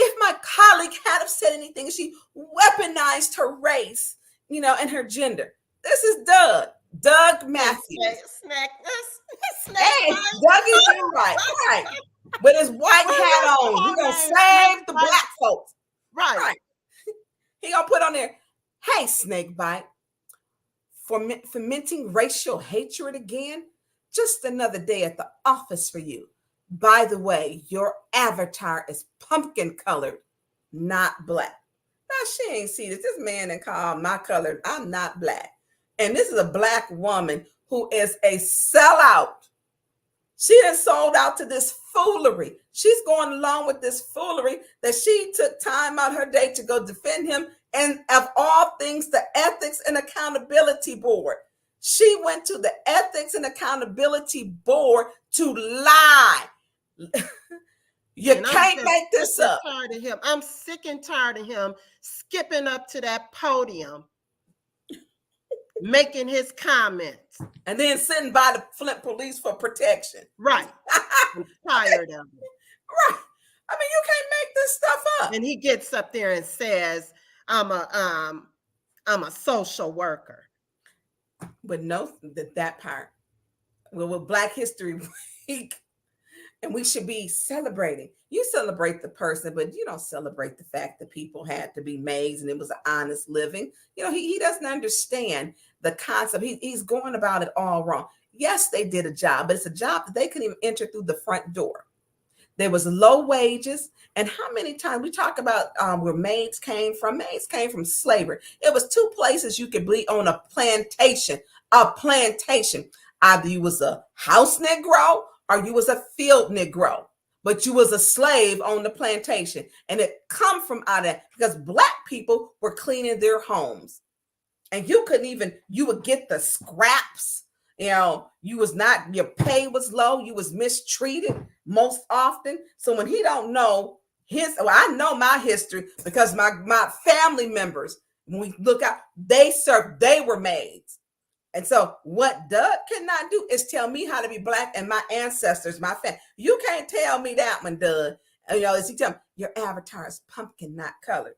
If my colleague had have said anything, she weaponized her race, and her gender. This is Doug Matthews. Hey, Doug is doing right. With his white hat on, he's gonna save the Black folks. Right. He gonna put on there, hey, Snakebite, fomenting racial hatred again. Just another day at the office for you. By the way, your avatar is pumpkin colored, not Black. Now she ain't see this. This man that called my color, I'm not Black. And this is a Black woman who is a sellout. She has sold out to this foolery. She's going along with this foolery that she took time out her day to go defend him. And of all things, the Ethics and Accountability Board. She went to the Ethics and Accountability Board to lie. You can't make this up. I'm sick and tired of him skipping up to that podium, making his comments. And then sitting by the Flint police for protection. Right. I'm tired of it. Right. I mean, you can't make this stuff up. And he gets up there and says, I'm a social worker. But no, that part. Well, with Black History Week, and we should be celebrating. You celebrate the person, but you don't celebrate the fact that people had to be maids and it was an honest living. You know, he doesn't understand the concept. He's going about it all wrong. Yes, they did a job, but it's a job that they couldn't even enter through the front door. There was low wages. And how many times we talk about where maids came from? Maids came from slavery. It was two places you could be on a plantation. A plantation. Either you was a house Negro or you was a field Negro, but you was a slave on the plantation. And it come from out of that because Black people were cleaning their homes. And you couldn't even, you would get the scraps. You know, your pay was low. You was mistreated most often. So when he don't know I know my history because my family members, when we look out, they were maids. And so what Doug cannot do is tell me how to be Black and my ancestors, my family. You can't tell me that one, Doug. You know, as he tell me, your avatar is pumpkin, not colored.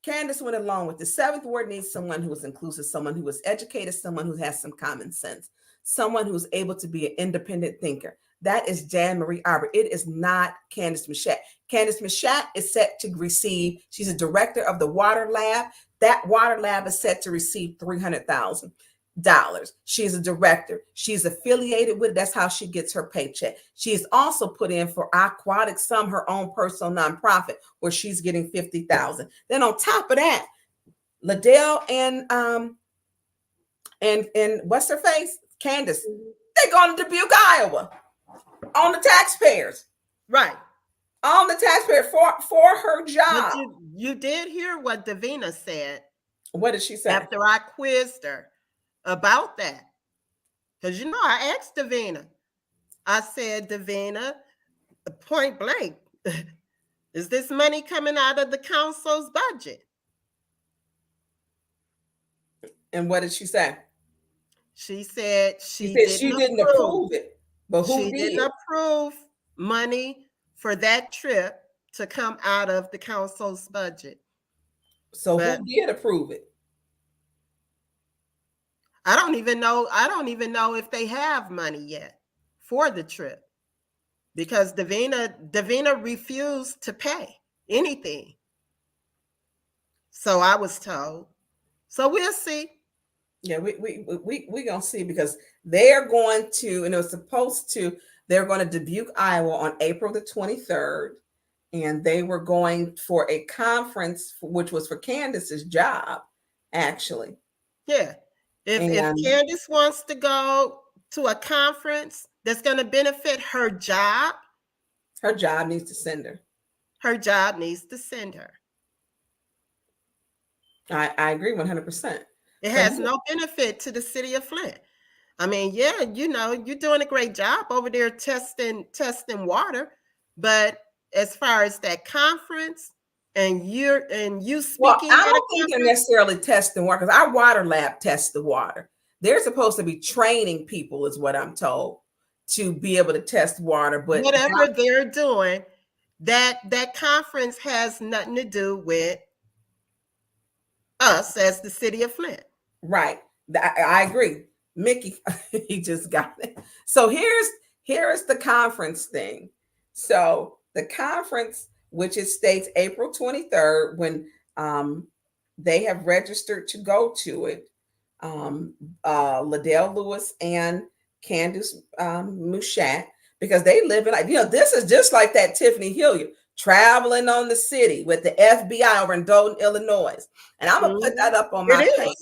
Candace went along with the seventh ward needs someone who is inclusive, someone who is educated, someone who has some common sense, someone who is able to be an independent thinker. That is Jan Marie Arbor. It is not Candace Machat. Candace Machat is set to receive, she's a director of the water lab. That water lab is set to receive $300,000. She is a director. She's affiliated with it. That's how she gets her paycheck. She is also put in for Aquatic Sum, her own personal nonprofit, where she's getting $50,000. Then on top of that, Liddell and what's her face? Candace, they going to Dubuque, Iowa, on the taxpayers. Right. On the taxpayer for her job. But you did hear what Davina said. What did she say? After I quizzed her about that. Because, you know, I asked Davina. I said, Davina, point blank, is this money coming out of the council's budget? And what did she say? She said she didn't approve it. But who she did? didn't approve money for that trip to come out of the council's budget. So who did approve it? I don't even know if they have money yet for the trip because Davina refused to pay anything. So I was told. So we'll see. Yeah, we gonna see because they're going to, and it was supposed to, they're going to Dubuque, Iowa on April the 23rd. And they were going for a conference, which was for Candace's job, actually. Yeah. If Candace wants to go to a conference that's going to benefit her job needs to send her. Her job needs to send her. I agree 100%. It has no benefit to the city of Flint. I mean, yeah, you know, you're doing a great job over there testing water, but as far as that conference and you speaking, well, I don't think they're necessarily testing water because our water lab tests the water. They're supposed to be training people, is what I'm told, to be able to test water. But whatever they're doing, that conference has nothing to do with us as the city of Flint. Right. I agree. Mickey, he just got it. So here's the conference thing. So the conference, which it states April 23rd, when they have registered to go to it, Liddell Lewis and Candace Machat, because they live in, like, you know, this is just like that Tiffany Hilliard traveling on the city with the FBI over in Dayton, Illinois. And I'm going to put that up on my page.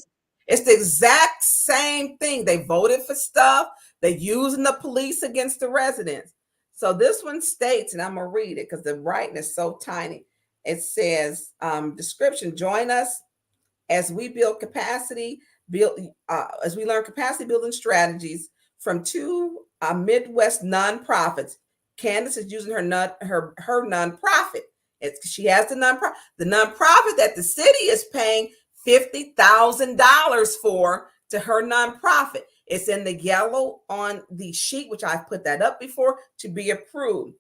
It's the exact same thing. They voted for stuff. They're using the police against the residents. So this one states, and I'm going to read it because the writing is so tiny. It says, description, join us as we build capacity, as we learn capacity building strategies from two Midwest nonprofits. Candace is using her nonprofit. She has the nonprofit that the city is paying $50,000 for to her nonprofit. It's in the yellow on the sheet, which I've put that up before, to be approved.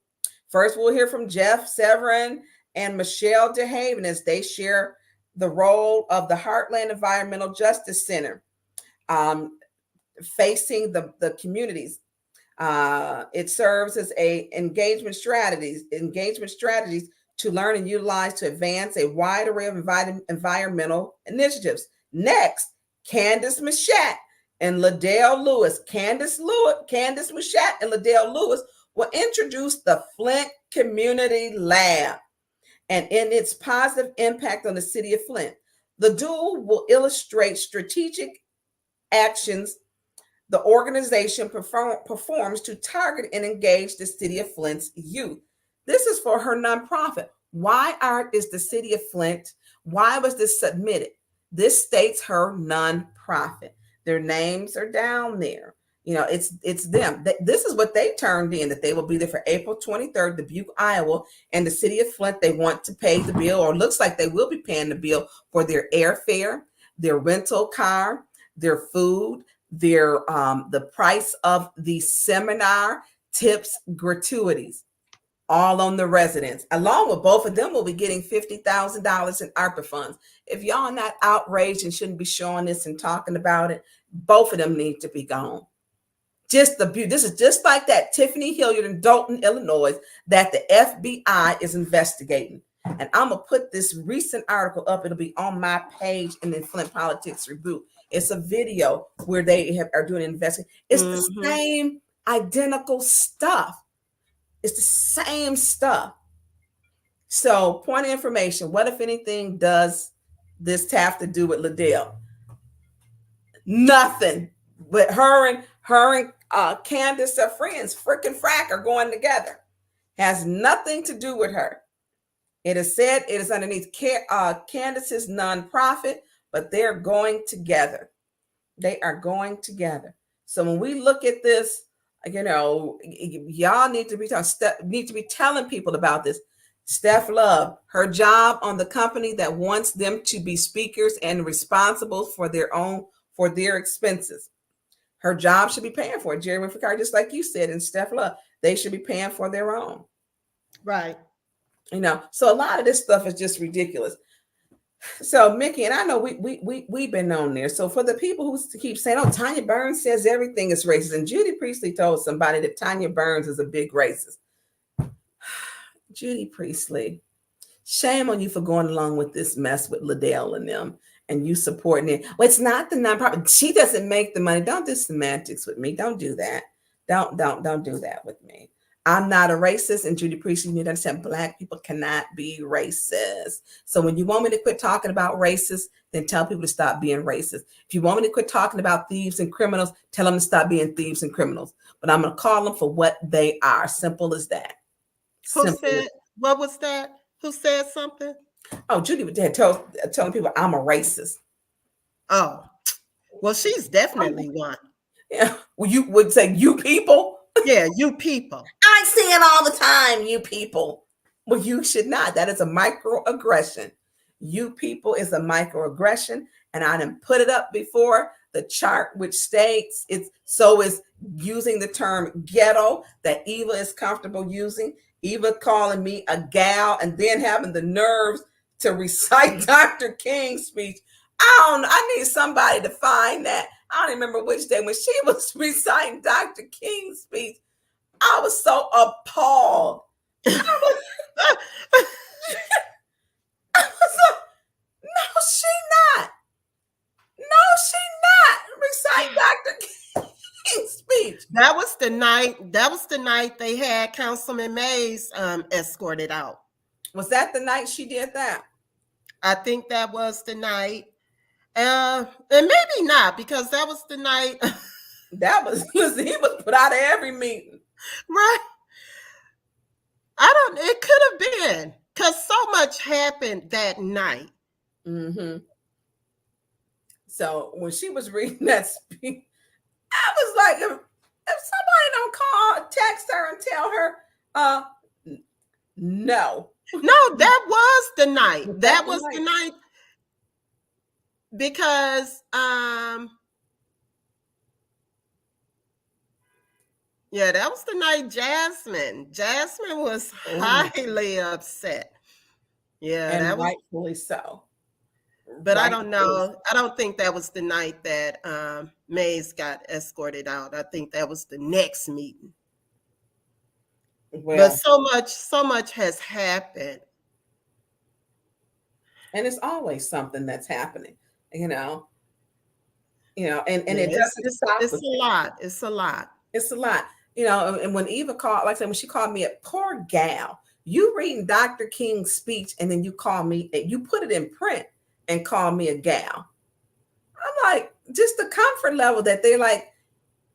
First, we'll hear from Jeff Severin and Michelle DeHaven as they share the role of the Heartland Environmental Justice Center facing the communities. It serves as a engagement strategies to learn and utilize to advance a wide array of environmental initiatives. Next, Candace Mashat and Liddell Lewis. Candace Mashat and Liddell Lewis will introduce the Flint Community Lab and in its positive impact on the city of Flint. The duo will illustrate strategic actions the organization performs to target and engage the city of Flint's youth. This is for her nonprofit. Why is the city of Flint? Why was this submitted? This states her nonprofit. Their names are down there. You know, it's them. This is what they turned in, that they will be there for April 23rd, Dubuque, Iowa, and the city of Flint. They want to pay the bill, or looks like they will be paying the bill for their airfare, their rental car, their food, their the price of the seminar, tips, gratuities, all on the residents. Along with both of them will be getting $50,000 in ARPA funds. If y'all not outraged and shouldn't be showing this and talking about it, both of them need to be gone. Just the beauty. This is just like that Tiffany Hilliard in Dalton, Illinois, that the FBI is investigating. And I'm gonna put this recent article up. It'll be on my page in the Flint Politics Reboot. It's a video where they are doing an investigation. It's the same identical stuff. It's the same stuff. So, point of information: what, if anything, does this have to do with Liddell? Nothing. But her and Candace are friends. Frickin' frack are going together. Has nothing to do with her. It is said it is underneath Candace's nonprofit, but they're going together. They are going together. So when we look at this, you know, y'all need to be telling people about this. Steph Love, her job on the company that wants them to be speakers and responsible for their expenses. Her job should be paying for it. Jerri Winfrey-Carter, just like you said, and Steph Love, they should be paying for their own. Right. You know, so a lot of this stuff is just ridiculous. So Mickey, and I know we've been on there. So for the people who keep saying, "Oh, Tonya Burns says everything is racist," and Judy Priestley told somebody that Tonya Burns is a big racist. Judy Priestley, shame on you for going along with this mess with Liddell and them, and you supporting it. Well, it's not the nonprofit. She doesn't make the money. Don't do semantics with me. Don't do that. Don't do that with me. I'm not a racist, and Judy Priestley, you need to understand, Black people cannot be racist. So when you want me to quit talking about racist, then tell people to stop being racist. If you want me to quit talking about thieves and criminals, tell them to stop being thieves and criminals. But I'm going to call them for what they are. Simple as that. What was that? Who said something? Oh, Judy was telling people I'm a racist. Oh, well, she's definitely one. Yeah. Well, you would say you people. Yeah, you people. I see it all the time, you people. Well, you should not. That is a microaggression. You people is a microaggression. And I didn't put it up before the chart, which states is using the term ghetto that Eva is comfortable using. Eva calling me a gal and then having the nerves to recite Dr. King's speech. I need somebody to find that. I don't remember which day when she was reciting Dr. King's speech. I was so appalled. I was like, no, she not reciting Dr. King's speech. That was the night they had Councilman Mays escorted out. Was that the night she did that? I think that was the night. And maybe not, because that was the night. He was put out of every meeting. Right. It could have been, because so much happened that night. Mm-hmm. So when she was reading that speech, I was like, if somebody don't text her and tell her, no. No, that was the night. That was the night. Because yeah, that was the night Jasmine was highly upset. Yeah, and that was. rightfully so. But I Rightfully don't know. I don't think that was the night that Mays got escorted out. I think that was the next meeting. But well, so much has happened. and it's always something that's happening, you know, and Yeah, it doesn't stop it's with a lot. It's a lot. it's a lot, and when Eva called, like I said, when she called me a poor gal, you reading Dr. King's speech and then you call me, you put it in print and call me a gal. I'm like, just the comfort level that they're like,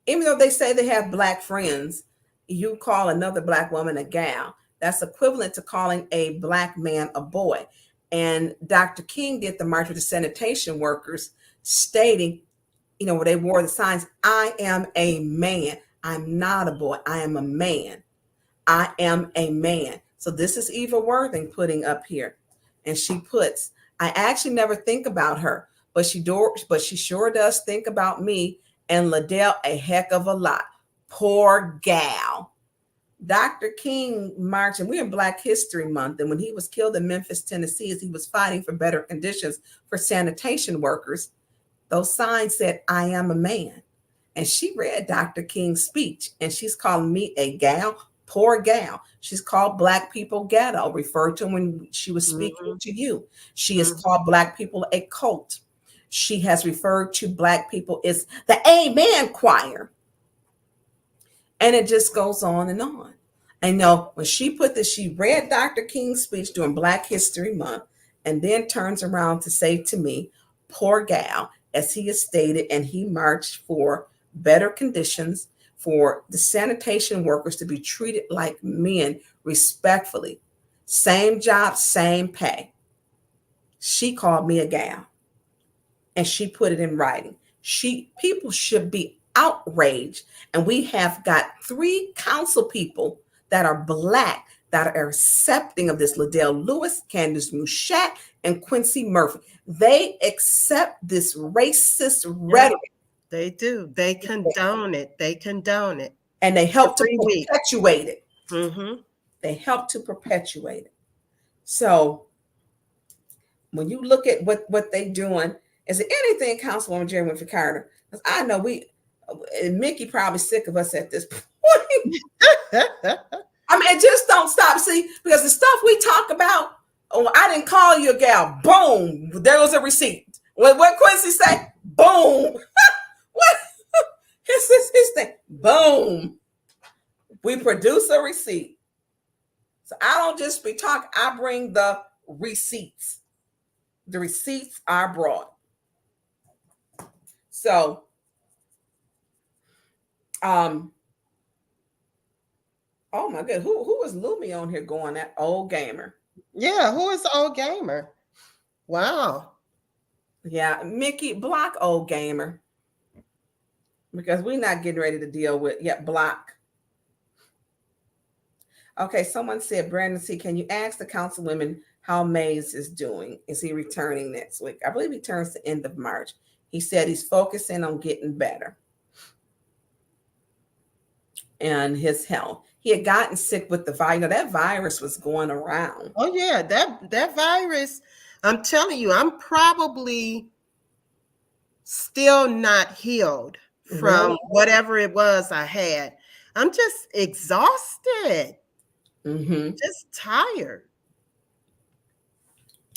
even though they say they have Black friends, you call another Black woman a gal. That's equivalent to calling a Black man a boy. And Dr. King did the march with the sanitation workers, stating, where they wore the signs, I am a man. I'm not a boy. I am a man. I am a man. So this is Eva Worthing putting up here. And she puts, I actually never think about her, but she sure does think about me and Liddell a heck of a lot. Poor gal. Dr. King marched, and we're in Black History Month. And when he was killed in Memphis, Tennessee, as he was fighting for better conditions for sanitation workers, those signs said, I am a man. And she read Dr. King's speech, and she's calling me a gal, poor gal. She's called Black people ghetto, referred to when she was speaking to you. She has called Black people a cult. She has referred to Black people as the Amen Choir. And it just goes on and on. I know when she put this, she read Dr. King's speech during Black History Month and then turns around to say to me, poor gal, as he has stated, and he marched for better conditions for the sanitation workers to be treated like men respectfully. Same job, same pay. She called me a gal and she put it in writing. People should be outraged. And we have got 3 council people that are Black that are accepting of this. Liddell Lewis, Candace Mushat, and Quincy Murphy. They accept this racist rhetoric. They do. They condone it. They condone it. And they help to perpetuate it. Mm-hmm. They help to perpetuate it. So when you look at what they're doing, is there anything, Councilwoman Jerri Winfrey-Carter? Because I know and Mickey probably sick of us at this point. I mean, it just don't stop. See, because the stuff we talk about, oh, I didn't call you a gal. Boom. There was a receipt. What Quincy say? Boom. What? His thing. Boom. We produce a receipt. So I don't just be talking. I bring the receipts. The receipts are brought. So, oh my God, who is Lumi on here going at? Old gamer. Yeah, who is old gamer? Wow. Yeah, Mickey, block old gamer. Because we're not getting ready to deal with block. Okay, someone said, Brandon C., can you ask the councilwomen how Mays is doing? Is he returning next week? I believe he turns the end of March. He said he's focusing on getting better and his health. He had gotten sick with the virus. That virus was going around. Oh yeah, that virus. I'm telling you, I'm probably still not healed from whatever it was I had. I'm just exhausted. Just tired.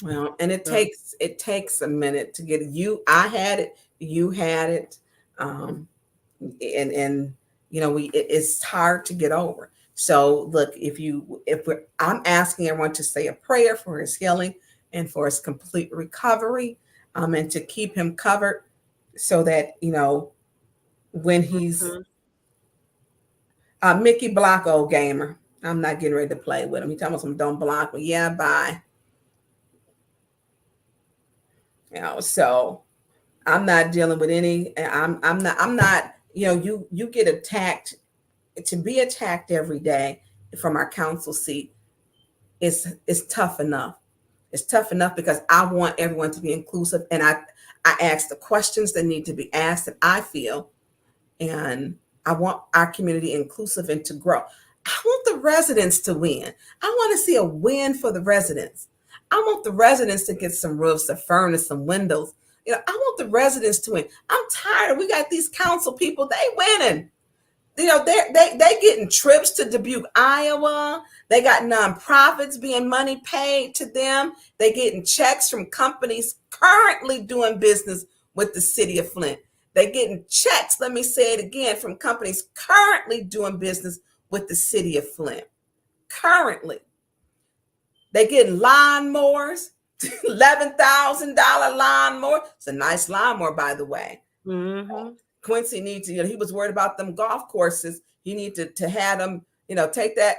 Well, and it takes a minute to get you. I had it. You had it. And it's hard to get over. So look, I'm asking everyone to say a prayer for his healing and for his complete recovery, and to keep him covered so that, when he's Mickey, block old gamer. I'm not getting ready to play with him. He telling me some don't block me. Yeah, bye. So I'm not dealing with any. I'm not. You get attacked. To be attacked every day from our council seat is tough enough. It's tough enough because I want everyone to be inclusive, and I ask the questions that need to be asked that I feel, and I want our community inclusive and to grow. I want the residents to win. I want to see a win for the residents. I want the residents to get some roofs, a furnace, some windows. You know, I want the residents to win. I'm tired. We got these council people, they winning. You know, they getting trips to Dubuque, Iowa. They got nonprofits being money paid to them. They getting checks from companies currently doing business with the city of Flint. They getting checks, let me say it again, from companies currently doing business with the city of Flint. Currently. They getting lawnmowers, $11,000 lawnmower. It's a nice lawnmower, by the way. Mm-hmm. Quincy needs to, you know, he was worried about them golf courses. He needed to have them, you know, take that,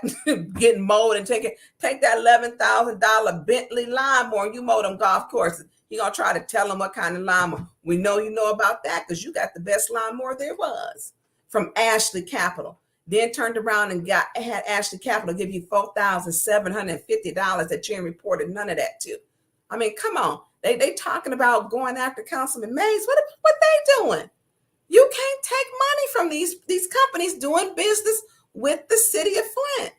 getting mowed and take that $11,000 Bentley lawnmower and you mow them golf courses. He gonna try to tell them what kind of lawnmower. We know you know about that because you got the best lawnmower there was from Ashley Capital. Then turned around and had Ashley Capital give you $4,750 that you ain't reported none of that to. I mean, come on. They talking about going after Councilman Mays. What they doing? You can't take money from these companies doing business with the city of Flint.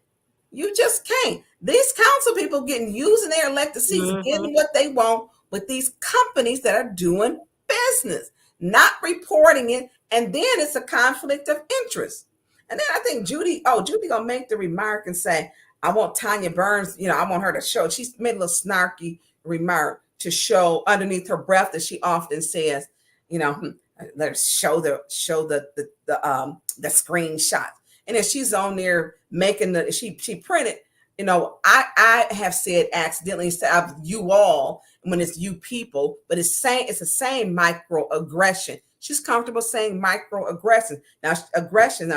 You just can't. These council people getting using their elected seats, getting what they want with these companies that are doing business, not reporting it, and then it's a conflict of interest. And then I think Judy gonna make the remark and say, I want Tonya Burns, you know, I want her to show. She's made a little snarky remark to show underneath her breath that she often says, you know, let her show the screenshot. And if she's on there making she printed, you know, I have said accidentally instead of you all when it's you people, but it's the same microaggression. She's comfortable saying microaggression. Now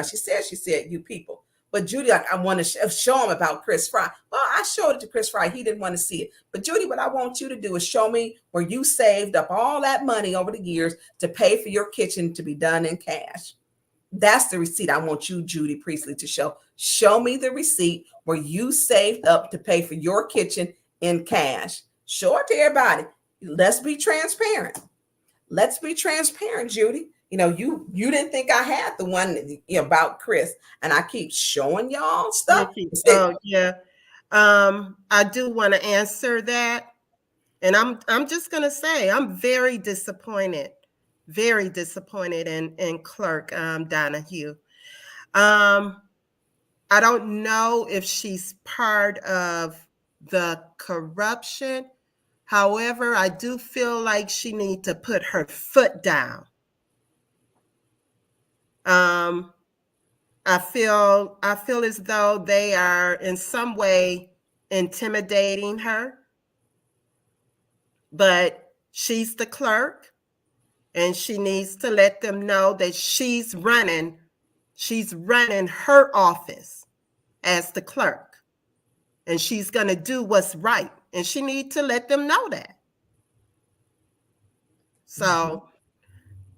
she said you people. But Judy, like, I want to show him about Chris Fry. Well, I showed it to Chris Fry. He didn't want to see it. But Judy, what I want you to do is show me where you saved up all that money over the years to pay for your kitchen to be done in cash. That's the receipt I want you, Judy Priestley, to show. Show me the receipt where you saved up to pay for your kitchen in cash. Show it to everybody. Let's be transparent. Let's be transparent, Judy. You know, you didn't think I had the one about Chris, and I keep showing y'all stuff. Oh yeah, I do want to answer that, and I'm just gonna say I'm very disappointed in Clerk Donahue. I don't know if she's part of the corruption. However, I do feel like she needs to put her foot down. I feel as though they are in some way intimidating her, but she's the clerk and she needs to let them know that she's running her office as the clerk and she's going to do what's right. And she needs to let them know that. So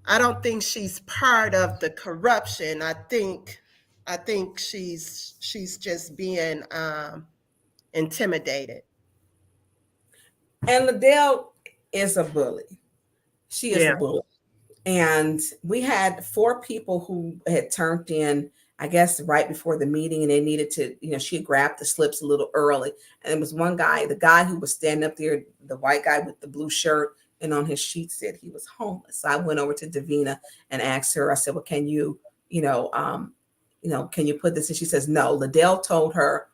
I don't think she's part of the corruption. I think she's just being intimidated. And Liddell is a bully. She is a bully. And we had 4 people who had turned in, I guess, right before the meeting, and they needed to, you know, she had grabbed the slips a little early. And there was one guy, the guy who was standing up there, the white guy with the blue shirt, and on his sheet said he was homeless. So I went over to Davina and asked her, I said, well, can you can you put this? And she says, no. Liddell told her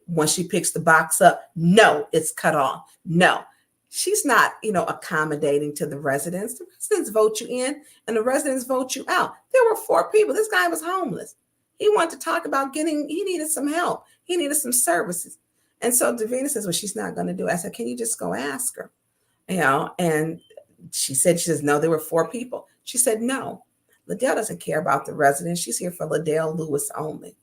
when she picks the box up, no, it's cut off. No, she's not, accommodating to the residents. The residents vote you in and the residents vote you out. There were 4 people. This guy was homeless. He wanted to talk about he needed some help. He needed some services. And so Davina says, well, she's not going to do it. I said, can you just go ask her? And she says, no, there were 4 people. She said, no, Liddell doesn't care about the residents. She's here for Liddell Lewis only.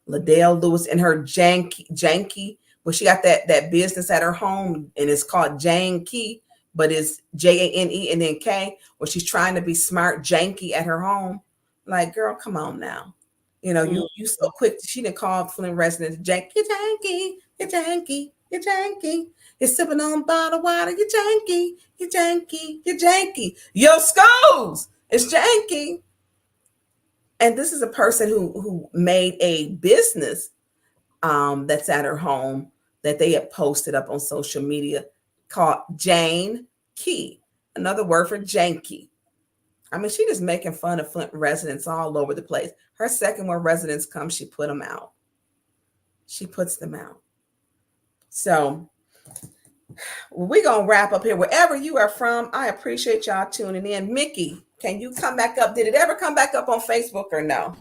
Liddell Lewis and her janky, well, she got that business at her home and it's called Jane Key, but it's Jane and then K, where she's trying to be smart, janky at her home. Like, girl, come on now. You so quick. She didn't call Flint residents janky, you're janky. You're sipping on bottled water. You're janky. Your schools is janky. And this is a person who made a business that's at her home that they had posted up on social media called Jane Key, another word for janky. I mean, she just making fun of Flint residents all over the place. Her second when residents come, she put them out. She puts them out. So we're going to wrap up here. Wherever you are from, I appreciate y'all tuning in. Mickey, can you come back up? Did it ever come back up on Facebook or no?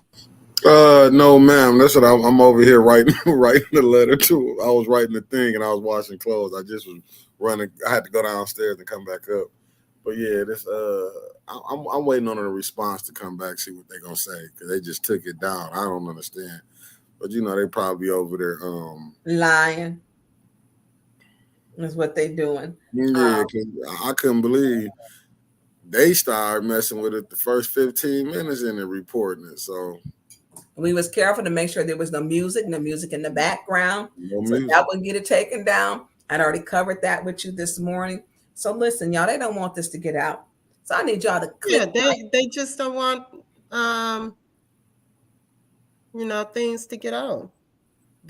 No, ma'am. That's what I'm over here writing the letter too. I was writing the thing and I was washing clothes. I just was running. I had to go downstairs and come back up. But yeah, this I'm waiting on a response to come back, see what they're gonna say, because they just took it down. I don't understand. But they probably over there lying. That's what they doing. Yeah, I couldn't believe they started messing with it the first 15 minutes in the reporting it. So we was careful to make sure there was no music in the background. No so music. That wouldn't get it taken down. I'd already covered that with you this morning. So listen, y'all, they don't want this to get out. So I need y'all to click. Yeah, they just don't want things to get out.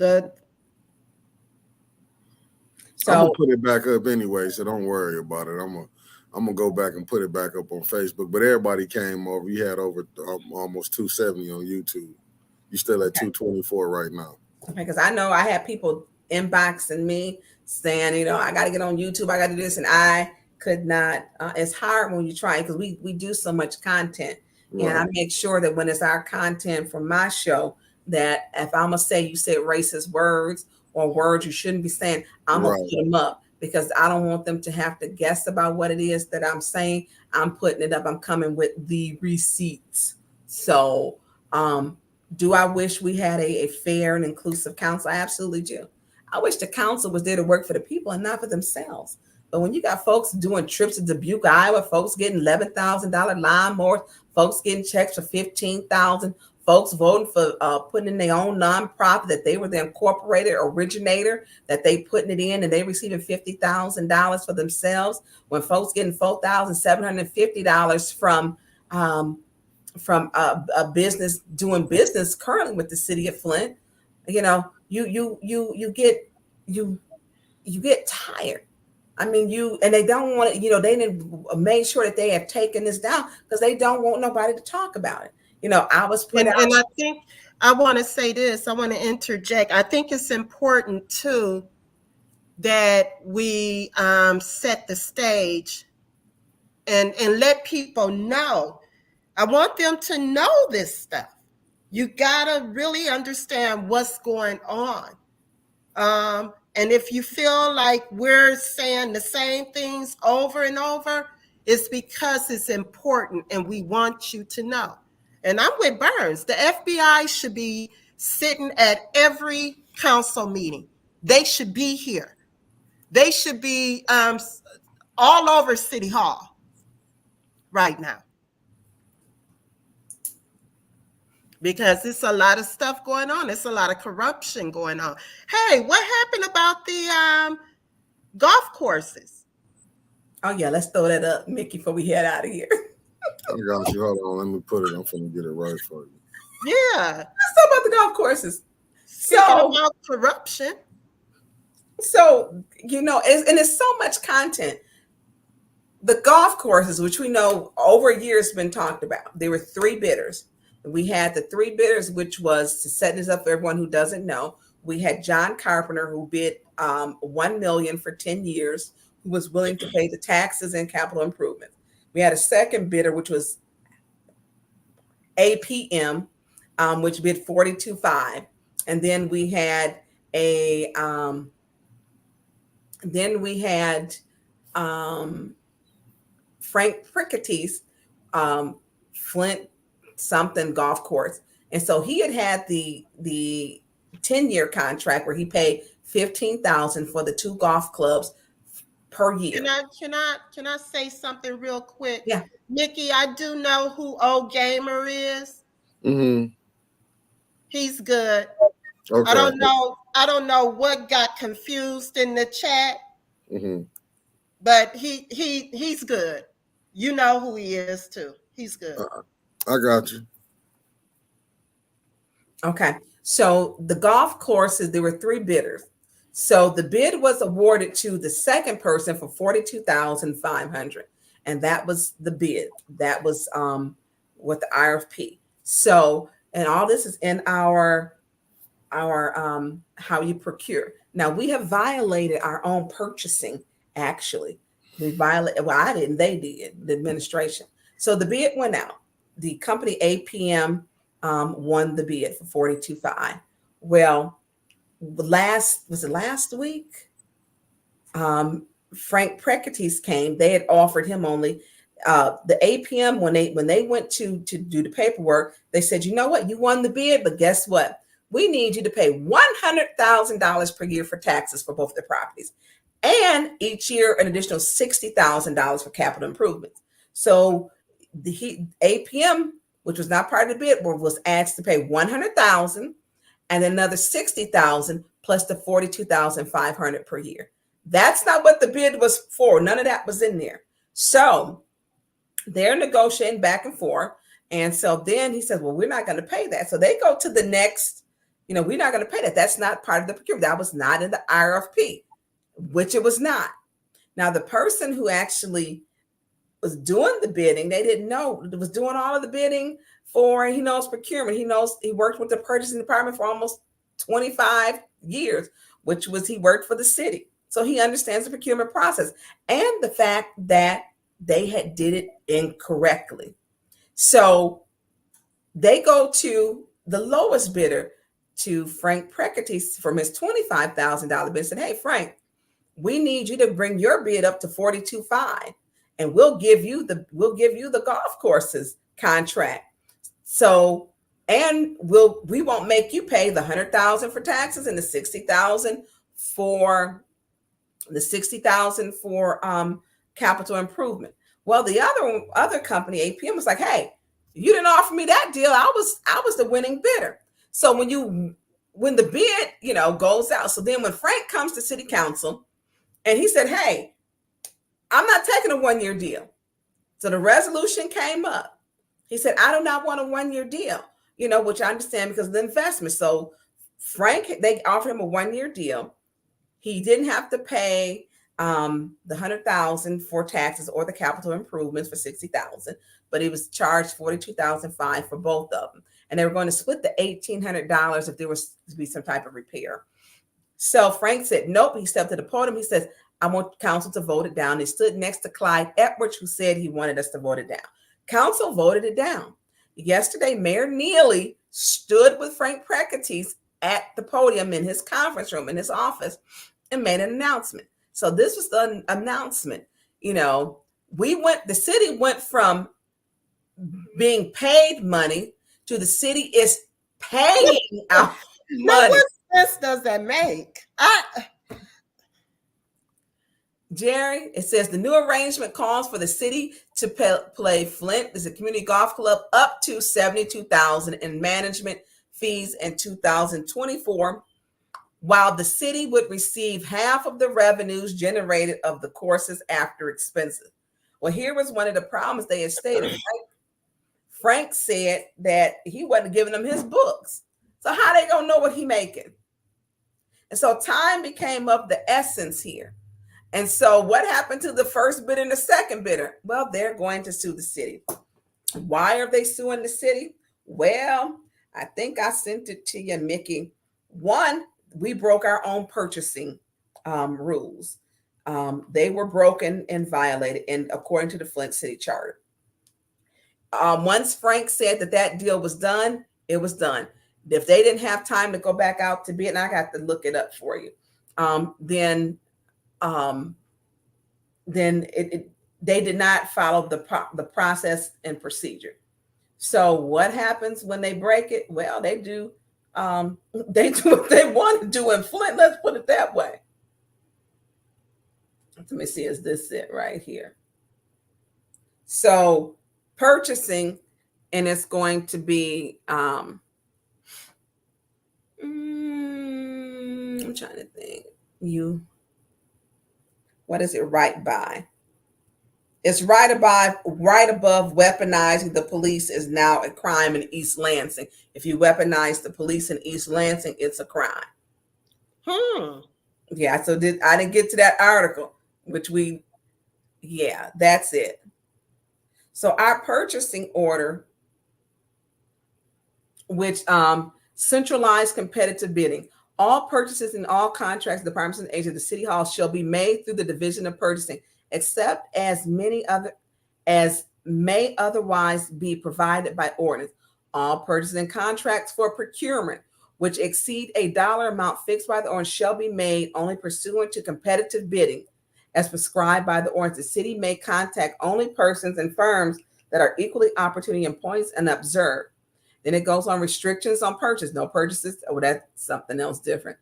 I'm gonna put it back up anyway, so don't worry about it. I'm gonna go back and put it back up on Facebook. But everybody came over. You had over almost 270 on YouTube. You still at 224 right now. Okay, because I know I had people inboxing me saying, I got to get on YouTube. I got to do this, and I could not. It's hard when you try because we do so much content, right. And I make sure that when it's our content from my show, that if I'm gonna say you said racist words or words you shouldn't be saying, I'm gonna put them up because I don't want them to have to guess about what it is that I'm saying. I'm putting it up. I'm coming with the receipts. So, do I wish we had a fair and inclusive council? I absolutely do. I wish the council was there to work for the people and not for themselves. But when you got folks doing trips to Dubuque, Iowa, folks getting $11,000 lawnmowers, folks getting checks for $15,000, folks voting for putting in their own nonprofit that they were the incorporated originator, that they putting it in and they receiving $50,000 for themselves. When folks getting $4,750 from a business doing business currently with the city of Flint, you get tired. I mean, they don't want it, they didn't make sure that they have taken this down because they don't want nobody to talk about it. I was put out. And I think I want to say this, I want to interject. I think it's important too that we set the stage and let people know. I want them to know this stuff. You gotta really understand what's going on. And if you feel like we're saying the same things over and over, it's because it's important and we want you to know. And I'm with Burns. The FBI should be sitting at every council meeting. They should be here. They should be all over City Hall right now. Because it's a lot of stuff going on. It's a lot of corruption going on. Hey, what happened about the golf courses? Oh, yeah, let's throw that up, Mickey, before we head out of here. I got you. Hold on. Let me put it. I'm going to get it right for you. Yeah. Let's talk about the golf courses. So about corruption. So, it's so much content. The golf courses, which we know over a year has been talked about, there were 3 bidders. We had the 3 bidders, which was to set this up for everyone who doesn't know. We had John Carpenter, who bid $1 million for 10 years, who was willing to pay the taxes and capital improvements. We had a second bidder, which was APM, which bid $42.5, and then we had Frank Prickety's Flint something golf course, and so he had the 10-year contract where he paid $15,000 for the 2 golf clubs per year. Can I say something real quick? Yeah, Nikki, I do know who Old Gamer is. Mm-hmm. He's good. Okay. I don't know what got confused in the chat. Mm-hmm. But he's good. You know who he is too. He's good. I got you. Okay. So the golf courses, there were 3 bidders. So the bid was awarded to the second person for $42,500, and that was the bid. That was with the RFP. So, and all this is in our how you procure. Now we have violated our own purchasing. Actually, we violated. Well, I didn't. They did. The administration. So the bid went out. The company APM won the bid for $42,500. Well, last week? Frank Precatese came. They had offered him only the APM when they went to do the paperwork. They said, you know what, you won the bid, but guess what? We need you to pay $100,000 per year for taxes for both the properties, and each year an additional $60,000 for capital improvements. So the APM, which was not part of the bid, was asked to pay $100,000 and another $60,000 plus the $42,500 per year. That's not what the bid was for. None of that was in there. So they're negotiating back and forth. And so then he says, well, we're not going to pay that. So they go to the next, we're not going to pay that. That's not part of the procurement. That was not in the RFP, which it was not. Now, the person who actually was doing the bidding, they didn't know, was doing all of the bidding for, he knows procurement. He worked with the purchasing department for almost 25 years, which was, he worked for the city. So he understands the procurement process and the fact that they had did it incorrectly. So they go to the lowest bidder, to Frank Precatese, from his $25,000 bid, and said, hey, Frank, we need you to bring your bid up to $42,500, and we'll give you the golf courses contract. So, and we won't make you pay the $100,000 for taxes and the $60,000 for capital improvement. Well, the other company, APM, was like, hey, you didn't offer me that deal. I was the winning bidder. So when the bid, goes out. So then when Frank comes to city council and he said, hey, I'm not taking a 1-year deal. So the resolution came up. He said, I do not want a 1-year deal, which I understand because of the investment. So Frank, they offered him a 1-year deal. He didn't have to pay the $100,000 for taxes or the capital improvements for $60,000, but he was charged $42,500 for both of them. And they were going to split the $1,800 if there was to be some type of repair. So Frank said, nope. He stepped to the podium. He says, I want council to vote it down. He stood next to Clyde Edwards, who said he wanted us to vote it down. Council voted it down. Yesterday, Mayor Neely stood with Frank Precatese at the podium in his conference room, in his office, and made an announcement. So this was the announcement. The city went from being paid money to the city is paying out money. What sense does that make? Jerry, it says the new arrangement calls for the city to play Flint as a community golf club up to $72,000 in management fees in 2024, while the city would receive half of the revenues generated of the courses after expenses. Well, here was one of the problems they had stated. Frank said that he wasn't giving them his books. So how they gonna know what he making? And so time became of the essence here. And so what happened to the first bidder and the second bidder? Well, they're going to sue the city. Why are they suing the city? Well, I think I sent it to you, Mickey. One, we broke our own purchasing rules. They were broken and violated, and according to the Flint City Charter. Once Frank said that deal was done, it was done. If they didn't have time to go back out to bid, and I got to look it up for you, then they did not follow the process and procedure. So what happens when they break it? Well, they do what they want to do in Flint. Let's put it that way. Let me see, is this it right here? So purchasing, and it's going to be I'm trying to think. What is it? Right by. It's right above weaponizing the police is now a crime in East Lansing. If you weaponize the police in East Lansing, it's a crime. Yeah, so I didn't get to that article, which that's it. So our purchasing order, which centralized competitive bidding. All purchases and all contracts, departments and agents of the City Hall shall be made through the Division of Purchasing, except as may otherwise be provided by ordinance. All purchases and contracts for procurement which exceed a dollar amount fixed by the ordinance shall be made only pursuant to competitive bidding as prescribed by the ordinance. The city may contact only persons and firms that are equally opportunity employees and observe. Then it goes on restrictions on purchase. No purchases. Oh, that's something else different.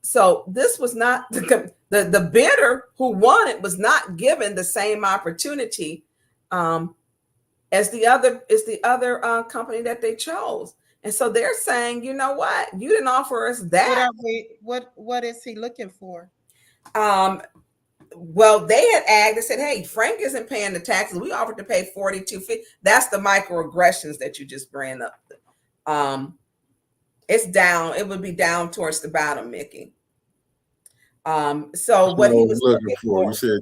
So this was not the bidder who won it was not given the same opportunity as the other company that they chose. And so they're saying, you know what? You didn't offer us that. What is he looking for? Well, they had asked, they said, hey, Frank isn't paying the taxes. We offered to pay $42.50. That's the microaggressions that you just bring up. It's down. It would be down towards the bottom, Mickey. So what he was looking for, you said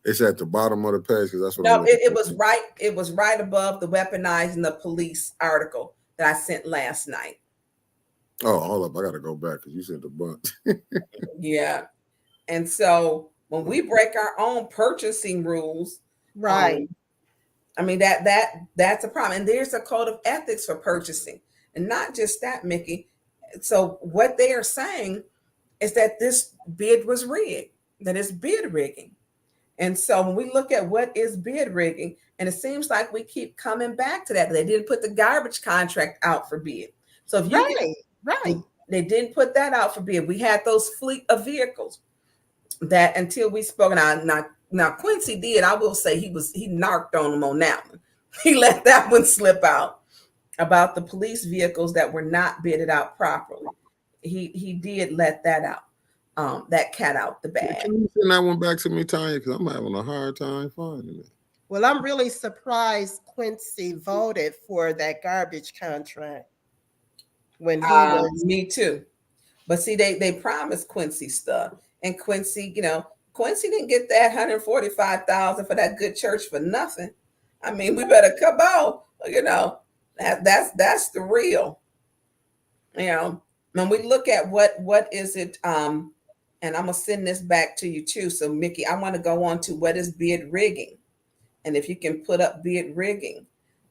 it's at the bottom of the page because that's what. No, it was right. It was right above the weaponizing the police article that I sent last night. Oh, hold up! I got to go back because you said the bunch. Yeah, and so when we break our own purchasing rules, right? I mean that's a problem. And there's a code of ethics for purchasing, and not just that, Mickey. So what they are saying is that this bid was rigged. That is bid rigging. And so when we look at what is bid rigging, and it seems like we keep coming back to that. They didn't put the garbage contract out for bid. So if you they didn't put that out for bid. We had those fleet of vehicles that until we spoke. Now Quincy did. I will say he narked on them on that one. He let that one slip out about the police vehicles that were not bidded out properly. He did let that out. That cat out the bag. Can you send that one back to me, Tonya? Because I'm having a hard time finding it. Well, I'm really surprised Quincy voted for that garbage contract when he was. Me too. But see, they promised Quincy stuff, and Quincy, Quincy didn't get that $145,000 for that good church for nothing. I mean, we better come on. That's the real. When we look at what is it, and I'm gonna send this back to you too. So Mickey, I want to go on to what is bid rigging, and if you can put up bid rigging,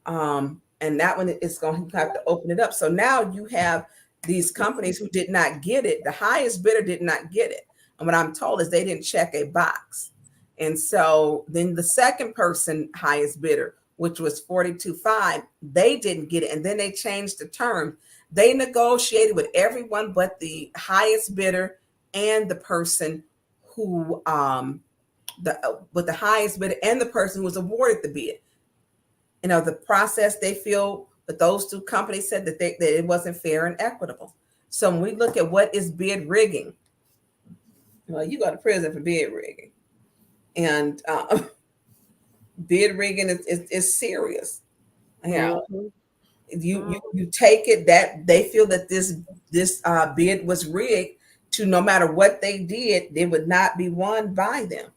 and that one is going to have to open it up. So now you have these companies who did not get it. The highest bidder did not get it, and what I'm told is they didn't check a box, and so then the second person highest bidder, which was $42.5, they didn't get it, and then they changed the term. They negotiated with everyone but the highest bidder and the person who with the highest bidder and the person who was awarded the bid. The process, they feel that those two companies said that it wasn't fair and equitable. So when we look at what is bid rigging, well, you go to prison for bid rigging, and bid rigging is serious. You take it that they feel that this bid was rigged to no matter what they did, they would not be won by them.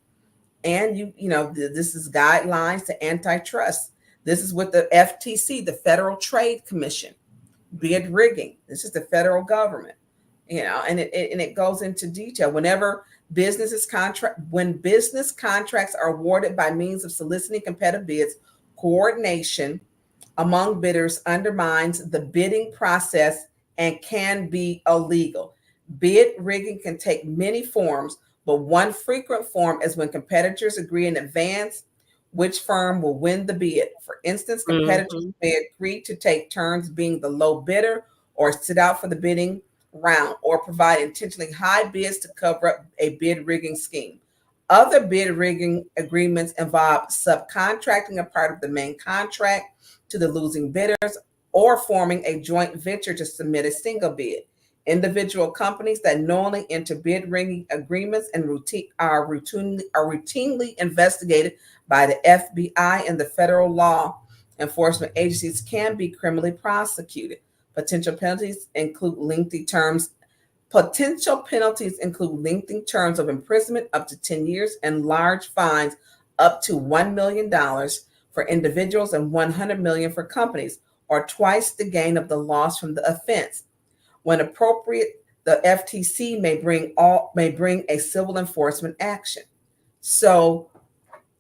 And this is guidelines to antitrust. This is what the FTC, the Federal Trade Commission, bid rigging. This is the federal government, and it goes into detail. When business contracts are awarded by means of soliciting competitive bids, coordination among bidders undermines the bidding process and can be illegal. Bid rigging can take many forms, but one frequent form is when competitors agree in advance which firm will win the bid. For instance, competitors may agree to take turns being the low bidder or sit out for the bidding round or provide intentionally high bids to cover up a bid rigging scheme. Other bid rigging agreements involve subcontracting a part of the main contract to the losing bidders or forming a joint venture to submit a single bid. Individual companies that knowingly enter bid rigging agreements and are routinely investigated by the FBI and the federal law enforcement agencies can be criminally prosecuted. Potential penalties include lengthy terms Potential penalties include lengthy terms of imprisonment up to 10 years and large fines up to $1 million for individuals and $100 million for companies, or twice the gain of the loss from the offense. When appropriate, the FTC may bring a civil enforcement action. So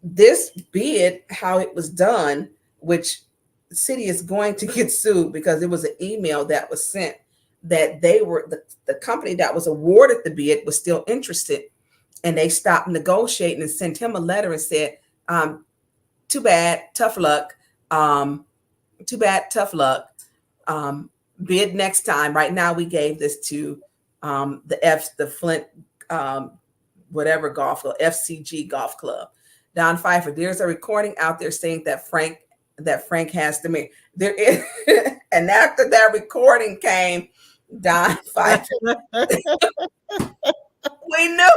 this bid, how it was done, which the city is going to get sued because it was an email that was sent that the company that was awarded the bid was still interested, and they stopped negotiating and sent him a letter and said, too bad, tough luck. Too bad, tough luck. Bid next time. Right now, we gave this to the Flint, whatever golf club, FCG Golf Club. Don Pfeiffer, there's a recording out there saying that Frank has the mayor. There is, and after that recording came, Don Pfeiffer. We knew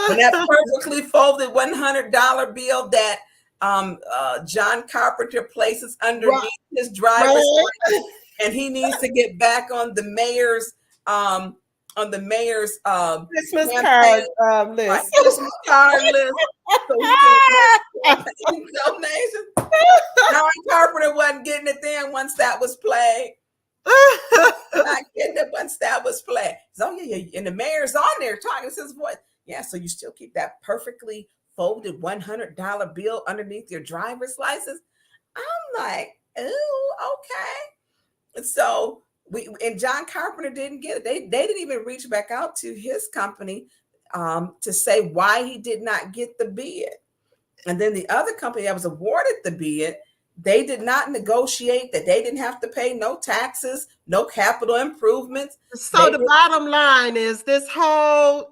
when that perfectly folded $100 bill that John Carpenter places underneath his driver's license, and he needs to get back on the mayor's Christmas card list. Right, Christmas card list. So he can make donations. John Carpenter wasn't getting it then once that was played. Not getting it once that was played. So yeah, and the mayor's on there talking to his voice. Yeah, so you still keep that perfectly folded $100 bill underneath your driver's license? I'm like, ooh, okay. So and John Carpenter didn't get it. They didn't even reach back out to his company to say why he did not get the bid. And then the other company that was awarded the bid, they did not negotiate that they didn't have to pay no taxes, no capital improvements. So the bottom line is this whole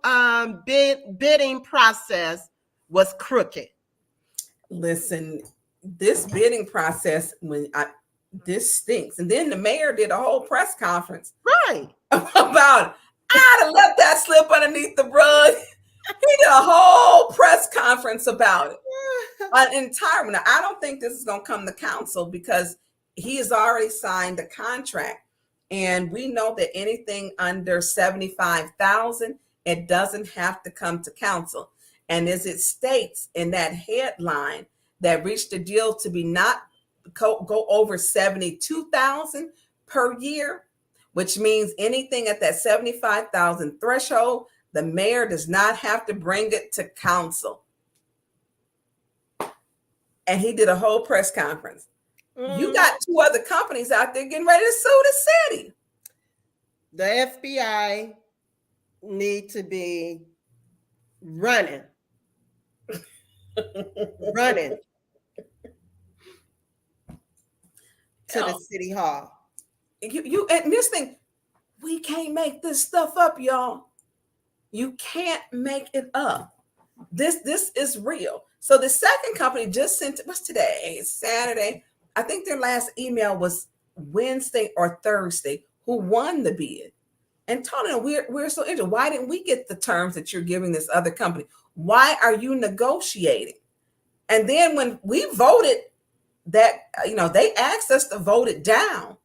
bidding process was crooked. Listen, this bidding process, this stinks. And then the mayor did a whole press conference about it. I'd have left that slip underneath the rug. He did a whole press conference about it. Now, I don't think this is going to come to council because he has already signed a contract. And we know that anything under $75,000, it doesn't have to come to council. And as it states in that headline, that reached a deal to be not go over $72,000 per year, which means anything at that $75,000 threshold, the mayor does not have to bring it to council. And he did a whole press conference. You got two other companies out there getting ready to sue the city. The FBI need to be running to the city hall. You and this thing, we can't make this stuff up, y'all. You can't make it up. This is real. So the second company just sent, what's today? It's Saturday. I think their last email was Wednesday or Thursday, who won the bid. And told them, we're so interested. Why didn't we get the terms that you're giving this other company? Why are you negotiating? And then when we voted that, they asked us to vote it down.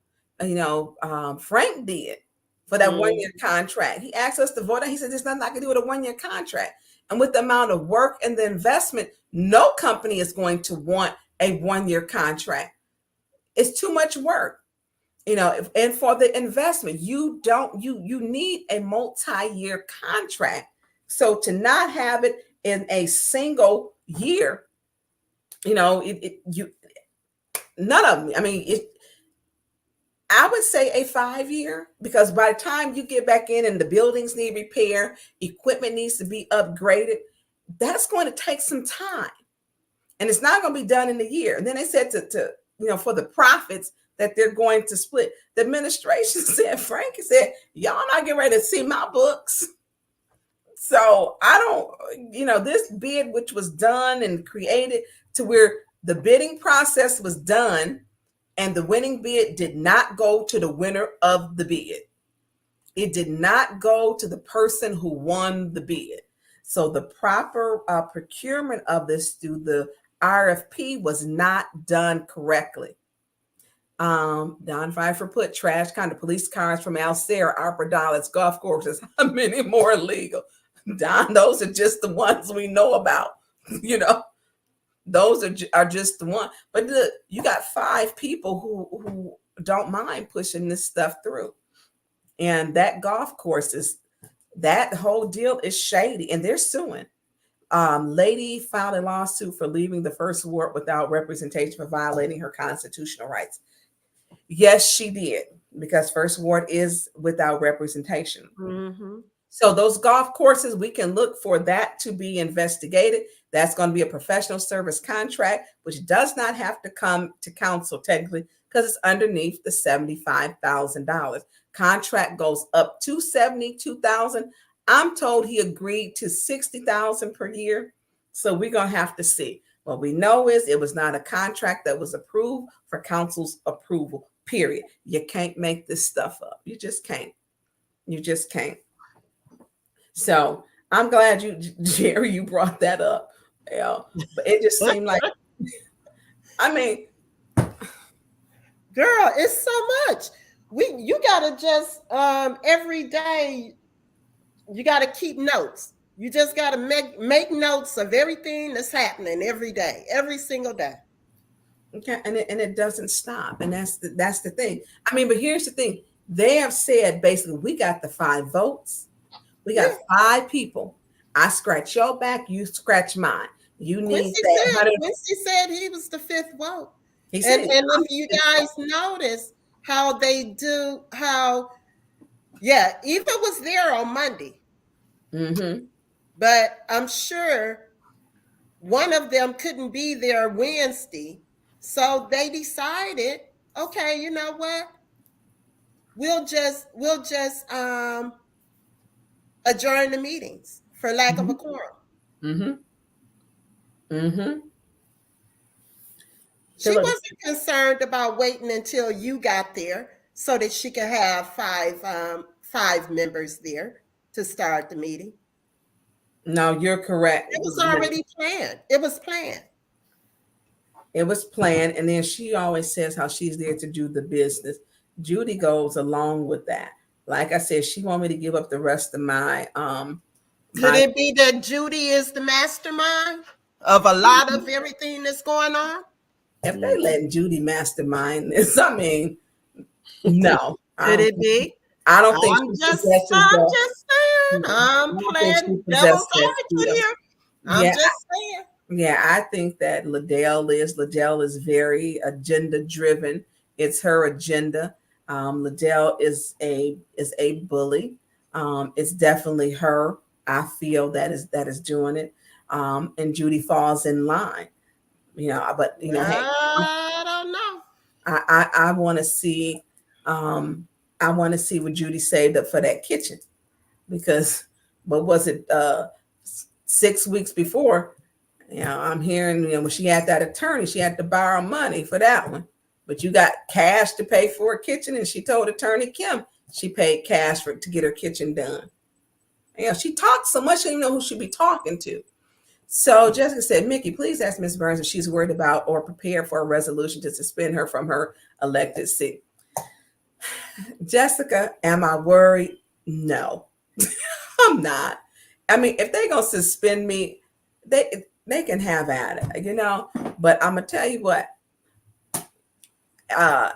Frank did for that 1 year contract. He asked us to vote it. He said, there's nothing I can do with a 1 year contract. And with the amount of work and the investment, no company is going to want a 1 year contract. It's too much work. And for the investment, you need a multi-year contract. So to not have it in a single year, none of them. I mean, I would say a 5 year, because by the time you get back in and the buildings need repair, equipment needs to be upgraded, that's going to take some time. And it's not going to be done in a year. And then they said to for the profits that they're going to split. The administration said, Frank said, y'all not getting ready to see my books. So I don't, this bid, which was done and created to where the bidding process was done and the winning bid did not go to the winner of the bid. It did not go to the person who won the bid. So the proper procurement of this through the RFP was not done correctly. Don Pfeiffer put trash kind of police cars from Alcera, Opera Dollars, golf courses. How many more illegal? Don, those are just the ones we know about. You know, those are just the one. But look, you got 5 people who don't mind pushing this stuff through. And that golf course that whole deal is shady, and they're suing. Lady filed a lawsuit for leaving the first ward without representation for violating her constitutional rights. Yes, she did, because first ward is without representation. Mm-hmm. So those golf courses, we can look for that to be investigated. That's going to be a professional service contract, which does not have to come to council technically, because it's underneath the $75,000. Contract goes up to $72,000. I'm told he agreed to $60,000 per year. So we're going to have to see. What we know is it was not a contract that was approved for council's approval, period. You can't make this stuff up. You just can't. You just can't. So I'm glad you, Jerri, you brought that up. Yeah, but it just seemed like, I mean, girl, it's so much. You gotta just every day, you gotta keep notes. You just gotta make notes of everything that's happening every day, every single day. Okay, and it doesn't stop, and that's the thing. I mean, but here's the thing: they have said basically, we got the 5 votes, we got 5 people. I scratch your back, you scratch mine. You need Quincy said he was the 5th vote. He said, and if you guys notice how they do, Eva was there on Monday. Mm-hmm. But I'm sure one of them couldn't be there Wednesday. So they decided, okay, you know what? We'll just adjourn the meetings for lack of a quorum. Mm-hmm. Mm-hmm. She wasn't concerned about waiting until you got there so that she could have 5 members there to start the meeting. No, you're correct. It was already planned. It was planned. It was planned. And then she always says how she's there to do the business. Judy goes along with that. Like I said, she want me to give up the rest of my Could it be that Judy is the mastermind of a lot of everything that's going on? If they let Judy mastermind this, I mean, no. Could it be? I don't think I'm just saying. I'm playing devil's advocate here. I'm just saying. Yeah, I think that Liddell is very agenda driven. It's her agenda. Liddell is a bully. It's definitely her. I feel that is doing it. And Judy falls in line. You know, but you know, I don't know. I want to see. I want to see what Judy saved up for that kitchen, because what was it? 6 weeks before, you know, I'm hearing, you know, when she had that attorney, she had to borrow money for that one. But you got cash to pay for a kitchen, and she told Attorney Kim she paid cash to get her kitchen done. You know, she talks so much, she didn't know who she'd be talking to. So Jessica said, Mickey, please ask Ms. Burns if she's worried about or prepared for a resolution to suspend her from her elected seat. Jessica, am I worried? No, I'm not. I mean, if they're going to suspend me, they can have at it, you know. But I'm going to tell you what,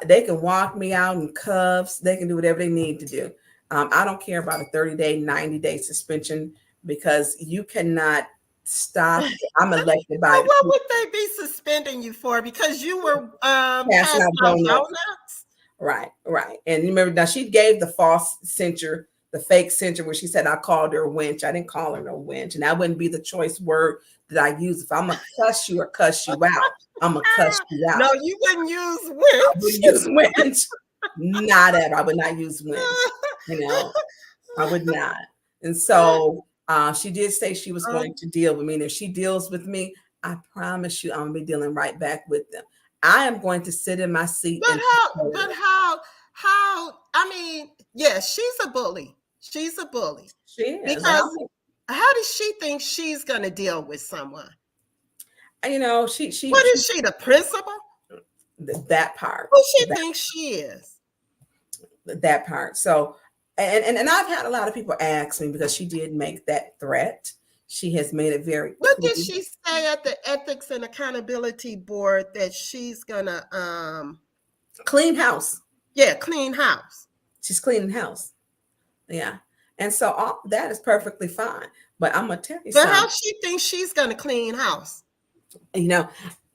they can walk me out in cuffs. They can do whatever they need to do. I don't care about a 30-day, 90-day suspension, because you cannot stop. I'm elected by. What would they be suspending you for? Because you were passing out donuts? Right. And you remember, now she gave the false censure, the fake censure, where she said I called her a wench. I didn't call her no wench, and that wouldn't be the choice word that I use. If I'm gonna cuss you or cuss you out, I'm gonna cuss you out. No, you wouldn't use wench. I would use wench. Not ever. I would not use wench. You know, I would not. And so she did say she was going to deal with me. And if she deals with me, I promise you, I'm gonna be dealing right back with them. I am going to sit in my seat. But how? I mean, yes, she's a bully. She's a bully. She is. Because how does she think she's going to deal with someone? You know, she. What is she, the principal? That part. Who she thinks she is? That part. So, and I've had a lot of people ask me, because she did make that threat. She has made it very What clear. did she say at the Ethics and Accountability Board that she's gonna Clean house. yeah, clean house? She's cleaning house. Yeah. And so all that is perfectly fine. But I'm gonna tell you But something. how she thinks she's gonna clean house? You know,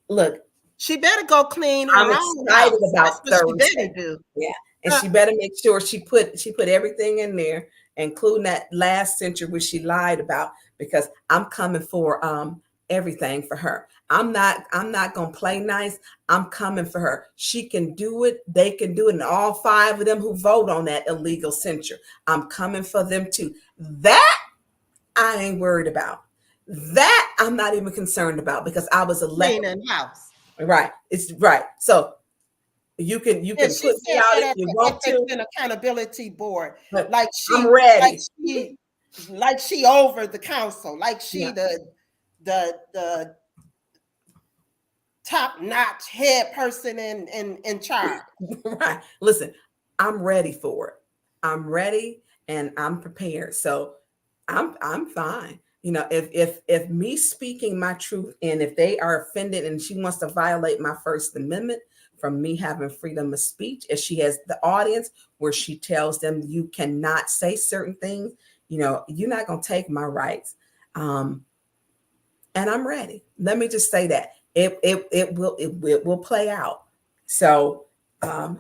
look, She better go clean her I'm own excited house. about That's what she Thursday. better do. Yeah. And she better make sure she put everything in there, including that last censure which she lied about, because I'm coming for everything for her. I'm not gonna play nice. I'm coming for her. She can do it, they can do it, and all 5 of them who vote on that illegal censure, I'm coming for them too. That I ain't worried about. That I'm not even concerned about, because I was elected. Cleaning house. Right. It's right. So you can Yeah, put she me said out that if at you the want to. Ethics and Accountability Board. But Like I'm ready. like she over the council, like she Yeah. the top-notch head person in charge. Right. Listen, I'm ready for it. I'm ready and I'm prepared. So I'm fine. You know, if me speaking my truth, and if they are offended and she wants to violate my First Amendment from me having freedom of speech, if she has the audience where she tells them you cannot say certain things, you know, you're not going to take my rights. And I'm ready. Let me just say that it will play out. So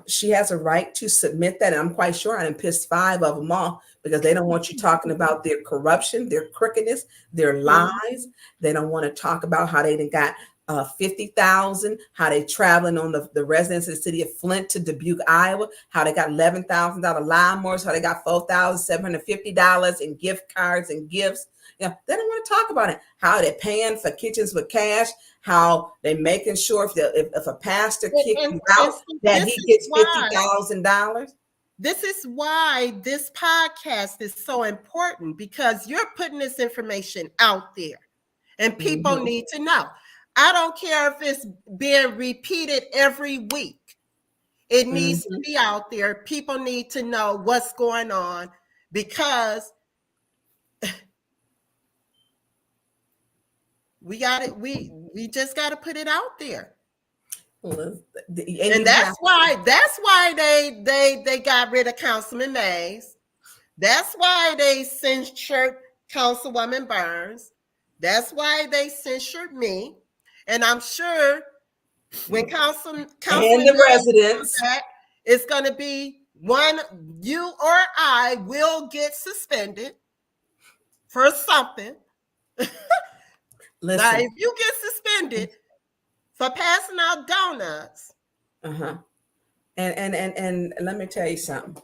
she has a right to submit that. And I'm quite sure I done pissed 5 of them off, because they don't want you talking about their corruption, their crookedness, their lies. They don't want to talk about how they done got 50,000, how they traveling on the residents of the city of Flint to Dubuque, Iowa, how they got $11,000 lawnmowers, how they got $4,750 in gift cards and gifts. Yeah, they don't want to talk about it. How they're paying for kitchens with cash, how they're making sure if a pastor kicks you out, that he gets $50,000. This is why this podcast is so important, because you're putting this information out there and people need to know. I don't care if it's being repeated every week. It needs to be out there. People need to know what's going on, because we got it. We just got to put it out there. And that's why they got rid of Councilman Mays. That's why they censured Councilwoman Burns. That's why they censured me. And I'm sure when Councilman and the residents, it's going to be one, you or I will get suspended for something. Listen. Now, if you get suspended for passing out donuts. And let me tell you something.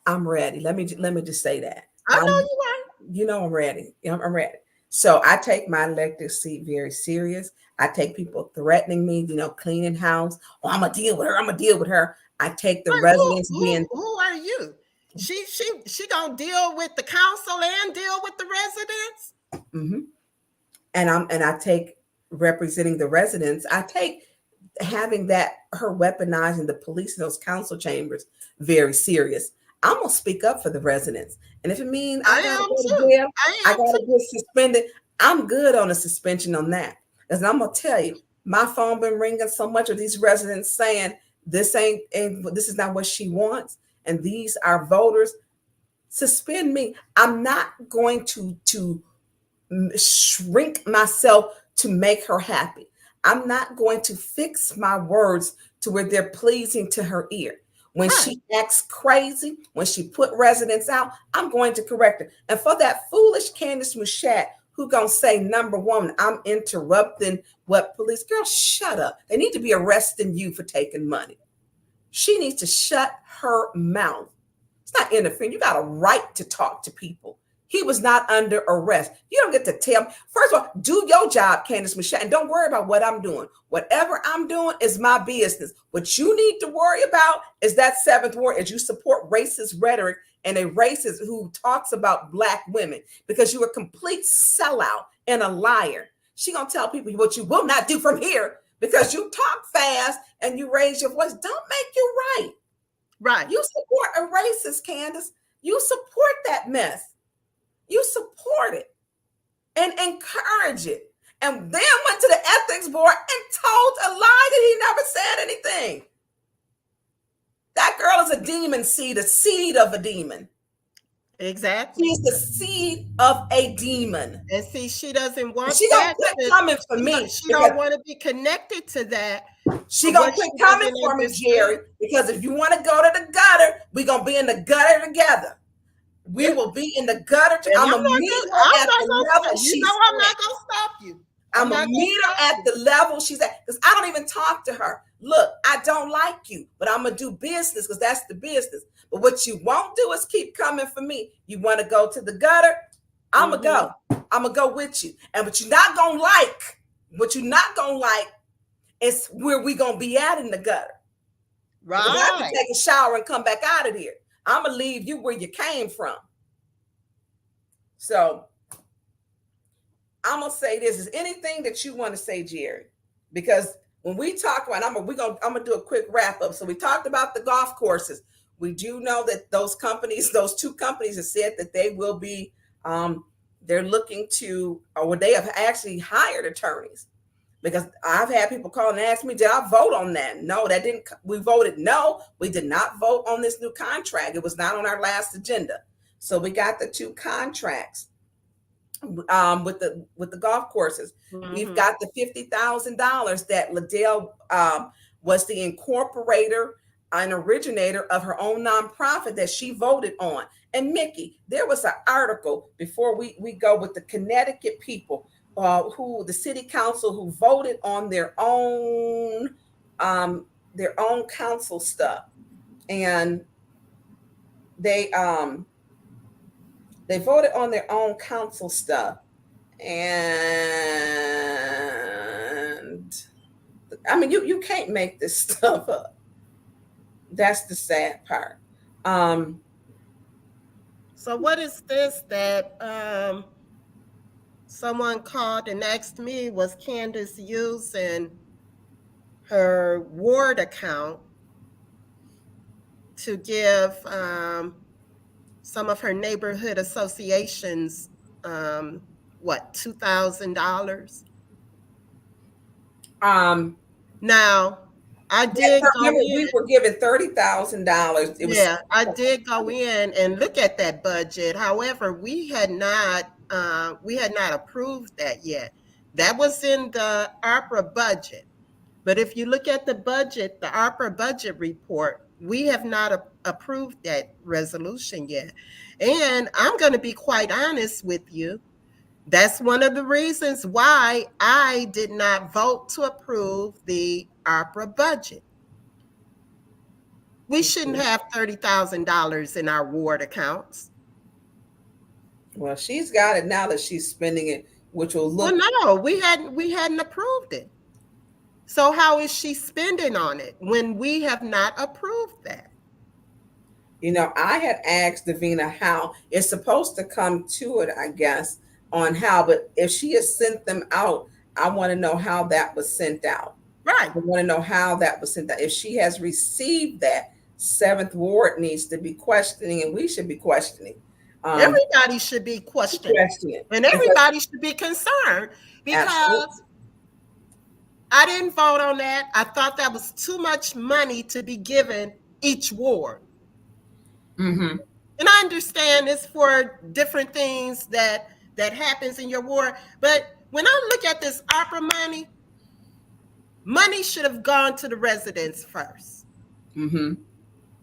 I'm ready. Let me just say that. I know you are. You know I'm ready. I'm ready. So I take my elected seat very serious. I take people threatening me, you know, cleaning house. Oh, I'm gonna deal with her. I'm gonna deal with her. I take the residents being. Who are you? She gonna deal with the council and deal with the residents. And I take representing the residents. I take having that her weaponizing the police in those council chambers very serious. I'm gonna speak up for the residents, and if it means I gotta go to jail, I gotta get suspended. I'm good on a suspension on that. And I'm gonna tell you, my phone been ringing so much of these residents saying this is not what she wants, and these are voters. Suspend me. I'm not going to shrink myself to make her happy. I'm not going to fix my words to where they're pleasing to her ear. When she acts crazy, when she put residents out, I'm going to correct her. And for that foolish Candace Mushat who gonna say, number one, I'm interrupting what police, girl, shut up. They need to be arresting you for taking money. She needs to shut her mouth. It's not interfering. You got a right to talk to people. He was not under arrest. You don't get to tell me. First of all, do your job, Candace Mushat, and don't worry about what I'm doing. Whatever I'm doing is my business. What you need to worry about is that 7th ward, as you support racist rhetoric and a racist who talks about Black women, because you're a complete sellout and a liar. She gonna tell people what you will not do from here, because you talk fast and you raise your voice. Don't make you right. Right. You support a racist, Candace. You support that mess. You support it and encourage it. And then went to the ethics board and told a lie that he never said anything. That girl is a demon seed, a seed of a demon. Exactly. She's the seed of a demon. And see, she doesn't want She that. gonna quit coming for me. She don't want to be connected to that. She gonna quit coming for me, Jerry, because if you want to go to the gutter, we're gonna be in the gutter together. We will be in the gutter. I'm gonna meet her at the level she's at. I'm not gonna stop you. I'm gonna meet her at the level she's at, because I don't even talk to her. Look, I don't like you, but I'm gonna do business because that's the business. But what you won't do is keep coming for me. You want to go to the gutter? I'm gonna go. I'm gonna go with you. And what you're not gonna like is where we gonna be at in the gutter. Right. Because I can take a shower and come back out of here. I'm gonna leave you where you came from. So I'm gonna say this. Is anything that you want to say, Jerry? Because when we talk about, I'm gonna do a quick wrap up. So we talked about the golf courses. We do know that those two companies have said that they will be, they're looking to, or they have actually hired attorneys. Because I've had people call and ask me, did I vote on that? No, that didn't. We voted no. We did not vote on this new contract. It was not on our last agenda. So we got the two contracts with the golf courses. We've got the $50,000 that Liddell was the incorporator and originator of her own nonprofit that she voted on. And Mickey, there was an article before we go with the Connecticut people. Who the city council who voted on their own council stuff, and they voted on their own council stuff, and I mean you can't make this stuff up. That's the sad part. So what is this that someone called and asked me, was Candace using her ward account to give some of her neighborhood associations, $2,000? Now, I did go in. We were given $30,000. I did go in and look at that budget. However, we had not approved that yet. That was in the ARPA budget. But if you look at the budget, the ARPA budget report, we have not approved that resolution yet. And I'm going to be quite honest with you. That's one of the reasons why I did not vote to approve the ARPA budget. We shouldn't have $30,000 in our ward accounts. Well, she's got it now that she's spending it, which will look. Well, no, we hadn't approved it. So how is she spending on it when we have not approved that? You know, I had asked Davina how it's supposed to come to it, I guess, on how, but if she has sent them out, I want to know how that was sent out. Right. I want to know how that was sent out. If she has received that, 7th Ward needs to be questioning, and we should be questioning. Everybody should be questioning. And everybody should be concerned, because absolutely. I didn't vote on that. I thought that was too much money to be given each ward. Mm-hmm. And I understand it's for different things that happens in your ward. But when I look at this ARPA money should have gone to the residents first. Mm-hmm.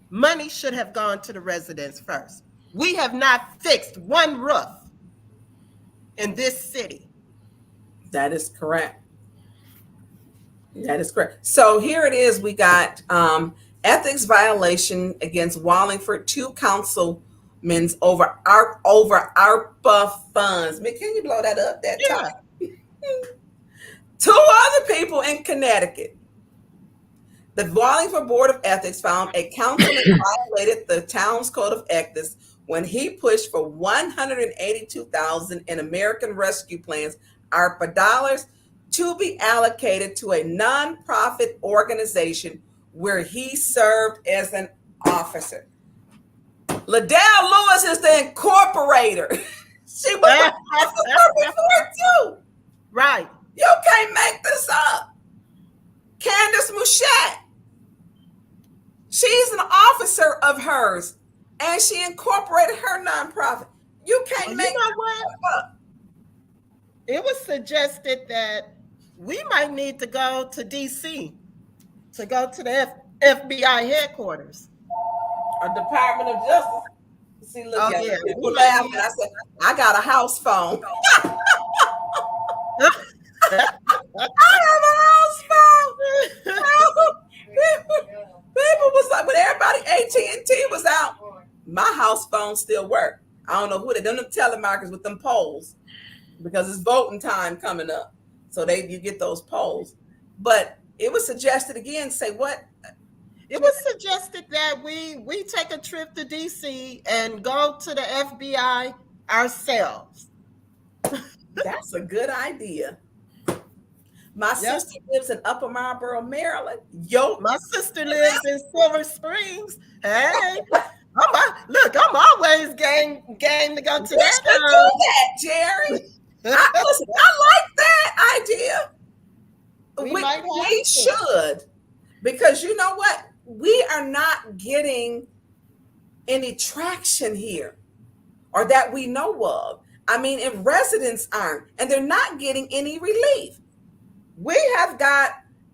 Money should have gone to the residents first. We have not fixed one roof in this city. That is correct. That is correct. So here it is. We got ethics violation against Wallingford, 2 councilmen over ARPA funds. Can you blow that up that time? 2 other people in Connecticut. The Wallingford Board of Ethics found a councilman violated the town's code of ethics when he pushed for $182,000 in American Rescue Plan's ARPA dollars to be allocated to a nonprofit organization where he served as an officer. Liddell Lewis is the incorporator. She was the officer before too. Right. You can't make this up. Candace Mouchette. She's an officer of hers, and she incorporated her nonprofit. You can't make You know what? up. It was suggested that we might need to go to DC to go to the FBI headquarters. A Department of Justice. See, look Oh, at yeah. people laughing. I said, I got a house phone. I have a house phone. People was like, when everybody AT&T was out, my house phone still worked. I don't know who they done them telemarketers with them polls because it's voting time coming up. So you get those polls. But it was suggested again, say what? It was suggested that we take a trip to DC and go to the FBI ourselves. That's a good idea. My sister lives in Upper Marlboro, Maryland. My sister lives in Silver Springs. Hey, I'm always game to go to that. Do that, Jerry. I like that idea. We should, because you know what? We are not getting any traction here, or that we know of. I mean, if residents aren't, and they're not getting any relief.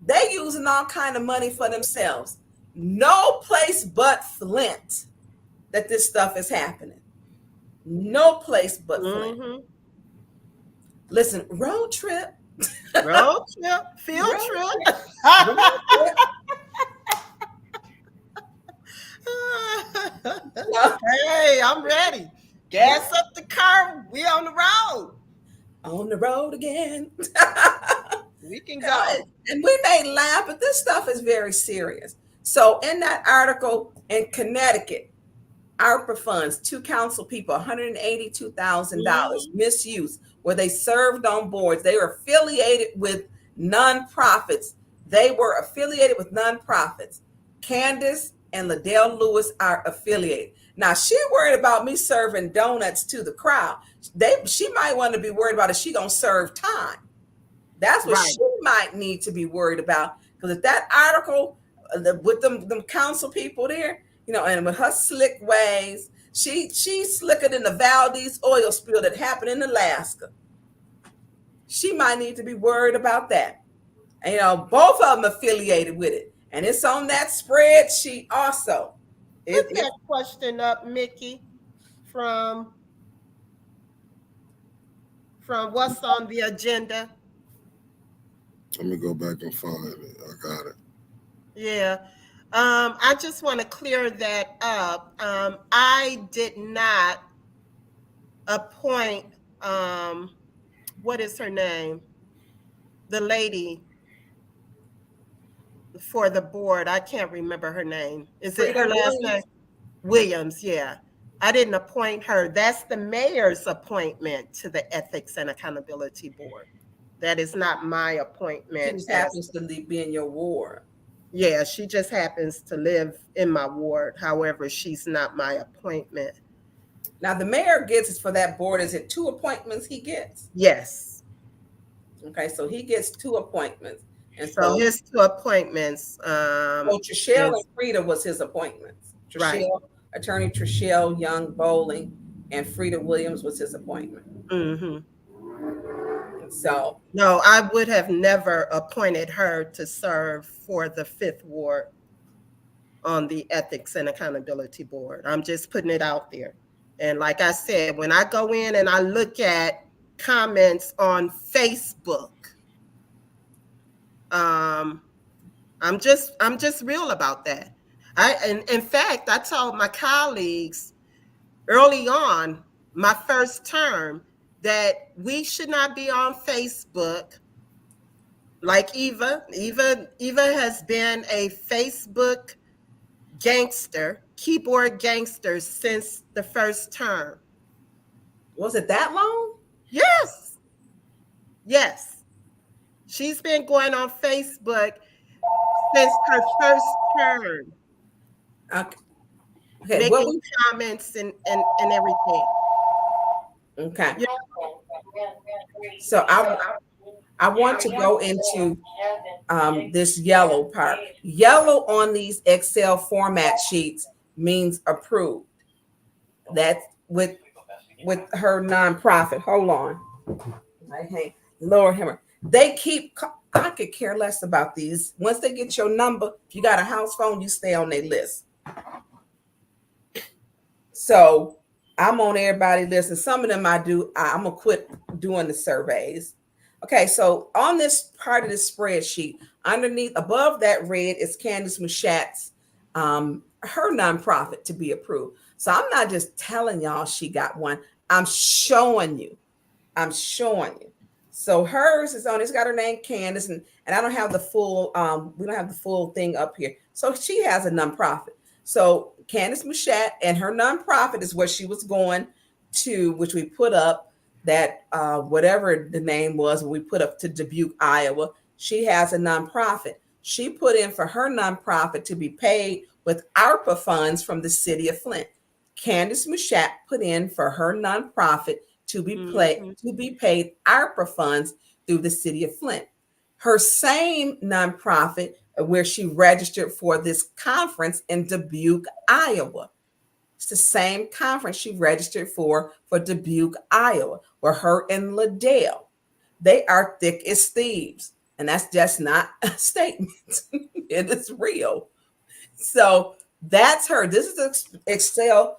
They using all kind of money for themselves. No place but Flint that this stuff is happening. No place but Flint. Listen, road trip. Field trip. Hey, I'm ready. Gas up the car. We on the road. On the road again. We can go. And we may laugh, but this stuff is very serious. So in that article in Connecticut, ARPA funds, 2 council people, $182,000 misuse, where they served on boards. They were affiliated with nonprofits. Candace and Liddell Lewis are affiliated. Now, she worried about me serving donuts to the crowd. She might want to be worried about if she going to serve time. That's what she might need to be worried about. Because if that article with them council people there, and with her slick ways, she's slicker than the Valdez oil spill that happened in Alaska. She might need to be worried about that. And, both of them affiliated with it. And it's on that spreadsheet also. Put that question up, Mickey, from what's on the agenda. Let me go back and find it. I got it. Yeah. I just want to clear that up. I did not appoint, what is her name? The lady for the board. I can't remember her name. Is it her last name? Williams, yeah. I didn't appoint her. That's the mayor's appointment to the Ethics and Accountability Board. That is not my appointment. She just happens to be in your ward. Yeah, she just happens to live in my ward. However, she's not my appointment. Now, the mayor gets for that board. Is it 2 appointments he gets? Yes. Okay, so he gets 2 appointments. And so his 2 appointments. So Trishelle and Frida was his appointments. Attorney Trishelle Young Bowling and Frida Williams was his appointment. Mm-hmm. So no, I would have never appointed her to serve for the 5th ward on the Ethics and Accountability Board. I'm just putting it out there. And like I said, when I go in and I look at comments on Facebook, I'm just real about that. In fact, I told my colleagues early on my first term that we should not be on Facebook. Like Eva has been a Facebook gangster, keyboard gangster since the first term. Was it that long? Yes. She's been going on Facebook since her first term, Okay. Okay. making comments and everything. Okay. Yeah. So I want to go into this yellow part. Yellow on these Excel format sheets means approved. That's with her nonprofit. Hold on. Hey, Lord Hammer. They keep. I could care less about these. Once they get your number, if you got a house phone, you stay on their list. So I'm on everybody's list, and some of them I'm gonna quit doing the surveys. Okay, so on this part of the spreadsheet, underneath, above that red is Candace Mushat's her nonprofit to be approved. So I'm not just telling y'all she got one. I'm showing you. So hers is on. It's got her name Candace, and I don't have the full. We don't have the full thing up here. So she has a nonprofit. So Candace Mushat and her nonprofit is what she was going to, which we put up. That whatever the name was, we put up to Dubuque, Iowa. She has a nonprofit. She put in for her nonprofit to be paid with ARPA funds from the city of Flint. Candace Mushat put in for her nonprofit to be paid ARPA funds through the city of Flint. Her same nonprofit where she registered for this conference in Dubuque, Iowa. It's the same conference she registered for Dubuque, Iowa, where her and Liddell, they are thick as thieves. And that's just not a statement. It is real. So that's her. This is the Excel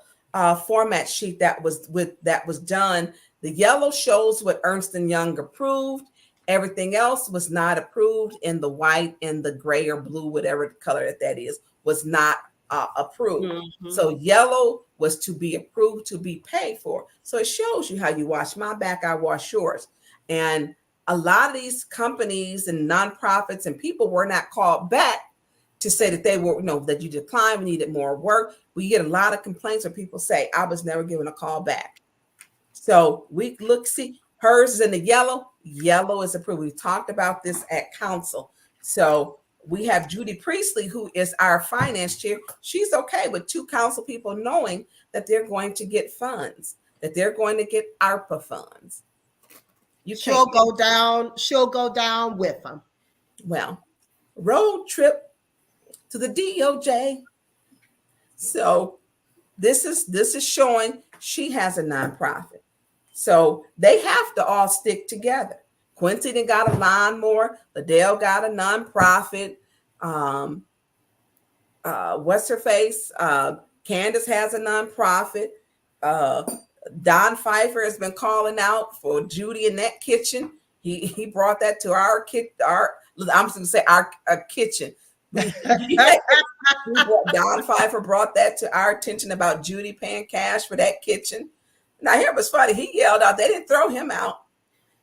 format sheet that was done. The yellow shows what Ernst & Young approved. Everything else was not approved, and the white and the gray or blue, whatever the color that is, was not approved. Mm-hmm. So yellow was to be approved, to be paid for. So it shows you how you wash my back, I wash yours. And a lot of these companies and nonprofits and people were not called back to say that they were, that you declined, we needed more work. We get a lot of complaints where people say, I was never given a call back. So we see hers is in the yellow. Yellow is approved. We talked about this at council. So we have Judy Priestley, who is our finance chair. She's okay with 2 council people knowing that they're going to get funds, that they're going to get ARPA funds. She'll go down with them. Well, road trip to the DOJ. So this is showing she has a nonprofit. So they have to all stick together. Quincy done got a lawnmower. Liddell got a nonprofit. What's her face? Candace has a nonprofit. Don Pfeiffer has been calling out for Judy in that kitchen. He brought that to our I'm just gonna say our kitchen. Don Pfeiffer brought that to our attention about Judy paying cash for that kitchen. Now here was funny. He yelled out. They didn't throw him out.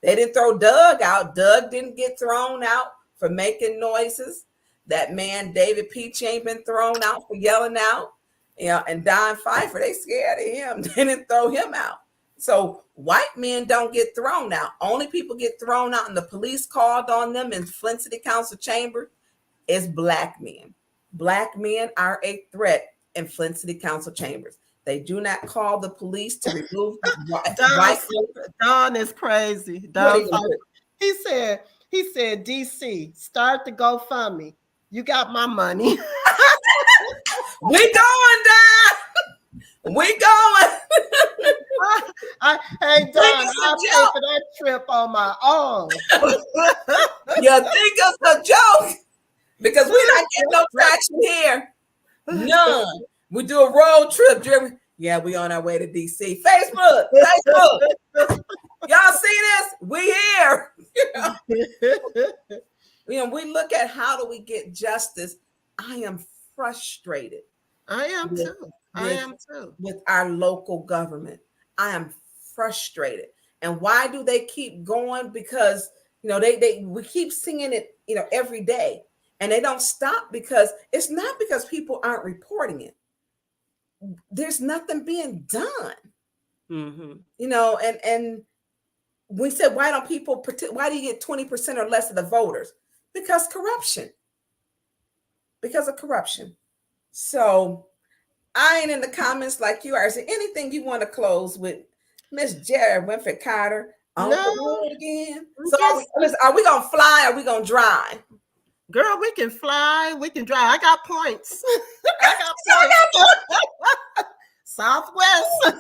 They didn't throw Doug out. Doug didn't get thrown out for making noises. That man David Peach ain't been thrown out for yelling out. And Don Pfeiffer, they scared of him. They didn't throw him out. So white men don't get thrown out. Only people get thrown out and the police called on them in Flint City Council chamber is Black men. Black men are a threat in Flint City Council chambers. They do not call the police to remove white. Don is crazy. Don, he said, DC, start the GoFundMe. You got my money. We going, Don. We going. Hey, Don, I'll pay for that trip on my own. You think it's a joke? Because we're not getting no traction here. None. We do a road trip, Jerry. Yeah, we on our way to DC. Facebook. Y'all see this? We here. We look at how do we get justice. I am frustrated. I am too. With our local government. I am frustrated. And why do they keep going? Because we keep singing it, every day. And they don't stop because it's not because people aren't reporting it. There's nothing being done. Mm-hmm. And we said, why don't people, why do you get 20% or less of the voters? Because corruption. Because of corruption. So I ain't in the comments like you are. Is there anything you want to close with, Miss Jerri Winfrey-Carter? On the road again. So are we going to fly or are we going to drive? Girl, we can fly, we can drive. I got points. I got points. Southwest.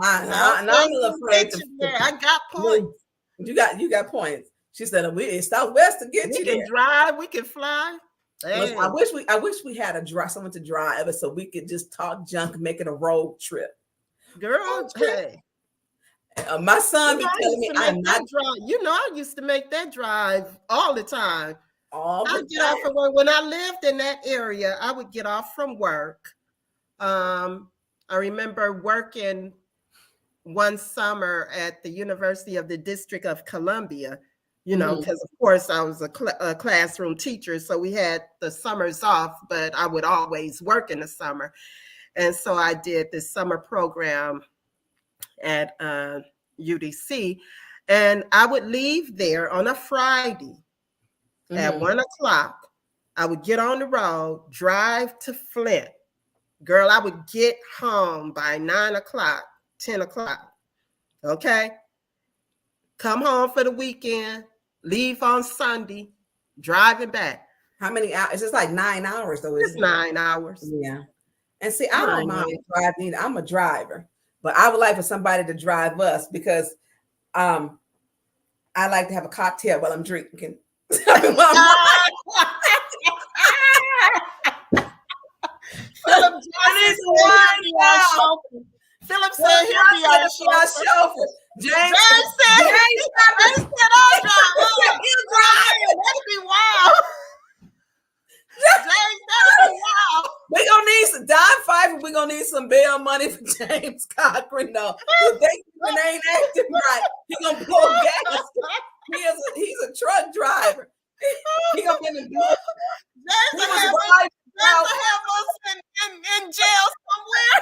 I'm a little afraid I got points. You got points. She said, "We Southwest to get you there. We can drive, we can fly." Hey. Listen, I wish we had someone to drive us so we could just talk junk, make it a road trip. Girl, hey. My son be telling me I'm not drive. You know, I used to make that drive all the time. I get off of work. When I lived in that area, I would get off from work. I remember working one summer at the University of the District of Columbia, you know, because of course I was a classroom teacher. So we had the summers off, but I would always work in the summer. And so I did this summer program at UDC, and I would leave there on a Friday at 1 o'clock. I would get on the road, drive to Flint. Girl, I would get home by 9 o'clock, 10 o'clock. Okay. Come home for the weekend, leave on Sunday, driving back. How many hours? It's just like 9 hours though. It's 9 hours. Yeah. And see, I don't mind driving. I'm a driver, but I would like for somebody to drive us because I like to have a cocktail while I'm drinking. Philip said he'll be our chauffeur. James said I'll drive. That'd be wild. James, that'd be wild. We're gonna need some Don Pfeiffer. We're gonna need some bail money for James Cochran. No, they ain't acting right. He's gonna blow gas. He's a truck driver. He gonna be in the door. He was have us in jail somewhere.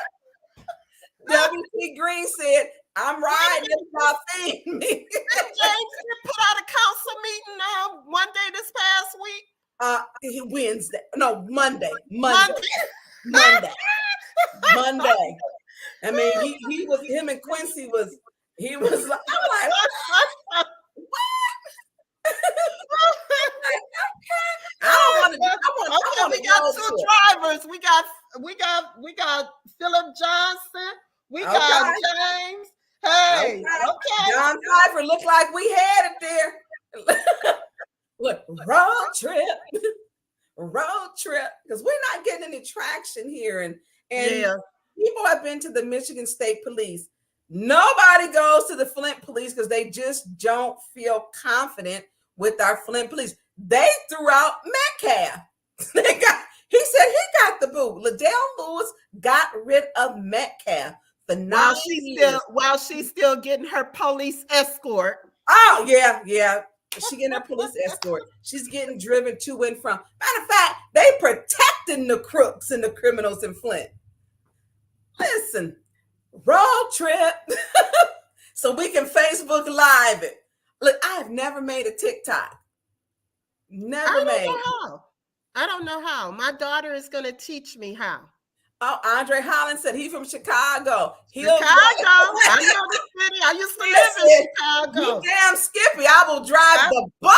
W.T. Green said, "I'm riding. It's not feeding me." James put out a council meeting one day this past week. Wednesday. No, Monday. Monday. I mean, he was, him and Quincy was, he was like, I'm like, what? I don't want to. We got two drivers. We got Philip Johnson. We got James. Hey, okay. John Pfeiffer looked like we had it there. Look, road trip, because we're not getting any traction here, and people have been to the Michigan State Police. Nobody goes to the Flint Police because they just don't feel confident with our Flint Police. They threw out Metcalf. He said he got the boot. Liddell Lewis got rid of Metcalf for 9 years. While she's still getting her police escort. Oh, yeah. She getting her police escort. She's getting driven to and from. Matter of fact, they protecting the crooks and the criminals in Flint. Listen, road trip. So we can Facebook Live it. Look, I have never made a TikTok. I don't know how. My daughter is going to teach me how. Oh, Andre Holland said he's from Chicago. Chicago. I know the city. I used to live in Chicago. You damn Skippy. I will drive the bus.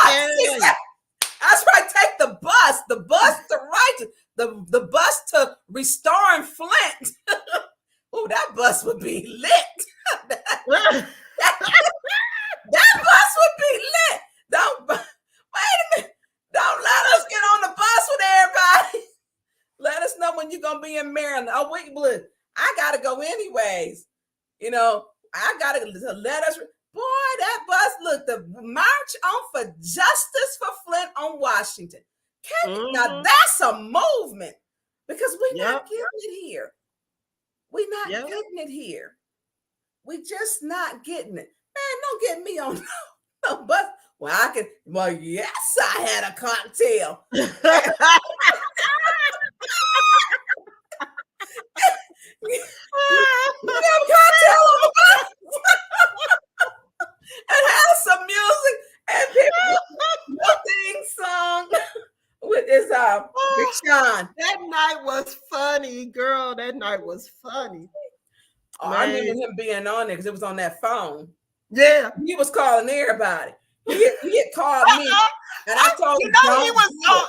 That's right. Take the bus. The bus to Righteous. The bus to Restoring Flint. Oh, that bus would be lit. that bus would be lit. Wait a minute. Don't let us get on the bus with everybody. Let us know when you're going to be in Maryland. Oh, wait, Blue. I got to go anyways. You know, I got to let us. Boy, that bus, look, the March on for Justice for Flint on Washington. Now, that's a movement because we're not getting it here. We're not getting it here. We just not getting it. Man, don't get me on no bus. Well, yes, I had a cocktail. You have a cocktail on the bus. Big Sean. That night was funny, girl. That night was funny. Oh, I remember him being on there because it was on that phone. Yeah. He was calling everybody. He had called me, and I told him,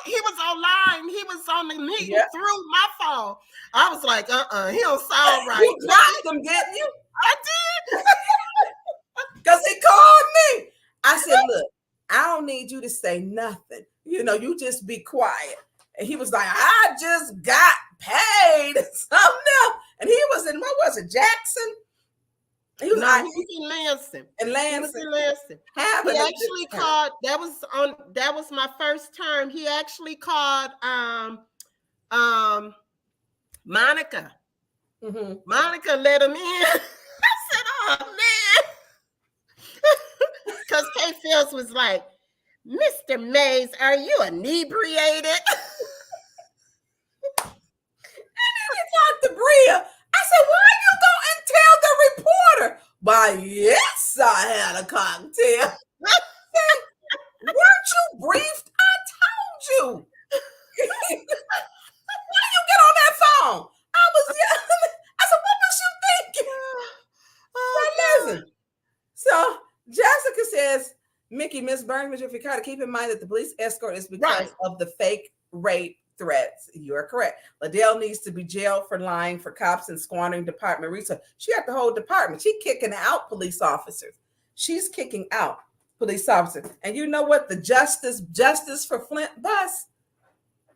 he was online. He was on the meeting through my phone. I was like, he don't sound right. You blocked him, didn't you? I did. Because he called me. I said, look, I don't need you to say nothing. You just be quiet. And he was like, I just got paid. Something else. And he was in, what was it, Jackson? He was in Lansing. In Lansing. He was in Lansing. He actually called, that was my first term. He actually called Monica. Mm-hmm. Monica let him in. I said, oh man. Because Kay Fields was like, Mr. Mays, are you inebriated? Talk to Bria. I said, why you go and tell the reporter? Why, yes, I had a cocktail. Weren't you briefed? I told you. Why you get on that phone? I said, what was you thinking? Listen. So Jessica says, Mickey, Miss Burns, Ms. Winfrey-Carter, keep in mind that the police escort is because of the fake rape threats. You are correct. Liddell needs to be jailed for lying for cops and squandering department resources. She had the whole department. She's kicking out police officers. She's kicking out police officers. And you know what? The justice for Flint bus,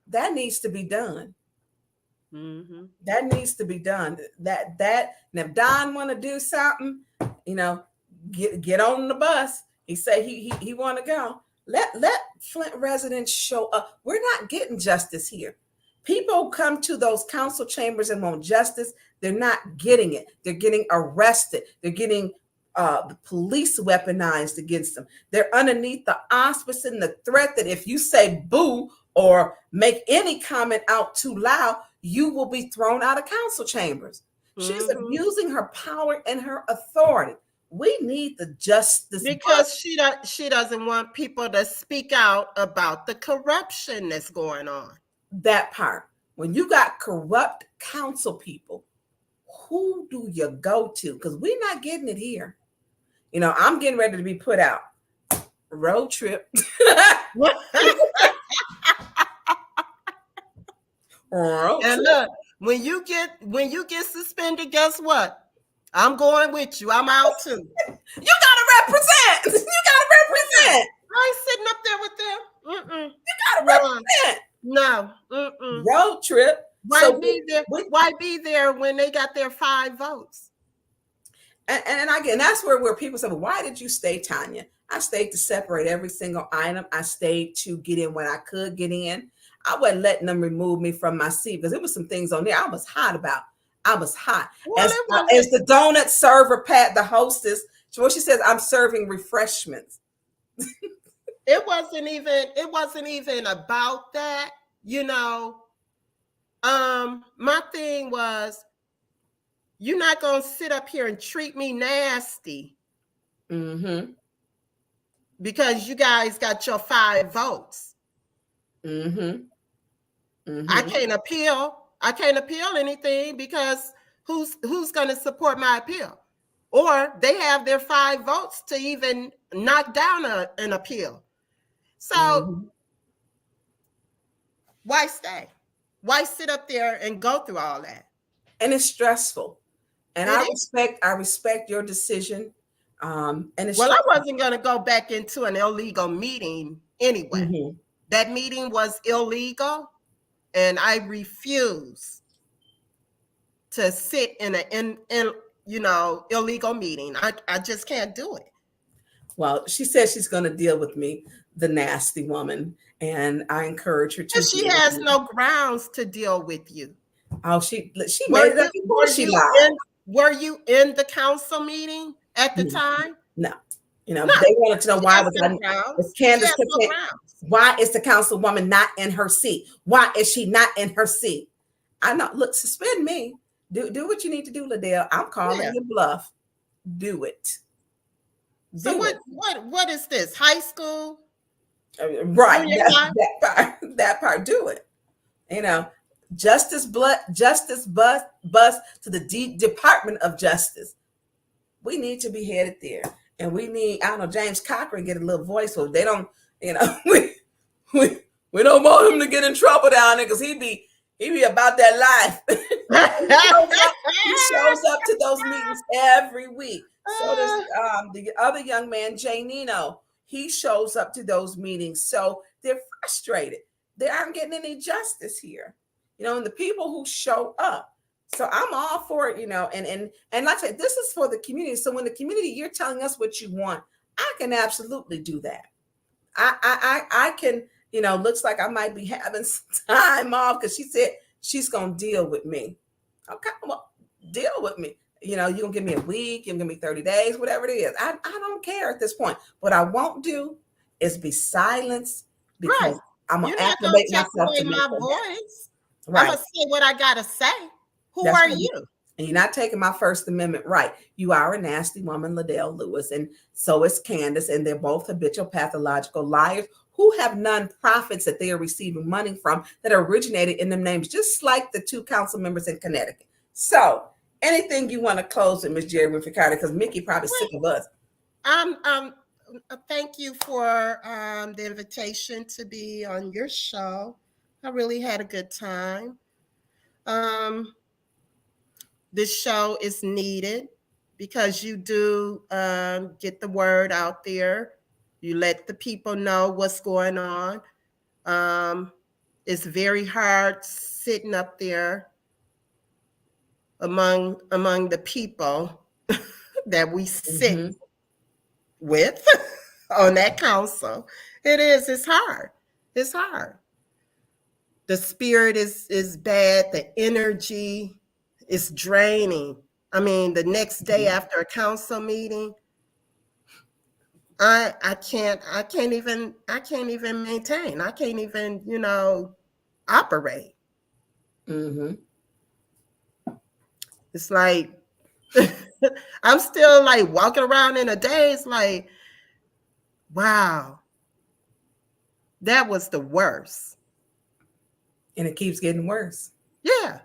that needs to be done. Mm-hmm. That needs to be done. And if Don want to do something, get on the bus. He say he want to go. Let Flint residents show up. We're not getting justice here. People come to those council chambers and want justice. They're not getting it. They're getting arrested. They're getting the police weaponized against them. They're underneath the auspice and the threat that if you say boo or make any comment out too loud, you will be thrown out of council chambers. Mm-hmm. She's abusing her power and her authority. We need the justice because she doesn't want people to speak out about the corruption that's going on. That part. When you got corrupt council people, who do you go to? Because we're not getting it here. I'm getting ready to be put out. Road trip. And look, when you get suspended, guess what? I'm going with you. I'm out too. You gotta represent. I ain't sitting up there with them. Mm-mm. You gotta represent. No. Mm-mm. Road trip. Why be there when they got their 5 votes? And again, that's where people say, well, why did you stay, Tonya? I stayed to separate every single item. I stayed to get in when I could get in. I wasn't letting them remove me from my seat because there was some things on there I was hot about. I was hot. Well, as the donut server, Pat, the hostess, what she says, I'm serving refreshments. It wasn't even about that, my thing was, you're not gonna sit up here and treat me nasty. Mm-hmm. Because you guys got your 5 votes. Mm-hmm. Mm-hmm. I can't appeal anything because who's going to support my appeal? Or they have their 5 votes to even knock down an appeal. So why stay? Why sit up there and go through all that? And it's stressful. And I respect your decision. And it's I wasn't going to go back into an illegal meeting anyway. Mm-hmm. That meeting was illegal. And I refuse to sit in an illegal meeting. I just can't do it. Well, she says she's going to deal with me, the nasty woman, and I encourage her to. But she has no grounds to deal with you. Oh, she made it up before she lied. Were you in the council meeting at the time? No. They wanted to know why was Candace. Why is the councilwoman not in her seat? Why is she not in her seat? I know. Look, suspend me. Do what you need to do, Liddell. I'm calling you bluff. Do it. So what is this? High school? Right. That part. Do it. Justice bus to the Department of Justice. We need to be headed there, and we need, I don't know, James Cochran get a little voice, so they don't, we don't want him to get in trouble down there because he be about that life. he shows up to those meetings every week. So does the other young man, Jay Nino. He shows up to those meetings. So they're frustrated. They aren't getting any justice here. And the people who show up. So I'm all for it, and like I said, this is for the community. So when the community, you're telling us what you want, I can absolutely do that. I can, looks like I might be having some time off because she said she's going to deal with me. Okay, well, deal with me. You're going to give me a week, you're going to give me 30 days, whatever it is. I don't care at this point. What I won't do is be silenced because I'm going to activate myself to my voice. Right. I'm going to say what I got to say. Who That's are right. you? And you're not taking my First Amendment right. You are a nasty woman, Liddell Lewis, and so is Candace, and they're both habitual pathological liars who have non-profits that they are receiving money from that originated in them names, just like the 2 council members in Connecticut. So anything you want to close with, Ms. Jerri Winfrey-Carter, because Mickey probably sick of us. Thank you for the invitation to be on your show. I really had a good time. This show is needed because you do get the word out there. You let the people know what's going on. It's very hard sitting up there among the people that we sit with on that council. It's hard. It's hard. The spirit is bad. The energy is draining. I mean, the next day after a council meeting, I can't even maintain. I can't even, operate. It's like I'm still like walking around in a daze like, wow, that was the worst. And it keeps getting worse. Yeah.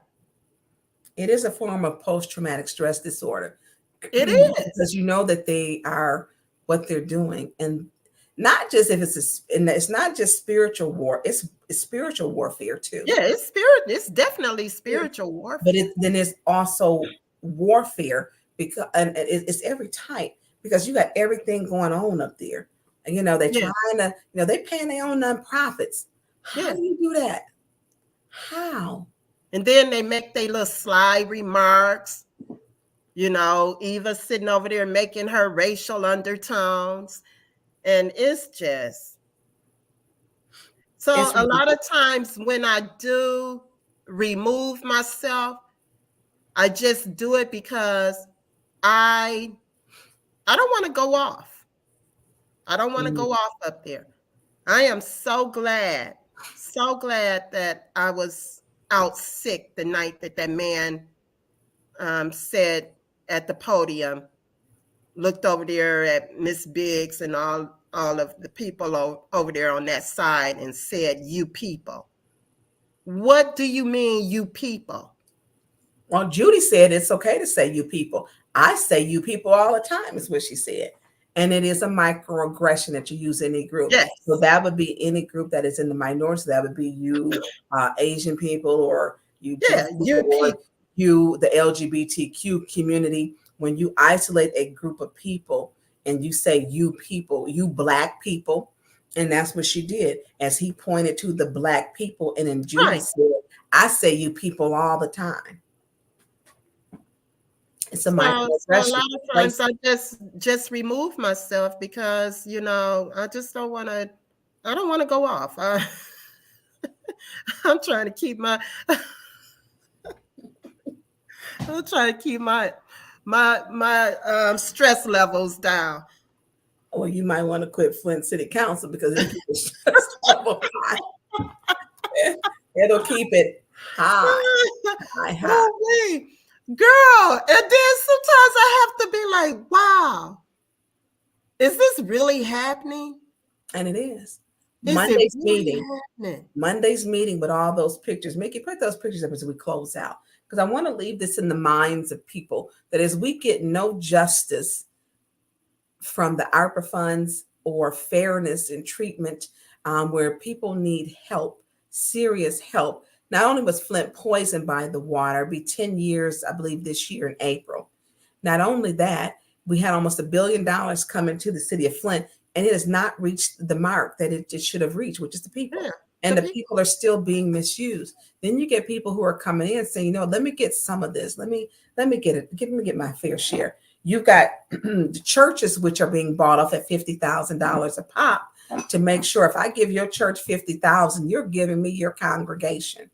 It is a form of post-traumatic stress disorder. It is. Because you know that they are what they're doing. And not just if it's not just spiritual war, it's spiritual warfare too. Yeah, it's definitely spiritual warfare. But then it's also warfare because it's every type because you got everything going on up there. And they're trying to, they paying their own nonprofits. How do you do that? How? And then they make their little sly remarks. Eva sitting over there making her racial undertones. And it's just. So a lot of times when I do remove myself, I just do it because I don't want to go off. I don't want to go off up there. I am so glad that I was out sick the night that man said at the podium, looked over there at Miss Biggs and all of the people over there on that side and said, "You people." What do you mean, you people? Well, Judy said it's okay to say you people. I say you people all the time, is what she said. And it is a microaggression that you use in any group. Yes. So that would be any group that is in the minority. So that would be you, Asian people, or you, you, the LGBTQ community. When you isolate a group of people and you say you people, you Black people, and that's what she did. As he pointed to the Black people, and then Judy said, I say you people all the time. It's a microaggression. So a lot of times I just remove myself because I just don't want to. I don't want to go off. I'm trying to keep my. I'm trying to keep my stress levels down. Well, you might want to quit Flint City Council because it'll keep the stress level high. It'll keep it high. Oh, girl, and then sometimes I have to be like, wow, is this really happening? And it is. Monday's really meeting. happening? Monday's meeting with all those pictures. Mickey, put those pictures up as we close out. Because I want to leave this in the minds of people that as we get no justice from the ARPA funds or fairness in treatment, where people need help, serious help. Not only was Flint poisoned by the water, it'll be 10 years, I believe, this year in April. Not only that, we had almost $1 billion come into the city of Flint, and it has not reached the mark that it should have reached, which is the people. Yeah, and the people are still being misused. Then you get people who are coming in saying, let me get some of this. Let me get it. Let me get my fair share. You've got the churches which are being bought off at $50,000 a pop to make sure if I give your church $50,000, you're giving me your congregation.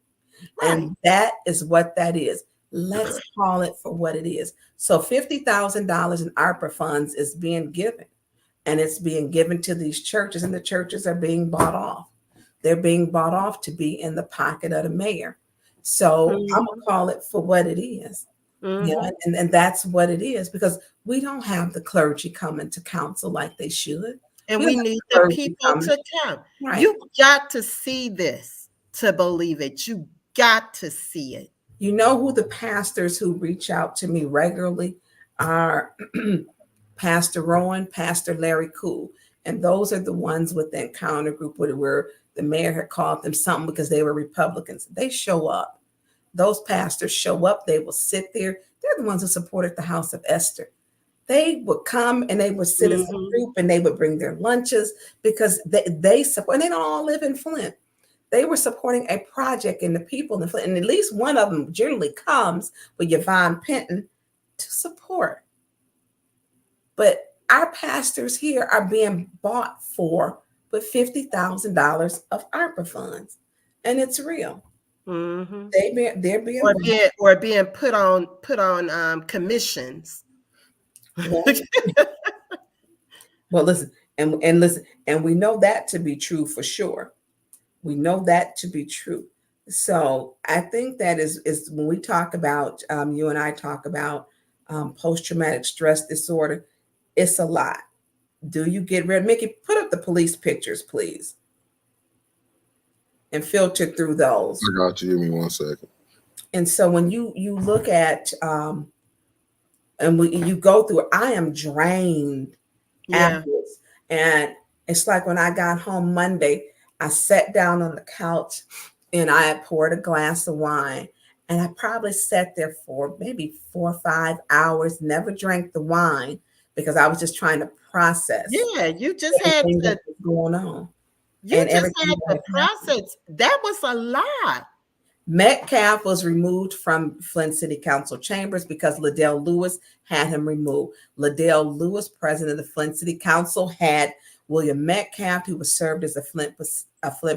Right. And that is what that is. Let's call it for what it is. So $50,000 in ARPA funds is being given, and it's being given to these churches, and the churches are being bought off. They're being bought off to be in the pocket of the mayor. So I'm gonna call it for what it is. And that's what it is, because we don't have the clergy coming to council like they should. And we need the people to come. Right. You got to see this to believe it. You got to see it. You know who the pastors who reach out to me regularly are? Pastor Rowan, Pastor Larry Cool. And those are the ones with the encounter group where the mayor had called them something because they were Republicans. They show up. Those pastors show up. They will sit there. They're the ones who supported the House of Esther. They would come and they would sit as a group, and they would bring their lunches because they support, and they don't all live in Flint. They were supporting a project in the people in Flint, and at least one of them generally comes with Yvonne Penton to support. But our pastors here are being bought for with $50,000 of ARPA funds, and it's real. They're being put on commissions. Well, listen, and we know that to be true for sure. We know that to be true. So I think that is when we talk about, you and I talk about post-traumatic stress disorder, it's a lot. Do you get rid of, Mickey, put up the police pictures, please, and filter through those. I got you. Give me 1 second. And so when you look at, and you go through, I am drained afterwards. And it's like when I got home Monday, I sat down on the couch and I had poured a glass of wine, and I probably sat there for maybe 4 or 5 hours, never drank the wine because I was just trying to process. Yeah, you just had to going on. You just had to process. That was a lot. Metcalf was removed from Flint City Council chambers because Liddell Lewis had him removed. Liddell Lewis, president of the Flint City Council, had William Metcalf, who was served as a Flint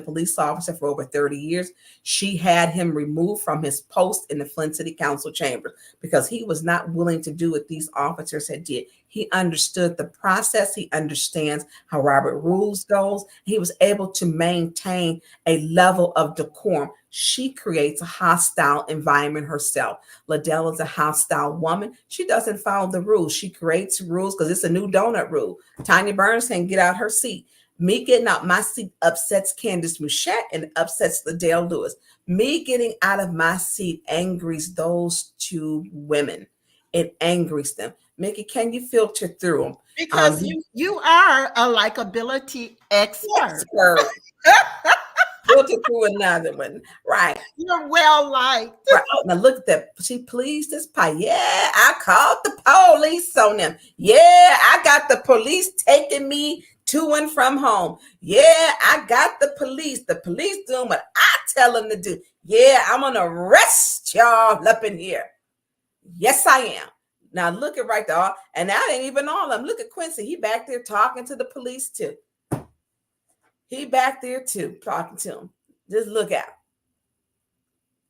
police officer for over 30 years. She had him removed from his post in the Flint City Council chamber because he was not willing to do what these officers had did. He understood the process. He understands how Robert Rules goes. He was able to maintain a level of decorum. She creates a hostile environment herself. Liddell is a hostile woman. She doesn't follow the rules. She creates rules because it's a new donut rule. Tonya Burns can't get out her seat. Me getting out my seat upsets Candace Mouchette and upsets Liddell Lewis. Me getting out of my seat angers those two women. It angers them. Mickey, can you filter through them? Because you are a likability expert. Filter through another one, right? You're well liked. Right. Oh, now look at that. She pleased this pie. Yeah, I called the police on them. Yeah, I got the police taking me to and from home. Yeah, I got the police. The police doing what I tell them to do. Yeah, I'm gonna arrest y'all up in here. Yes, I am. Now look at right there, and that ain't even all of them. Look at Quincy. He back there talking to the police too. He back there too, talking to him. Just look out.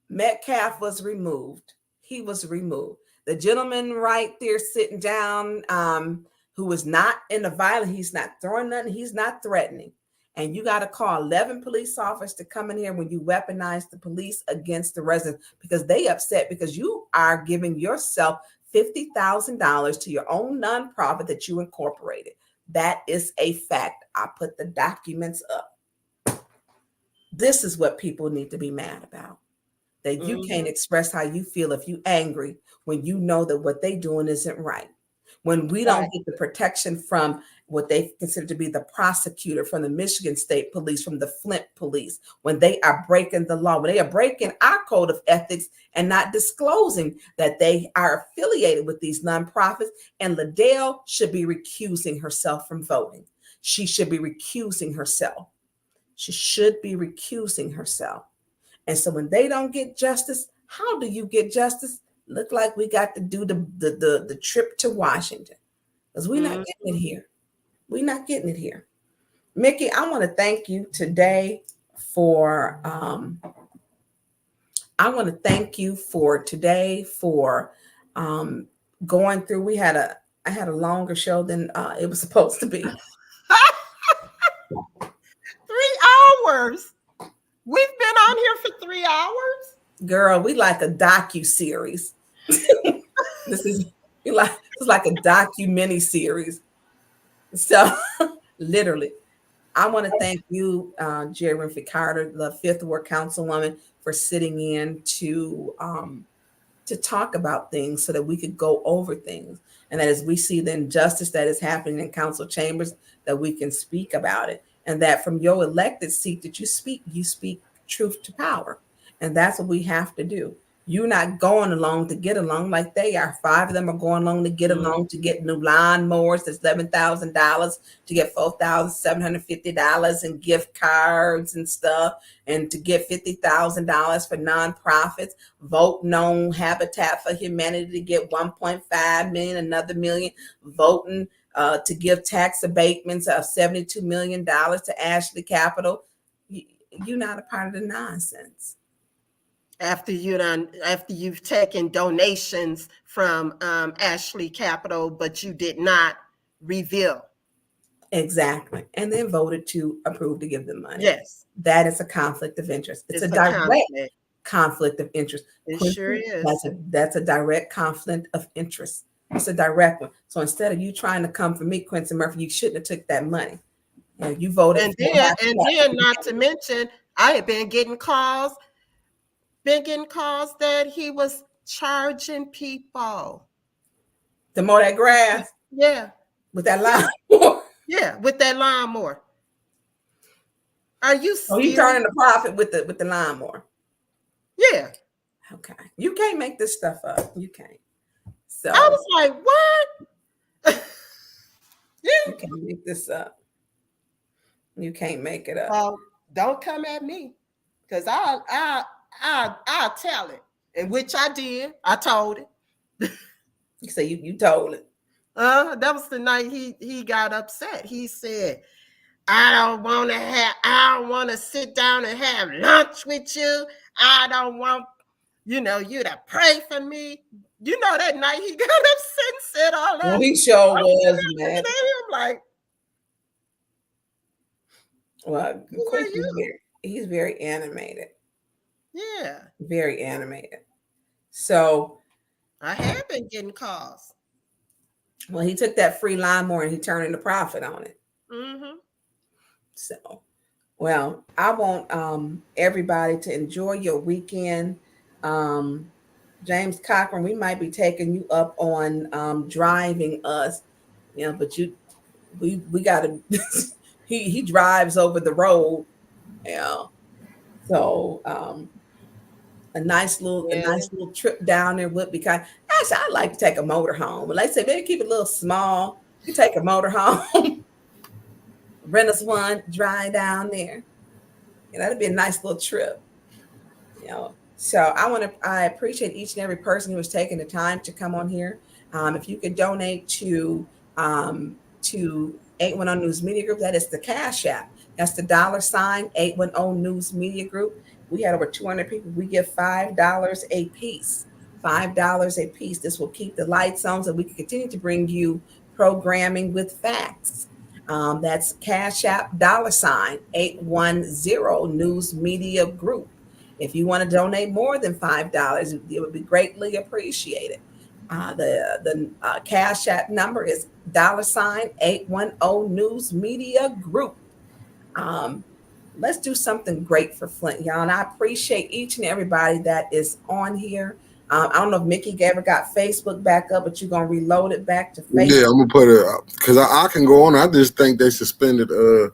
Metcalf was removed. He was removed. The gentleman right there sitting down, who was not in the violence, he's not throwing nothing, he's not threatening. And you got to call 11 police officers to come in here when you weaponize the police against the residents because they upset because you are giving yourself $50,000 to your own nonprofit that you incorporated. That is a fact. I put the documents up. This is what people need to be mad about. That you can't express how you feel if you angry when you know that what they doing isn't right. When we don't get the protection from what they consider to be the prosecutor, from the Michigan State Police, from the Flint Police, when they are breaking the law, when they are breaking our code of ethics and not disclosing that they are affiliated with these nonprofits. And Liddell should be recusing herself from voting. She should be recusing herself. She should be recusing herself. And so when they don't get justice, how do you get justice? Look like we got to do the trip to Washington, because we're not getting it here. We're not getting it here. Mickey, I want to thank you today for going through. I had a longer show than it was supposed to be. 3 hours. We've been on here for 3 hours. Girl, we like a docu-series. This is like a docu-mini series. So literally, I want to thank you, Jerri Winfrey-Carter, the 5th Ward Councilwoman, for sitting in to talk about things so that we could go over things. And that as we see the injustice that is happening in council chambers, that we can speak about it. And that from your elected seat that you speak truth to power. And that's what we have to do. You're not going along to get along like they are. 5 of them are going along to get along, to get new lawnmowers. That's $11,000, to get $4,750 in gift cards and stuff, and to get $50,000 for nonprofits. Voting on Habitat for Humanity to get $1.5 million, another million. Voting to give tax abatements of $72 million to Ashley Capital. You're not a part of the nonsense. After you've taken donations from Ashley Capital, but you did not reveal. Exactly. And then voted to approve to give them money. Yes. That is a conflict of interest. It's a direct conflict of interest. It sure is. That's a direct conflict of interest. It's a direct one. So instead of you trying to come for me, Quincy Murphy, you shouldn't have took that money. You voted. And then not to mention, I had been getting calls that he was charging people to mow that grass. Yeah. With that lawnmower. Yeah, with that lawnmower. Are you serious? So he turning the profit with the lawnmower. Yeah. Okay. You can't make this stuff up. You can't. So I was like, what? You can't make this up. You can't make it up. Well, don't come at me, because I'll tell it, and which I did. I told it. You say you told it. That was the night he got upset. He said, I don't want to sit down and have lunch with you. I don't want, you to pray for me. That night he got upset and said all that. Well, he sure was, man. I'm like, well, he's very animated. Yeah. Very animated. So I have been getting calls. Well, he took that free lawnmower and he turned into profit on it. Mm-hmm. So, well, I want everybody to enjoy your weekend. James Cochran, we might be taking you up on driving us, but we gotta he drives over the road, so a nice little trip down there would be kind. Actually, I'd like to take a motor home. But like I said, maybe keep it a little small. You take a motor home, rent us one, drive down there. That'd be a nice little trip. So I appreciate each and every person who has taken the time to come on here. If you could donate to 810 News Media Group, that is the Cash App. That's the $ 810 News Media Group. We had over 200 people. We give $5 a piece. $5 a piece. This will keep the lights on so we can continue to bring you programming with facts. That's Cash App $ 810 News Media Group. If you want to donate more than $5, it would be greatly appreciated. The Cash App number is $ 810 News Media Group. let's do something great for Flint, y'all. And I appreciate each and everybody that is on here. I don't know if Mickey ever got Facebook back up, but you're going to reload it back to Facebook. Yeah, I'm going to put it up because I can go on. I just think they suspended the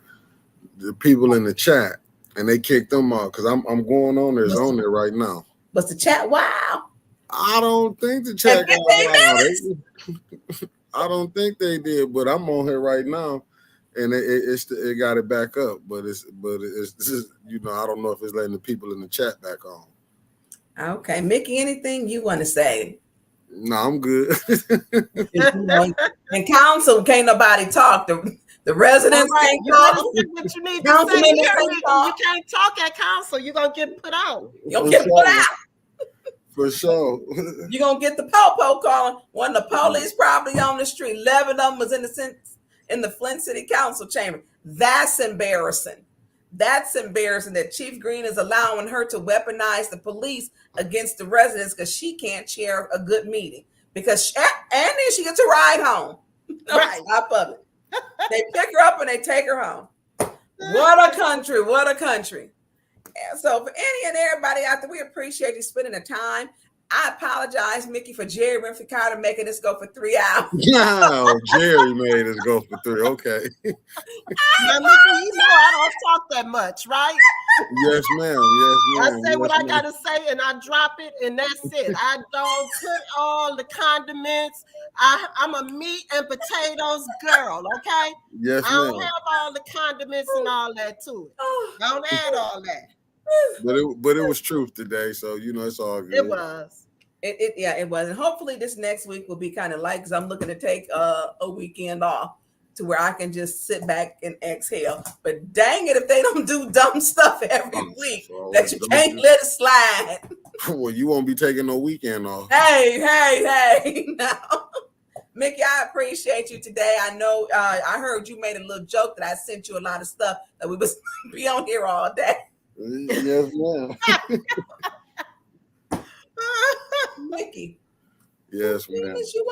people in the chat and they kicked them out because I'm going on there. It's on there right now. Was the chat wow? I don't think the chat got wow. I don't think they did, but I'm on here right now. And it got it back up, but it's this is, you know, I don't know if it's letting the people in the chat back on. Okay, Mickey, anything you want to say? No, I'm good. In council, can't nobody talk. The residents can't talk. What you need to say here, you can't talk at council. You're gonna get put out. You'll get put out. For sure. You're gonna get the po-po calling. One of the police probably on the street. 11 of them was in the Flint City Council chamber. That's embarrassing. That's embarrassing that Chief Green is allowing her to weaponize the police against the residents because she can't chair a good meeting. And then she gets a ride home. Right, top of it. They pick her up and they take her home. What a country! What a country! And so for any and everybody out there, we appreciate you spending the time. I apologize, Mickey, for Jerri Winfrey-Carter making this go for 3 hours. No, Jerry made us go for 3. Okay. Now, Mickey, you know I don't talk that much, right? Yes, ma'am. Yes, ma'am. I say what I gotta say, and I drop it, and that's it. I don't put all the condiments. I'm a meat and potatoes girl, okay? Yes, I don't ma'am. have all the condiments and all that to it. I don't add all that. But it was truth today, so you know it's all good. It was. It was. And hopefully this next week will be kind of light because I'm looking to take a weekend off to where I can just sit back and exhale. But dang it, if they don't do dumb stuff every week that you can't let it slide. Well, you won't be taking no weekend off. Hey, no. Mickey, I appreciate you today. I know I heard you made a little joke that I sent you a lot of stuff that we must be on here all day. Yes, ma'am. Mickey. Yes, ma'am. You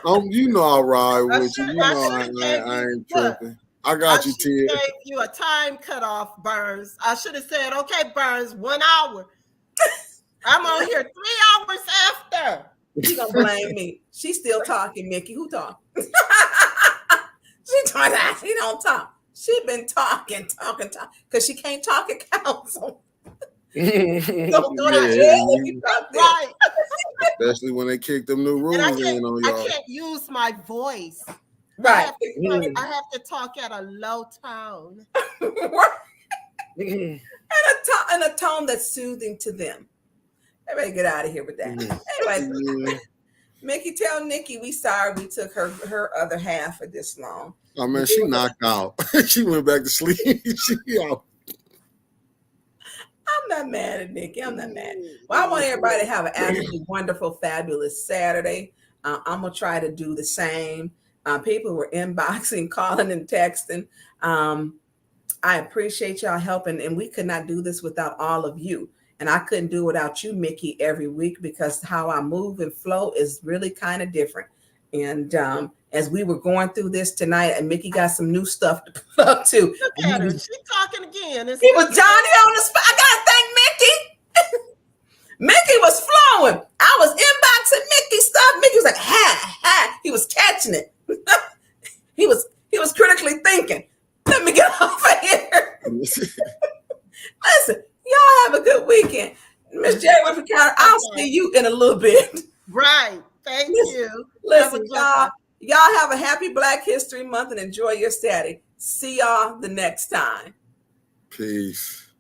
out. You know I'll ride with you. You know I ain't tripping. I got you, Ted. I gave you a time cutoff, Burns. I should have said, okay, Burns, 1 hour. I'm on here 3 hours after. She gonna blame me. She's still talking, Mickey. Who talking? She don't talk. She been talking, because she can't talk at council. Don't go to jail if you talk there. Right. Especially when they kick them new rules in on y'all. I can't use my voice. Right. I have to talk at a low tone. and a tone that's soothing to them. Everybody get out of here with that. Anyway, Mickey, tell Nikki we sorry we took her other half for this long. Oh man, she knocked out. She went back to sleep. I'm not mad at Nikki. I'm not mad. Well, I want everybody to have an absolutely wonderful, fabulous Saturday. I'm gonna try to do the same. People were inboxing, calling, and texting. I appreciate y'all helping, and we could not do this without all of you. And I couldn't do without you, Mickey, every week because how I move and flow is really kind of different. And as we were going through this tonight, and Mickey got some new stuff to put up too. Look at her. She's talking again. He was Johnny on the spot. I gotta thank Mickey. Mickey was flowing. I was inboxing Mickey stuff. Mickey was like, ha. He was catching it. He was critically thinking. Let me get off of here. Listen, y'all have a good weekend. Miss Jerri Winfrey-Carter, I'll see you in a little bit. Right. Thank you. Listen, y'all have a happy Black History Month and enjoy your Saturday. See y'all the next time. Peace.